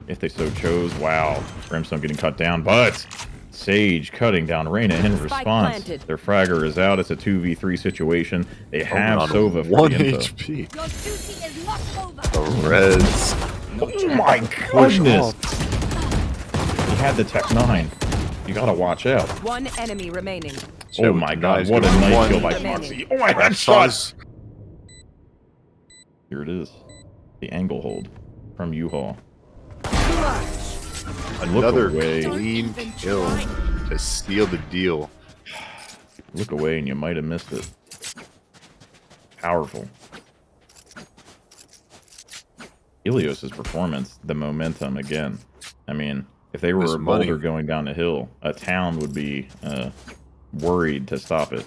if they so chose. Wow. Brimstone getting cut down, but Sage cutting down Reyna in response. planted. Their fragger is out. It's a 2v3 situation. They have on Sova for 1 the info. HP. Your duty is not over. The res. Oh my goodness! He had the Tech 9. You gotta watch out. One enemy remaining. Oh my god, what a nice kill by Foxy. Oh my headshot! Here it is. The angle hold from U-Haul. Another away. clean kill to seal the deal. Look away and you might have missed it. Powerful. Helios' performance, the momentum again. I mean, if they were There's a money. boulder going down a hill, a town would be worried to stop it.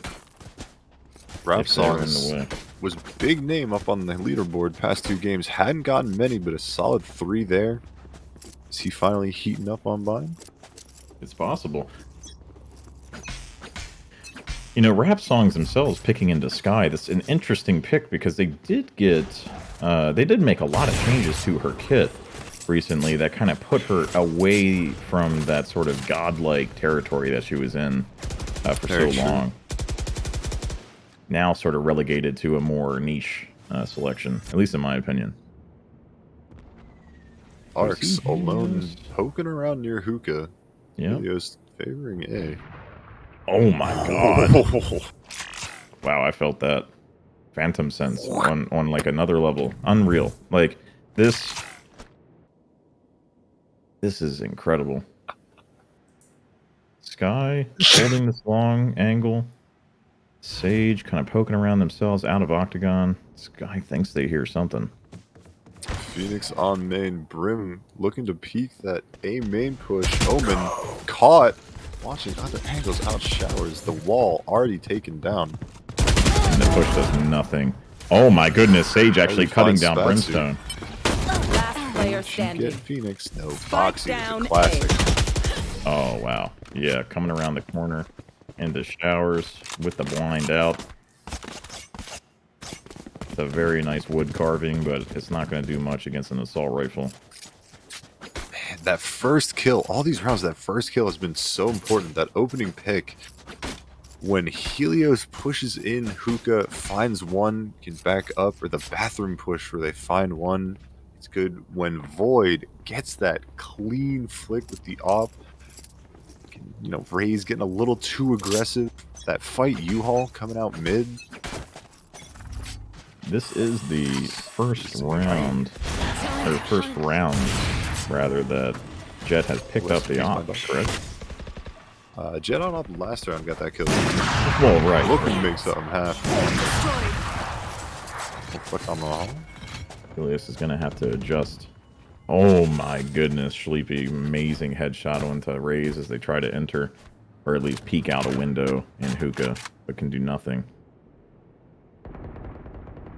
Rap if they were in Songs the way. was big name up on the leaderboard past 2 games. Hadn't gotten many, but a solid 3 there. Is he finally heating up on buying? It's possible. Rap Songs themselves picking into Sky. That's an interesting pick because they did make a lot of changes to her kit recently that kind of put her away from that sort of godlike territory that she was in for Very so true. long. Now sort of relegated to a more niche selection, at least in my opinion. Arcs alone Helios? poking around near hookah. Yeah. Helios favoring A. Oh my god. Wow, I felt that. Phantom sense on like another level. Unreal. Like this is incredible. Sky holding this long angle. Sage kind of poking around themselves out of octagon. Sky thinks they hear something. Phoenix on main. Brim looking to peek that A main push. Omen caught. Watching other angles out showers. The wall already taken down. And the push does nothing. Oh my goodness, Sage actually cutting down Spatsu. Brimstone. Last player She standing. get Phoenix. No, Spike Foxy is down a classic. Oh wow. Yeah, coming around the corner into showers with the blind out. It's a very nice wood carving, but it's not going to do much against an assault rifle. Man, that first kill, all these rounds, that first kill has been so important. That opening pick, when Helios pushes in, hookah finds one, can back up, or the bathroom push where they find one. It's good when Void gets that clean flick with the op. You know, Ray's getting a little too aggressive. That fight U-Haul coming out mid. This is the first round, or first round, rather, that Jet has picked up the op, correct? Jet on up last round got that kill. Well, right. Looking to make something happen. What on the hall? Helios is going to have to adjust. Oh my goodness, Sleepy, amazing headshot onto Raze as they try to enter, or at least peek out a window in hookah, but can do nothing.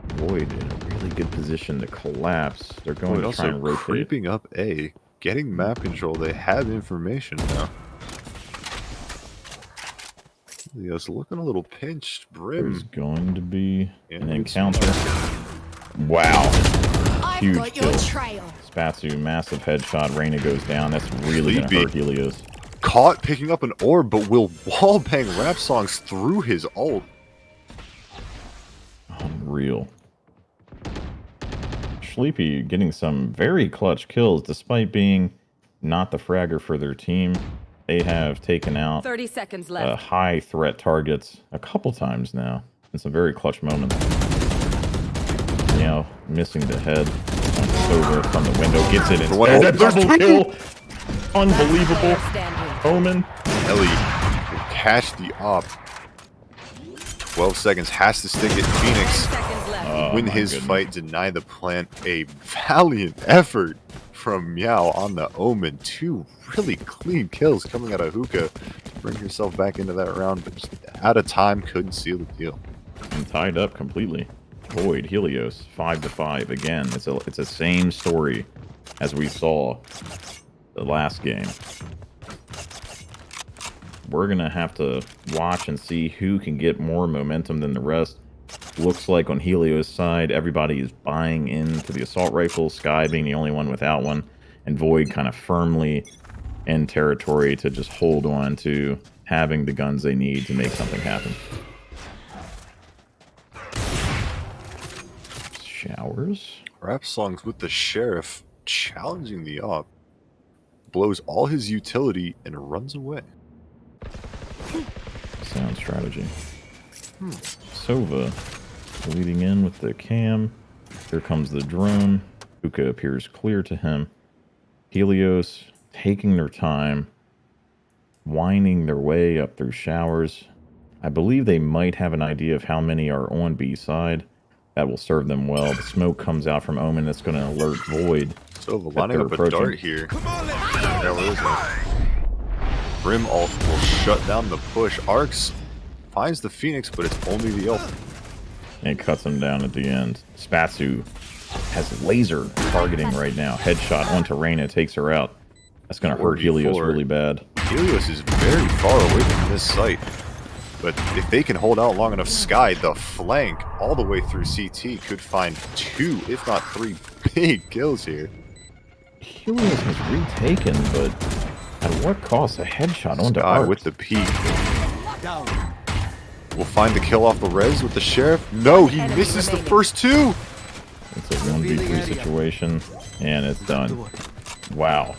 Void in a really good position to collapse. They're going to try and rotate. Creeping up A, getting map control. They have information now. Helios looking a little pinched. Brim. There's going to be an Yeah, encounter. Wow. I've Huge got your kill. trail. Spatsu, massive headshot. Reyna goes down. That's really going to hurt Helios. Caught picking up an orb, but will wallbang rap songs through his ult. Unreal. Sleepy getting some very clutch kills despite being not the fragger for their team. They have taken out 30 seconds left. high threat targets a couple times now in some very clutch moments. You know, missing the head. Over from the window, gets it instead. A double kill! Unbelievable. Omen. Ellie will catch the op. 12 seconds, has to stick it. Phoenix win his fight, deny the plant. A valiant effort from Meow on the Omen. 2 really clean kills coming out of hookah to bring herself back into that round, but just out of time, couldn't seal the deal. And tied up completely. Void, Helios, 5-5 again. It's a same story as we saw the last game. We're gonna have to watch and see who can get more momentum than the rest. Looks like on Helios' side, everybody is buying into the assault rifle, Sky being the only one without one, and Void kind of firmly in territory to just hold on to having the guns they need to make something happen. Showers. Rap songs with the sheriff challenging the op. Blows all his utility and runs away. Sound strategy. Sova leading in with the cam. Here comes the drone. Hookah appears clear to him. Helios taking their time, winding their way up through showers. I believe they might have an idea of how many are on B side. That will serve them well. The smoke comes out from Omen. That's going to alert Void. Sova lining up a dart here. Yeah, where is it? Brim ult will shut down the push. Arcs finds the Phoenix, but it's only the ult. And cuts him down at the end. Spatsu has laser targeting right now. Headshot onto Reyna, takes her out. That's going to hurt Helios really bad. Helios is very far away from this site. But if they can hold out long enough, Sky, the flank, all the way through CT, could find 2, if not 3, big kills here. Helios has retaken, but at what cost? A headshot onto Sky Arc. with the peek. We'll find the kill off the res with the sheriff. No, he misses the first 2. It's a 1v3 situation, and it's done. Wow.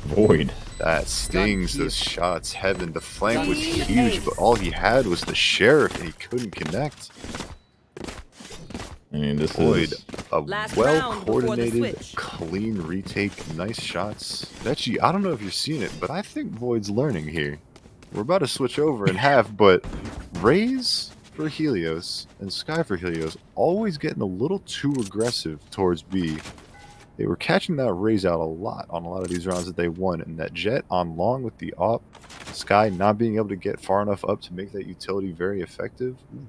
Void. That stings. Those shots. Heaven. The flank was huge, but all he had was the sheriff, and he couldn't connect. I mean, this Void, is a Last round before the well-coordinated, switch. clean retake, nice shots. Actually, I don't know if you're seeing it, but I think Void's learning here. We're about to switch over in half, but Raze for Helios and Sky for Helios always getting a little too aggressive towards B. They were catching that Raze out a lot on a lot of these rounds that they won, and that Jet on long with the AWP, Sky not being able to get far enough up to make that utility very effective. Ooh.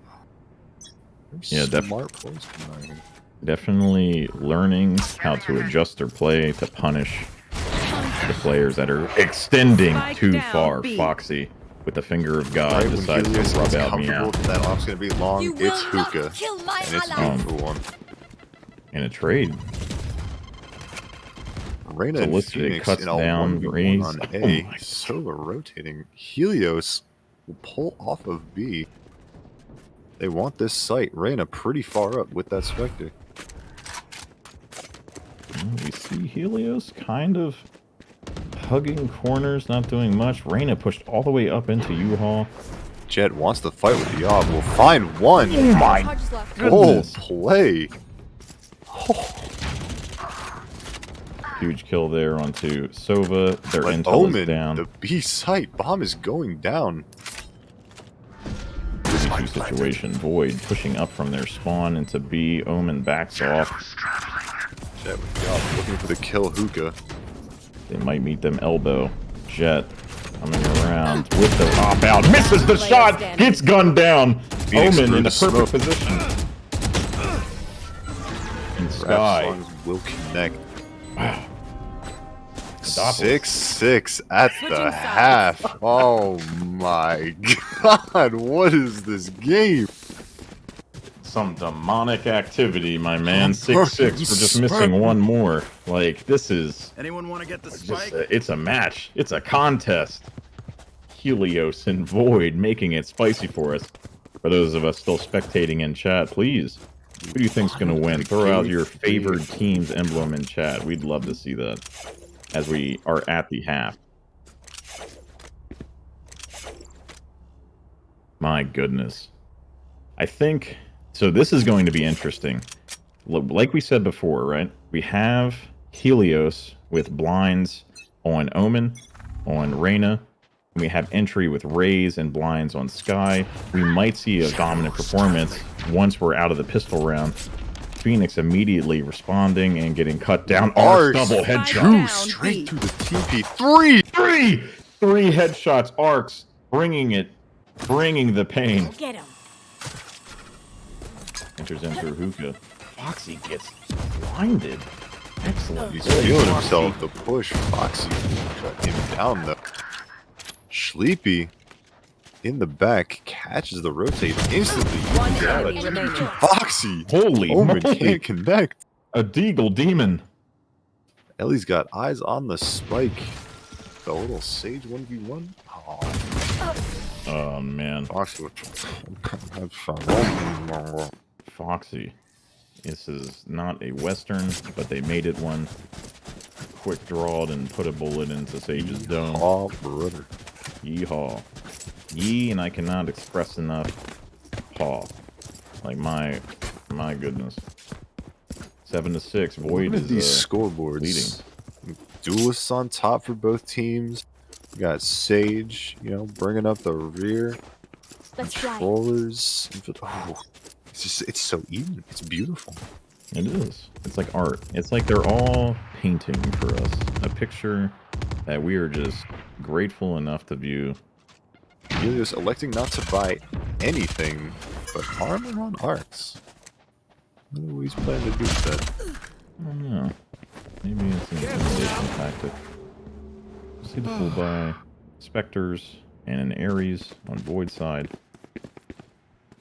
Yeah, Smart plays from there. definitely learning how to adjust their play to punish the players that are extending Spike too down, far. B. Foxy, with the finger of God, Right when decides Helios to rub gets out Meow. comfortable that AWP's going to be long, You it's will not hookah. kill my And it's ally. good for one. In a trade. Reyna and Felicity Phoenix cuts in a down 1v1 Raze. on Oh A. my Sova rotating. Helios will pull off of B. They want this site. Reyna pretty far up with that Spectre. We see Helios kind of hugging corners, not doing much. Reyna pushed all the way up into U-Haul. Jet wants to fight with the AWP. We'll find one. Oh my Charges left. goodness. Play. Huge kill there onto Sova. Their But intel Omen, is down. the B site bomb is going down. 3v2 situation. Void pushing up from their spawn into B. Omen backs off. Jet with the AWP looking for the kill hookah. They might meet them elbow. Jet coming around with the hop out. Misses the shot. Gets gunned down. Phoenix Omen through in a the perfect smoke. position. And Rap Sky. songs will connect. Wow. 6-6 at Switching the sides. half. Oh my god, what is this game? Some demonic activity, my man. 6-6. We're just missing one more. Like, this is Anyone want to get the just spike? it's a match. It's a contest. Helios and Void making it spicy for us. For those of us still spectating in chat, please. Who do you think's going to win? Throw out your favored team's emblem in chat. We'd love to see that as we are at the half. My goodness. I think... So this is going to be interesting. Like we said before, right? We have Helios with blinds on Omen, on Reyna. And we have entry with Raze and blinds on Sky. We might see a dominant performance once we're out of the pistol round. Phoenix immediately responding and getting cut down. Arcs double headshot. Down, Straight B. through the TP. Three headshots. Arcs bringing it, bringing the pain. Get him. Enters in through hookah. Foxy gets blinded. Excellent. He's play, feeling Foxy. himself. The push. Foxy cut him down though. Sleepy in the back catches the rotate instantly. One Get out of enemy remaining. Foxy. Holy Omen moly. can't connect. A Deagle Demon. Ellie's got eyes on the spike. The little Sage 1v1. Oh, man. Foxy. Foxy. This is not a Western, but they made it one. Quick drawed and put a bullet into Sage's dome. Oh, brother. Yeehaw. Yee, and I cannot express enough. Haw. Like, my goodness. 7-6. Void Look at is these scoreboards. leading. Duelists on top for both teams. We got Sage, you know, bringing up the rear. Let's fly. Controllers. Oh, it's so even. It's beautiful. It is. It's like art. It's like they're all painting for us. A picture that we are just grateful enough to view. Helios electing not to buy anything but armor on arcs. I don't know what he's planning to do with that. I don't know. Maybe it's an intimidation tactic. See the full buy. Spectres and an Ares on Void side.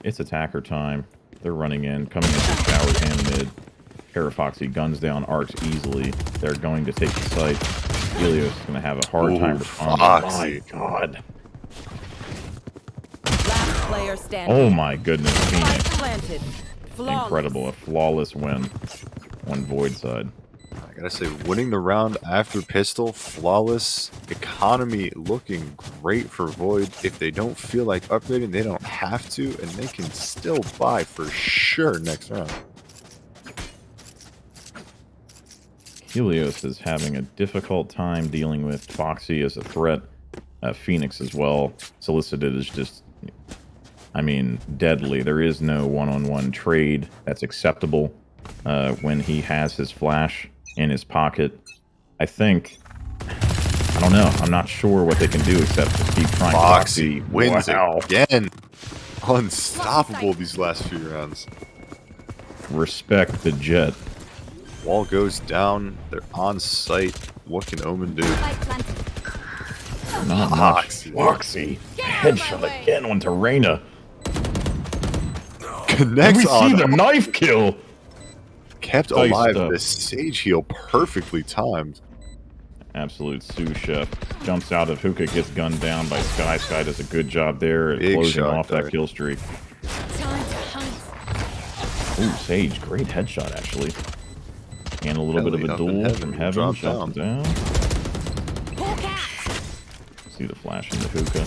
It's attacker time. They're running in, coming into showers and mid. Parafoxy guns down arcs easily. They're going to take the site. Helios is going to have a hard time responding. Foxy. My god. Last player standing. Oh my goodness, Spike Phoenix. planted. Flawless. Incredible. A flawless win on Void side. I gotta say, winning the round after pistol, flawless. Economy looking great for Void. If they don't feel like upgrading, they don't have to, and they can still buy for sure next round. Helios is having a difficult time dealing with Foxy as a threat. Phoenix as well. Solicited is just, I mean, deadly. There is no one-on-one trade that's acceptable when he has his flash in his pocket. I think, I don't know. I'm not sure what they can do except to keep trying. Foxy wins wow. again. Unstoppable these last few rounds. Respect the Jet. Wall goes down. They're on site. What can Omen do? Not much. Foxy. Headshot again onto Reyna. Connects We on see the knife kill. Kept Nice alive. stuff. The Sage heal perfectly timed. Absolute sous chef. Jumps out of hookah, gets gunned down by Sky. Sky does a good job there at Big closing shot off there. that kill streak. Time to hunt. Ooh, Sage. Great headshot, actually. And a little bit of Ellie a up in duel heaven, from heaven. drop Shuts down. him down. See the flash in the hookah.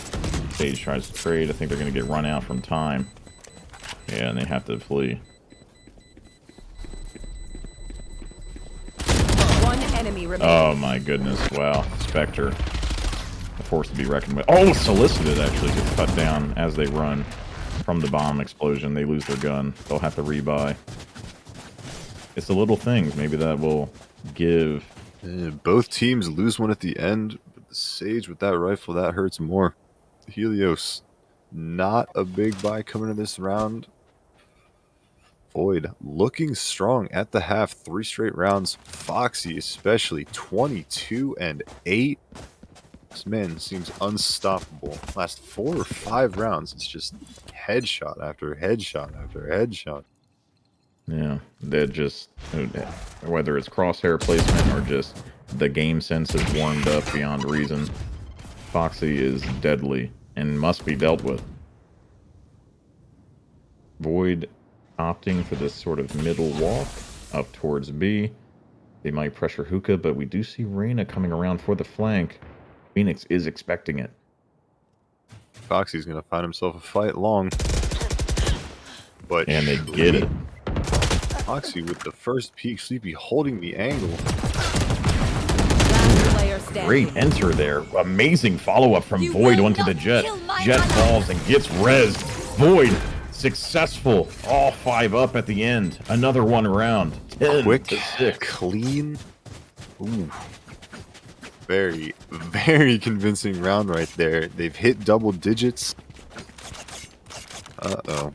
Sage tries to trade. I think they're going to get run out from time. Yeah, and they have to flee. One enemy remaining. Oh my goodness. Wow. Spectre. A force to be reckoned with. Oh, Solicited actually gets cut down as they run from the bomb explosion. They lose their gun. They'll have to rebuy. It's the little things. Maybe that will give... Both teams lose one at the end, but the Sage with that rifle, that hurts more. Helios, not a big buy coming into this round. Void looking strong at the half, 3 straight rounds. Foxy especially, 22 and 8. This man seems unstoppable. Last 4 or 5 rounds, it's just headshot after headshot after headshot. Yeah, they're just... Whether it's crosshair placement or just the game sense is warmed up beyond reason. Foxy is deadly and must be dealt with. Void opting for this sort of middle walk up towards B. They might pressure hookah, but we do see Reyna coming around for the flank. Phoenix is expecting it. Foxy's going to find himself a fight long. But And they get it. Foxy with the first peek, Sleepy holding the angle. Last player standing. Great enter there. Amazing follow-up from You Void will onto the not Jet. kill my Jet mother. falls and gets rezzed. Void successful. All 5 up at the end. Another one round. 10 Quick, to 6. clean. Ooh. Very, very convincing round right there. They've hit double digits. Uh-oh.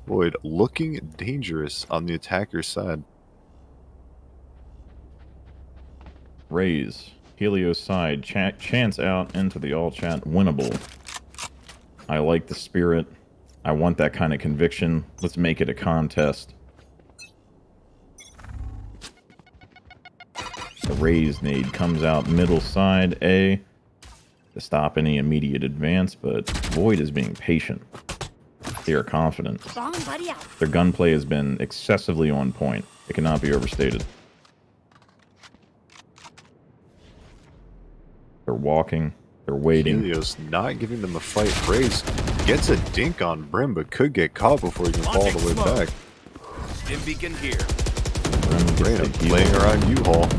Void looking dangerous on the attacker's side. Raise. Helios side. Chance out into the all chat. Winnable. I like the spirit. I want that kind of conviction. Let's make it a contest. The raise nade comes out middle side A to stop any immediate advance, but Void is being patient. They are confident. Bomb buddy out. Their gunplay has been excessively on point. It cannot be overstated. They're walking. They're waiting. Helios not giving them a fight. Raze gets a dink on Brim, but could get caught before he can fall all the way back. Dim beacon here. Reyna playing around U-Haul.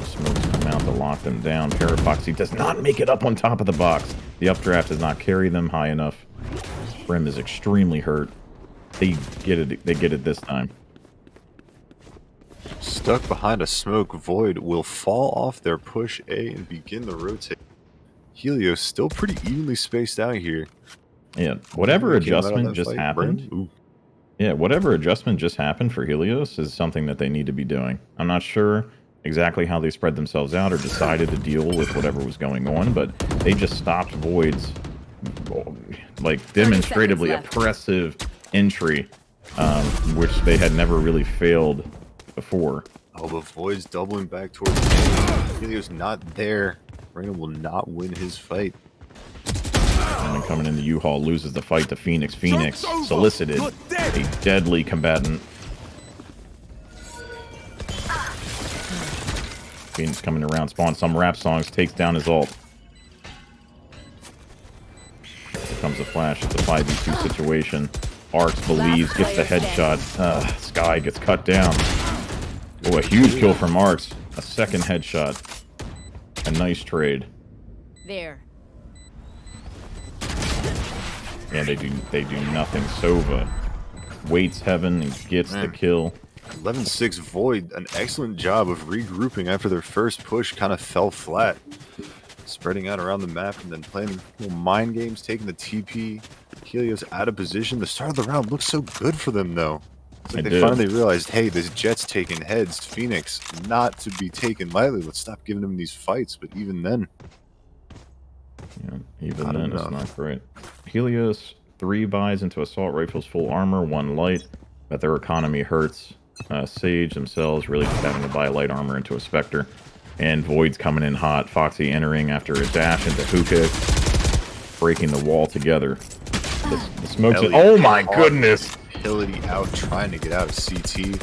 Smokes come out to lock them down. Parafoxy does not make it up on top of the box. The updraft does not carry them high enough. Brim is extremely hurt. They get it. They get it this time. Stuck behind a smoke, Void will fall off their push A and begin the rotate. Helios still pretty evenly spaced out here. Yeah, whatever Came out of adjustment that just fight, happened. Brim. Ooh. Yeah, whatever adjustment just happened for Helios is something that they need to be doing. I'm not sure exactly how they spread themselves out or decided to deal with whatever was going on, but they just stopped Void's like demonstratively left. oppressive entry, which they had never really failed before. Oh, but Void's doubling back towards A. Helios not there. Reyna will not win his fight. And then coming into U-Haul loses the fight to Phoenix. Phoenix solicited a deadly combatant. Phoenix coming around, spawn some rap songs, takes down his ult. Here comes a flash. It's a 5v2 situation. Arcs believes, gets the headshot. Sky gets cut down. Oh, a huge kill from Arcs. A second headshot. A nice trade. There. And they do nothing. Sova waits heaven and gets the kill. 11-6 Void, an excellent job of regrouping after their first push kind of fell flat. Spreading out around the map and then playing little mind games, taking the TP. Helios out of position. The start of the round looked so good for them, though. It's like they finally realized, hey, this Jet's taking heads. Phoenix, not to be taken lightly. Let's stop giving them these fights. But even then... Yeah, even then, it's not great. Helios, 3 buys into assault rifles, full armor, 1 light, but their economy hurts. Sage themselves really just having to buy light armor into a Spectre. And Void's coming in hot. Foxy entering after a dash into hookah, breaking the wall together. The smoke's in. Oh my goodness! Utility out, trying to get out of CT.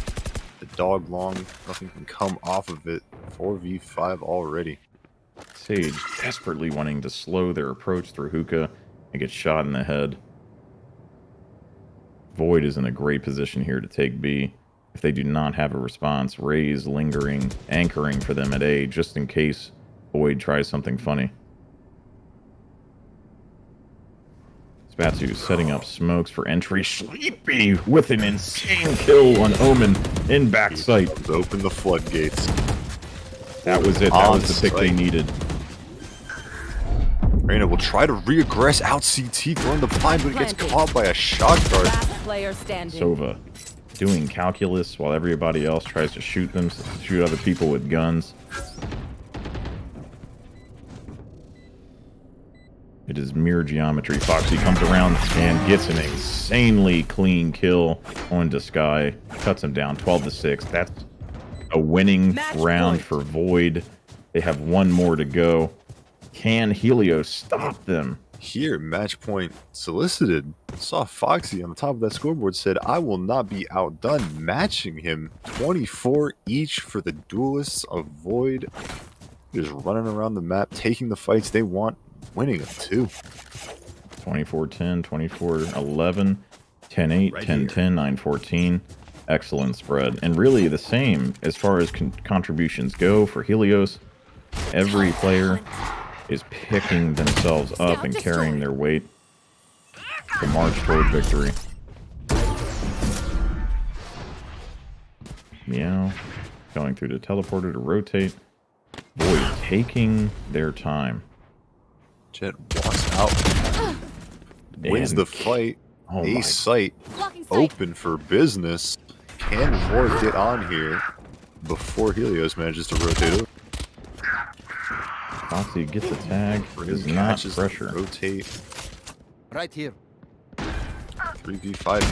The dog long, nothing can come off of it. 4v5 already. Sage desperately wanting to slow their approach through hookah and get shot in the head. Void is in a great position here to take B. If they do not have a response, Ray's lingering, anchoring for them at A, just in case Void tries something funny. Spatsu setting up smokes for entry. Sleepy with an insane kill on Omen in backside. Open the floodgates. That was it. That was the pick they needed. Reyna will try to re-aggress out CT, going to find, but it gets caught by a shot guard. Last player standing. Sova doing calculus while everybody else tries to shoot them, shoot other people with guns. It is mere geometry. Foxy comes around and gets an insanely clean kill onto Sky. Cuts him down 12-6. That's a winning round for Void. They have 1 more to go. Can Helios stop them? Here, match point solicited. Saw Foxy on the top of that scoreboard, said, I will not be outdone, matching him. 24 each for the duelists of Void. Just running around the map, taking the fights they want, winning them too. 24-10, 24-11, 10-8, 10-10, 9-14. Excellent spread. And really the same as far as contributions go for Helios. Every player is picking themselves up and carrying their weight to march toward victory. Meow. Going through the teleporter to rotate. Void taking their time. Jet walks out. Wins the fight. A site open for business. Can Void get on here before Helios manages to rotate over? Foxy gets a tag. Is not pressure. Rotate. Right here. 3v5.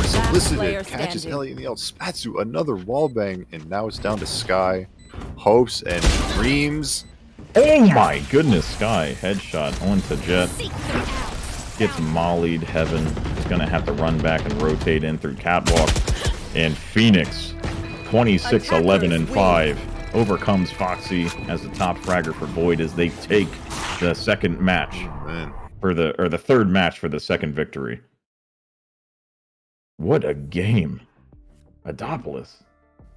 Solicited. Catches Elliot in the out. Spatsu. Another wallbang. And now it's down to Sky. Hopes and dreams. Oh my goodness. Sky. Headshot onto Jet. Gets mollied. Heaven. He's going to have to run back and rotate in through Catwalk. And Phoenix. 26-11-5. Overcomes Foxy as the top fragger for Void as they take the second match for the third match for the second victory. What a game. Adopolis.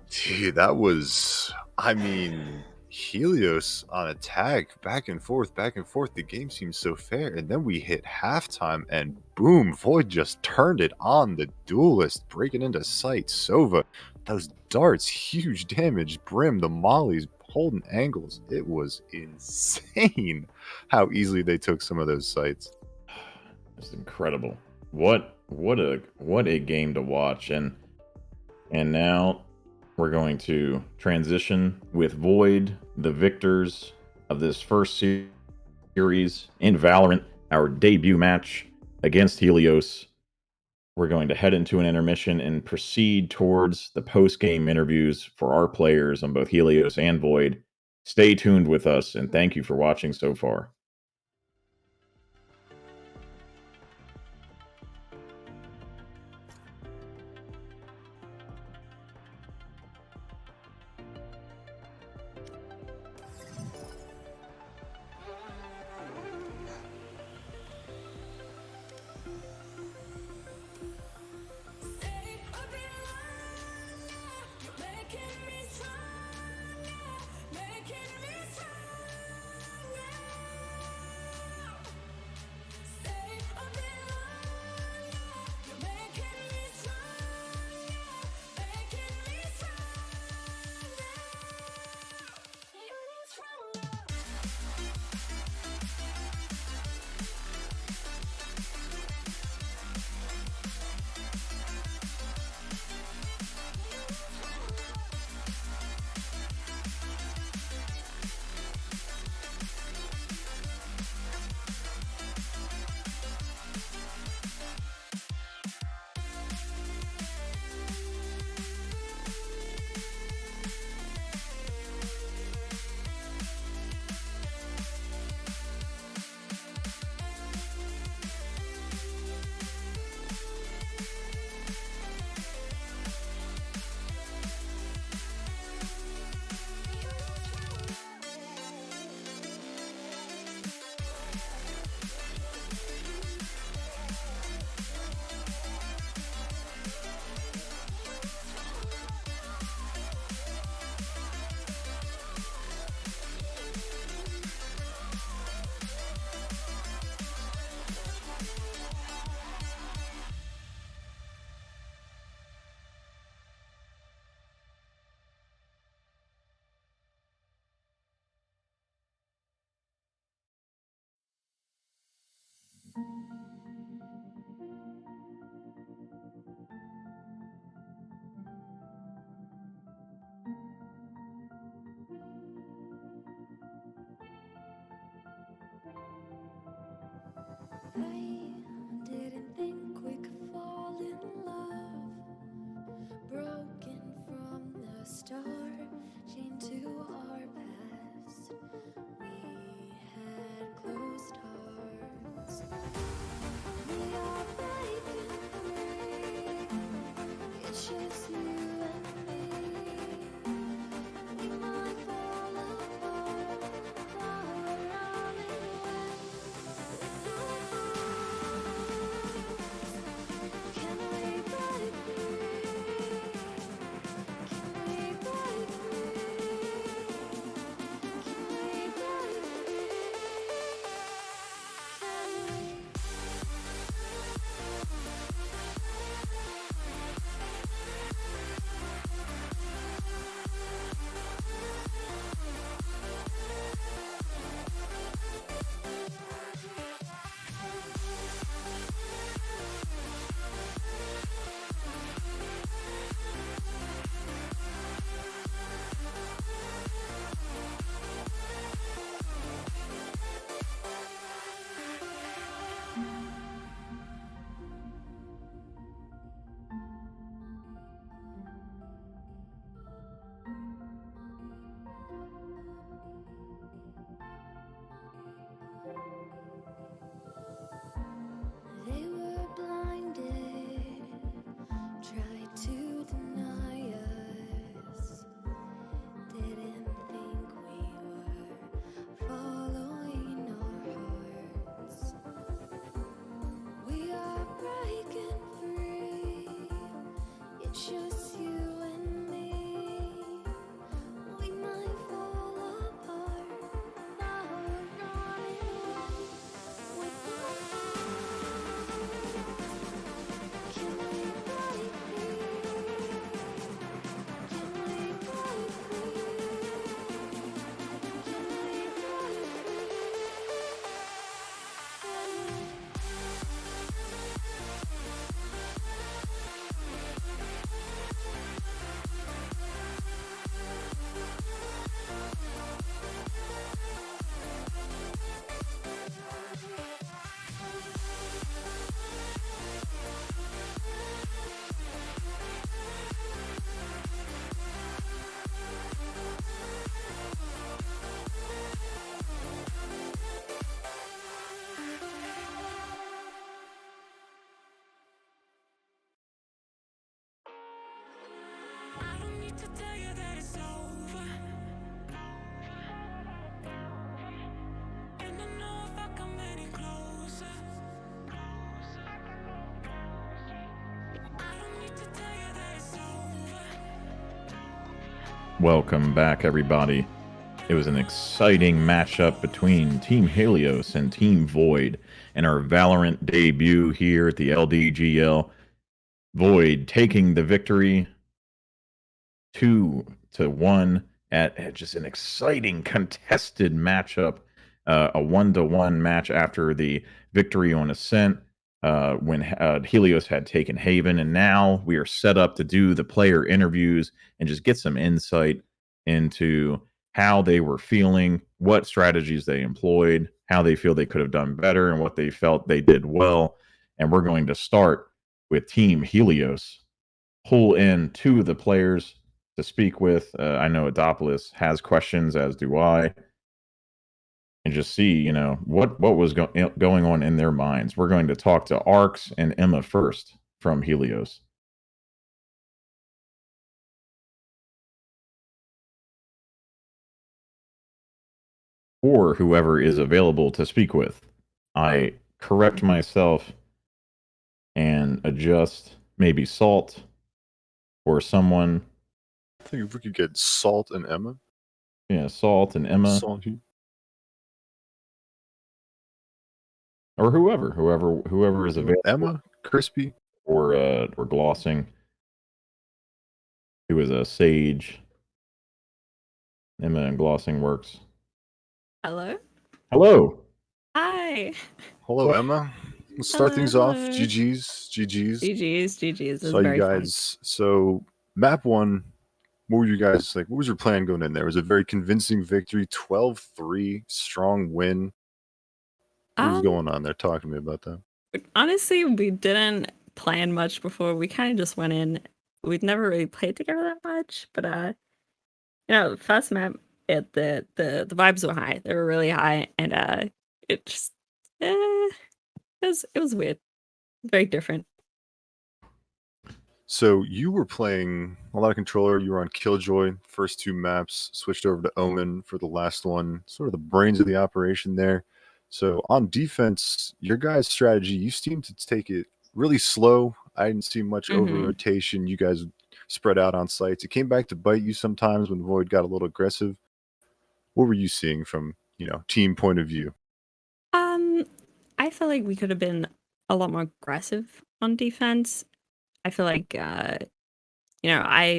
Gee, that was, I mean, Helios on attack, back and forth, back and forth. The game seemed so fair. And then we hit halftime and boom, Void just turned it on the duelist, breaking into sight. Sova, those darts, huge damage. Brim, the mollies, holding angles. It was insane how easily they took some of those sites. It's incredible. What a game to watch. And now we're going to transition with Void, the victors of this first series in Valorant, our debut match against Helios. We're going to head into an intermission and proceed towards the post-game interviews for our players on both Helios and Void. Stay tuned with us, and thank you for watching so far. I didn't think we could fall in love. Broken from the start, chained to our past. We had closed hearts. We are breaking free. It's just you and me. We might fall apart, but we're running away. Can we break free? Can we break free? Can we break free? Can we? They were blinded, tried to deny us. Didn't think we were following our hearts. We are breaking free. It's just you and me. We might fall apart, but we're running away. Can we break free? Can we break free? Can we break free? Can we? I don't need to tell you that it's over. And I know if I come any closer, I don't need to tell you that it's over. Welcome back, everybody. It was an exciting matchup between Team Helios and Team Void in our Valorant debut here at the LDGL. Void taking the victory 2-1 at just an exciting contested matchup, a 1-1 match after the victory on Ascent when Helios had taken Haven, and now we are set up to do the player interviews and just get some insight into how they were feeling, what strategies they employed, how they feel they could have done better, and what they felt they did well. And we're going to start with Team Helios. Pull in two of the players to speak with. I know Adopolis has questions, as do I, and just see, what was going on in their minds. We're going to talk to Arx and Emma first from Helios. Or whoever is available to speak with. I correct myself and adjust maybe Salt or someone. I think if we could get Salt and Emma. Yeah, Salt and Emma. Salt. Or whoever is available. Emma, Crispy, or Glossing, who is a Sage. Emma and Glossing works. Hello. Hello. Hi. Hello, Emma. Let's start things off. Hello. GG's. GG's. So you guys, so map one, what were you guys like? What was your plan going in there? It was a very convincing victory, 12-3, strong win. What was going on there? Talk to me about that. Honestly, we didn't plan much before. We kind of just went in. We'd never really played together that much, but first map, the vibes were high. They were really high, and it just it was weird, very different. So you were playing a lot of controller. You were on Killjoy first 2 maps, switched over to Omen for the last one, sort of the brains of the operation there. So on defense, your guys' strategy, you seem to take it really slow. I didn't see much over rotation. You guys spread out on sites. It came back to bite you sometimes when Void got a little aggressive. What were you seeing from, team point of view? I feel like we could have been a lot more aggressive on defense. I feel like I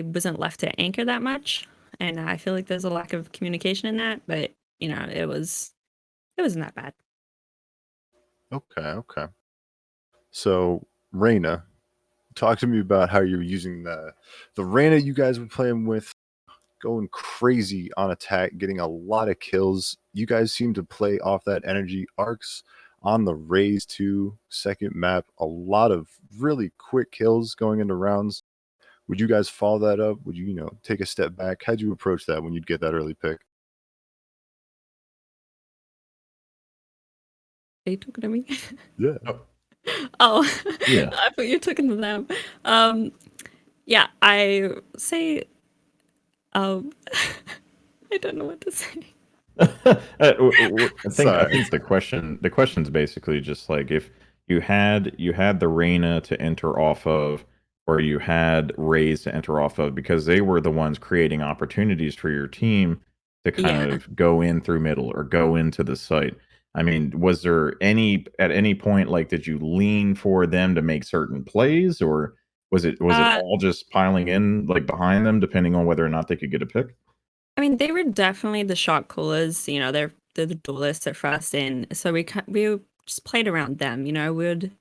wasn't left to anchor that much, and I feel like there's a lack of communication in that, but it wasn't that bad. Okay. So Reyna, talk to me about how you're using the Reyna you guys were playing with, going crazy on attack, getting a lot of kills. You guys seem to play off that energy. Arcs on the Raze 2 second map, a lot of really quick kills going into rounds. Would you guys follow that up? Would you, take a step back? How'd you approach that when you'd get that early pick? Are you talking to me? Yeah. Oh, Yeah. I thought you were talking to them. Yeah, I say, I don't know what to say. I think the question's basically just like if you had the Reyna to enter off of, or you had Raze to enter off of, because they were the ones creating opportunities for your team to kind of go in through middle or go into the site. I mean, was there at any point, like, did you lean for them to make certain plays, or was it all just piling in like behind them, depending on whether or not they could get a pick? I mean, they were definitely the shot callers. They're the duelists at first in, so we just played around them. We would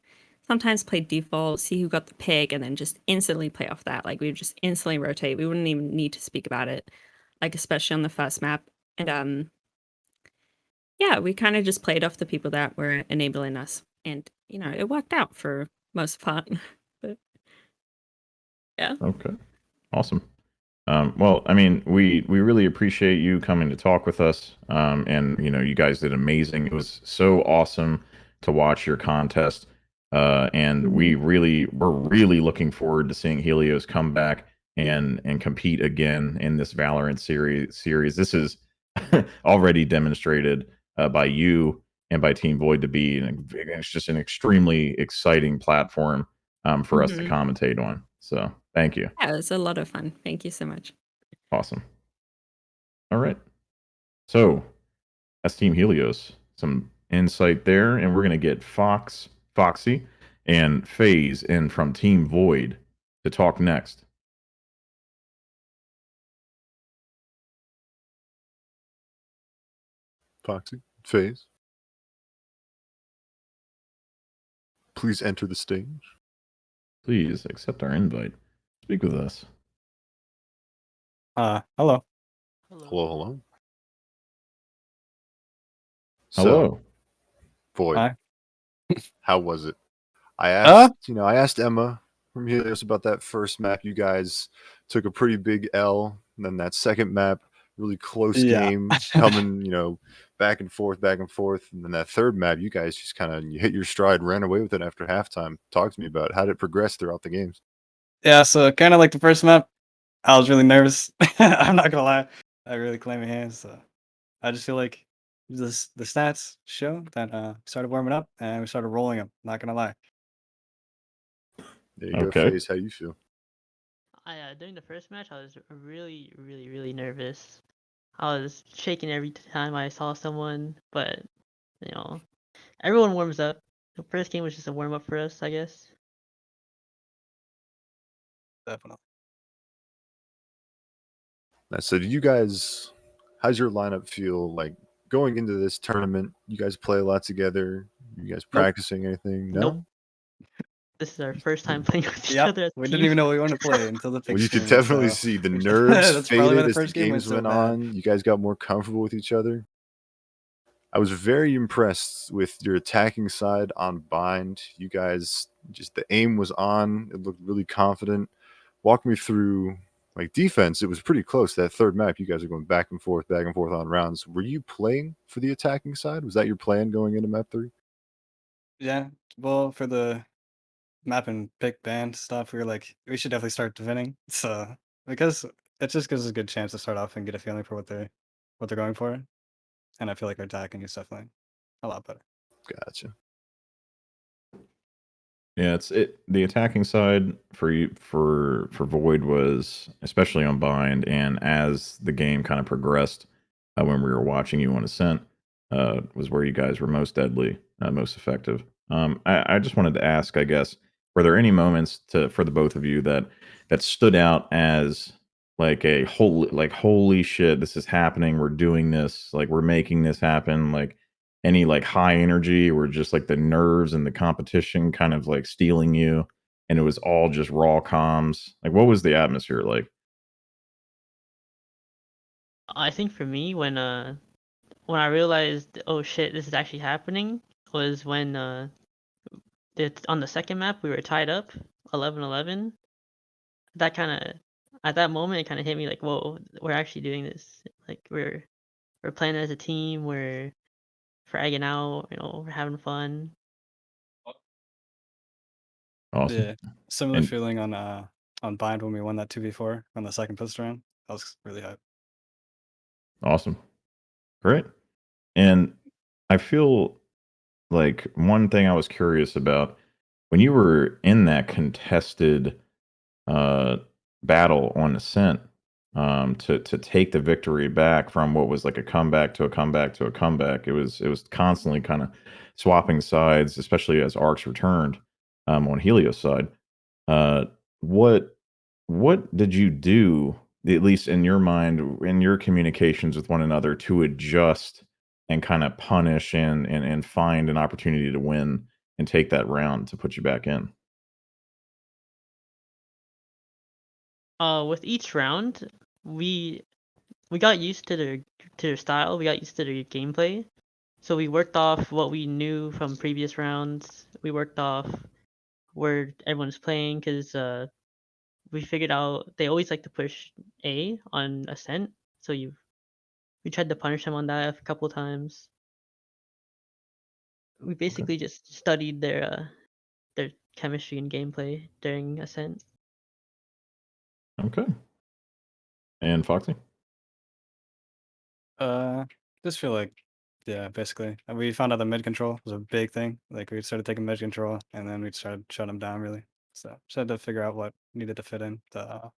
sometimes play default, see who got the pick, and then just instantly play off that. Like we would just instantly rotate. We wouldn't even need to speak about it, like especially on the first map. And yeah, we kind of just played off the people that were enabling us, and it worked out for most part. But yeah. Okay. Awesome. Well, I mean, we really appreciate you coming to talk with us. And you guys did amazing. It was so awesome to watch your contest. And we're really looking forward to seeing Helios come back and compete again in this Valorant series. This is already demonstrated by you and by Team Void to be it's just an extremely exciting platform for us to commentate on. So thank you. Yeah, it was a lot of fun. Thank you so much. Awesome. All right. So that's Team Helios. Some insight there, and we're gonna get Foxy, and FaZe in from Team Void to talk next. Foxy, FaZe, please enter the stage. Please accept our invite. Speak with us. Hello. Hello. Hello. Void. Hi. How was it? I asked Emma from Helios about that first map. You guys took a pretty big L, and then that second map, really close game, coming, back and forth, and then that third map, you guys just kind of hit your stride, ran away with it after halftime. Talk to me about it. How did it progress throughout the games? Yeah, so kind of like the first map, I was really nervous. I'm not gonna lie, I really claim my hands. So I just feel like the stats show that we started warming up and we started rolling them. Not gonna lie. There you go, FaZe. How you feel? During the first match, I was really nervous. I was shaking every time I saw someone, but everyone warms up. The first game was just a warm up for us, I guess. Definitely. So, do you guys? How's your lineup feel like going into this tournament? You guys play a lot together. You guys practicing anything? No. Nope. This is our first time playing with each other. We didn't even know we wanted to play until the pick. Well, you could definitely see the nerves That's probably why faded the as the first game games went went so bad. on. You guys got more comfortable with each other. I was very impressed with your attacking side on Bind. You guys, just the aim was on. It looked really confident. Walk me through like defense. It was pretty close. That third map, you guys are going back and forth on rounds. Were you playing for the attacking side? Was that your plan going into map 3? Yeah. Well, for the map and pick band stuff, we were like, we should definitely start defending. So because it just gives us a good chance to start off and get a feeling for what they're going for. And I feel like our attacking is definitely a lot better. Gotcha. Yeah, the attacking side for you for Void was especially on Bind, and as the game kind of progressed, when we were watching you on Ascent, was where you guys were most deadly, most effective. I just wanted to ask, I guess, were there any moments for the both of you that stood out as like holy shit, this is happening, we're doing this, like we're making this happen, like any like high energy or just like the nerves and the competition kind of like stealing you, and it was all just raw comms? Like, what was the atmosphere like? I think for me, when I realized, oh shit, this is actually happening, was when on the second map we were tied up 11-11. That kind of, at that moment, it kind of hit me like, whoa, we're actually doing this. Like we're playing as a team. We're fragging out. We're having fun. Awesome. Yeah. Similar And feeling on Bind when we won that 2v4 on the second pistol round. That was really hype. awesome. Great. And I feel like one thing I was curious about when you were in that contested battle on Ascent, to take the victory back from what was like a comeback to a comeback to a comeback. It was constantly kind of swapping sides, especially as Arcs returned, on Helios side. Uh, what did you do, at least in your mind, in your communications with one another, to adjust and kind of punish and find an opportunity to win and take that round to put you back in? With each round, we got used to their style. We got used to their gameplay. So we worked off what we knew from previous rounds. We worked off where everyone's playing, because we figured out they always like to push A on Ascent. So we tried to punish them on that a couple times. We basically just studied their chemistry and gameplay during Ascent. Okay. And Foxy? Just feel like, yeah, basically. And we found out the mid control was a big thing. Like we started taking mid control, and then we started shutting them down really. So just had to figure out what needed to fit in to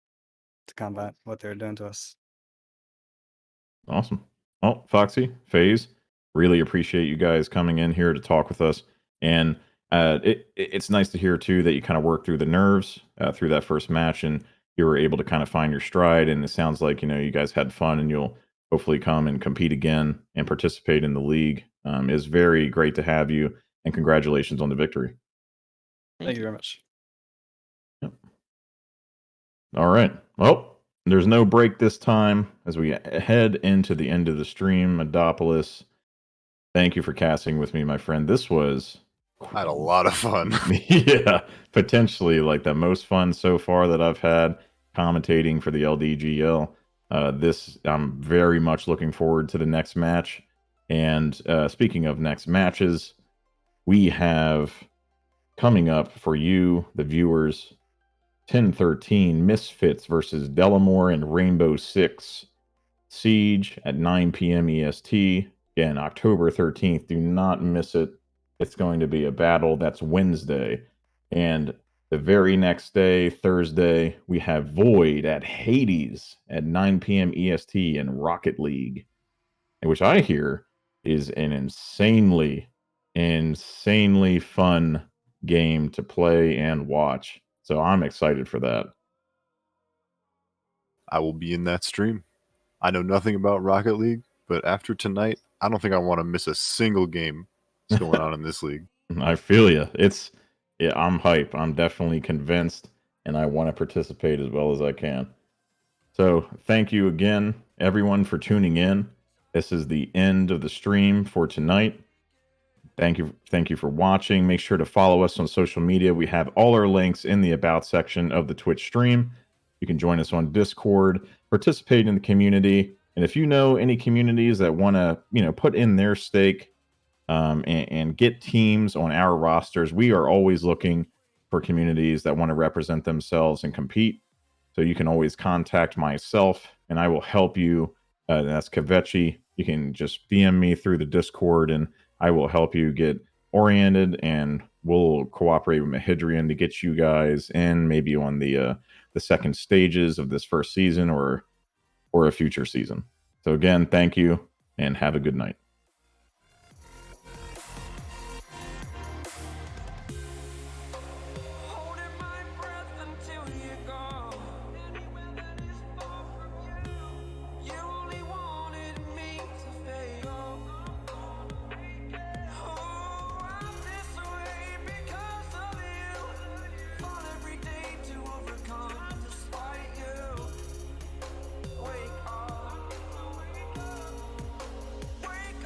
combat what they were doing to us. Awesome. Well, Foxy, FaZe, really appreciate you guys coming in here to talk with us. And it's nice to hear too that you kind of worked through the nerves through that first match, and you were able to kind of find your stride. And it sounds like you guys had fun, and you'll hopefully come and compete again and participate in the league. It's very great to have you, and congratulations on the victory. Thank you very much. Yep. All right. Well, there's no break this time as we head into the end of the stream. Medopolis, thank you for casting with me, my friend. This was I had a lot of fun. yeah, potentially like the most fun so far that I've had commentating for the LDGL. I'm very much looking forward to the next match. And speaking of next matches, we have coming up for you, the viewers, 10-13 Misfits versus Delamore and Rainbow Six Siege at 9 p.m. EST. Again, October 13th. Do not miss it. It's going to be a battle. That's Wednesday. And the very next day, Thursday, we have Void at Hades at 9 p.m. EST in Rocket League, which I hear is an insanely fun game to play and watch. So I'm excited for that. I will be in that stream. I know nothing about Rocket League, but after tonight, I don't think I want to miss a single game that's going on in this league. I feel you. I'm hype. I'm definitely convinced, and I want to participate as well as I can. So thank you again, everyone, for tuning in. this is the end of the stream for tonight. Thank you for watching. Make sure to follow us on social media. We have all our links in the About section of the Twitch stream. You can join us on Discord, participate in the community, and if you know any communities that want to, put in their stake and get teams on our rosters, we are always looking for communities that want to represent themselves and compete. So you can always contact myself, and I will help you. That's Kavechi. You can just DM me through the Discord, and I will help you get oriented, and we'll cooperate with Mahidrian to get you guys in, maybe on the second stages of this first season or a future season. So again, thank you, and have a good night. Wake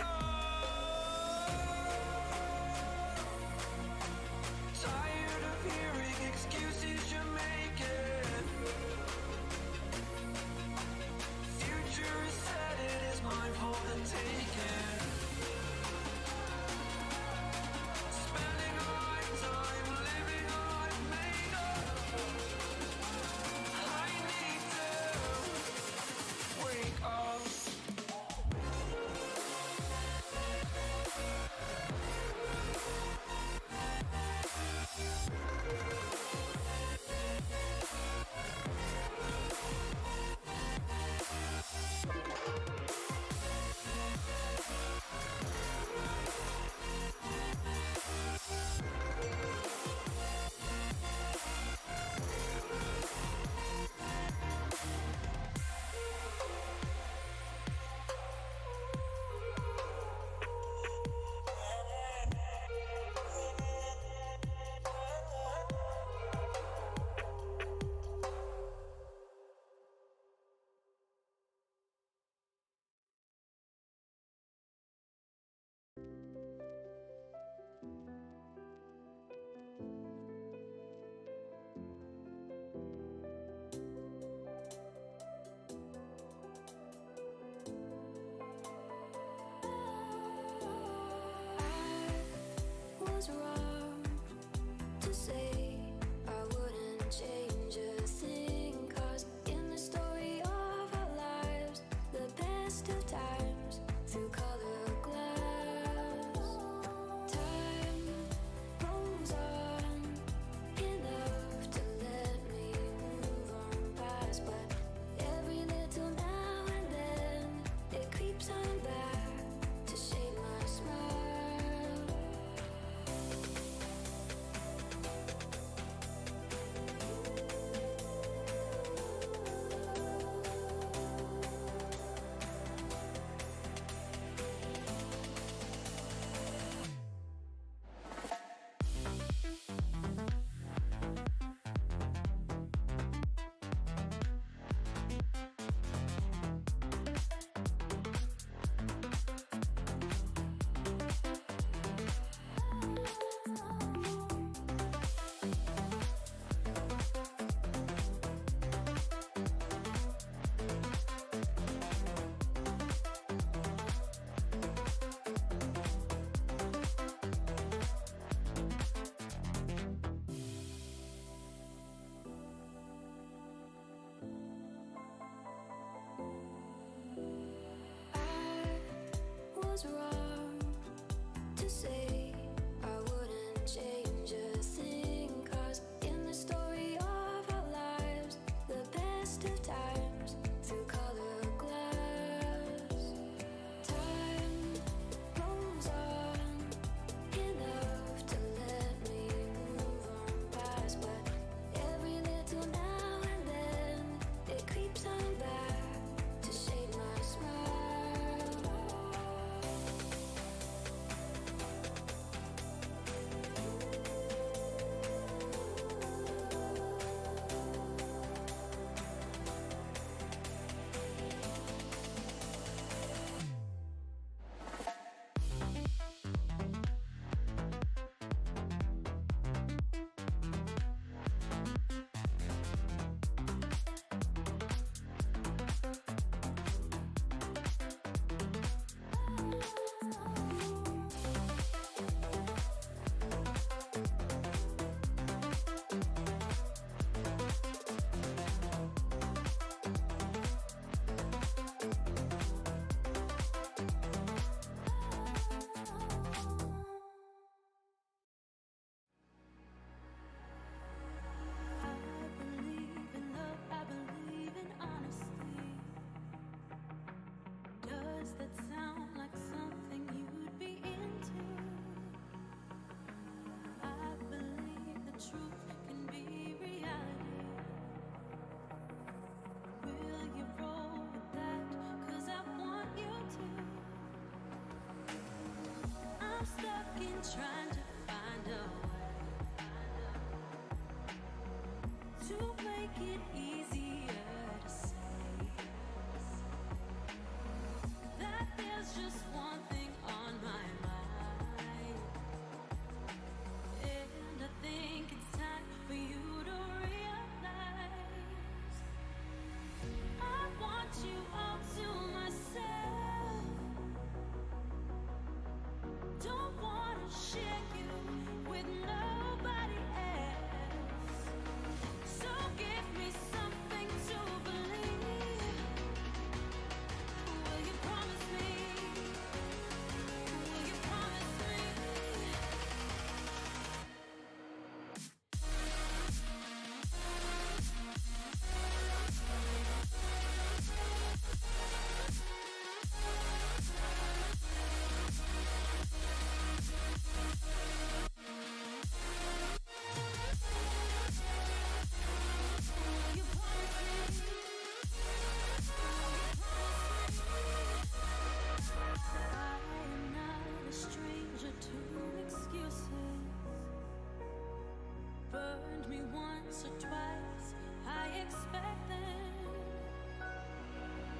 once or twice, I expect them.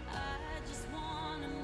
I just wanna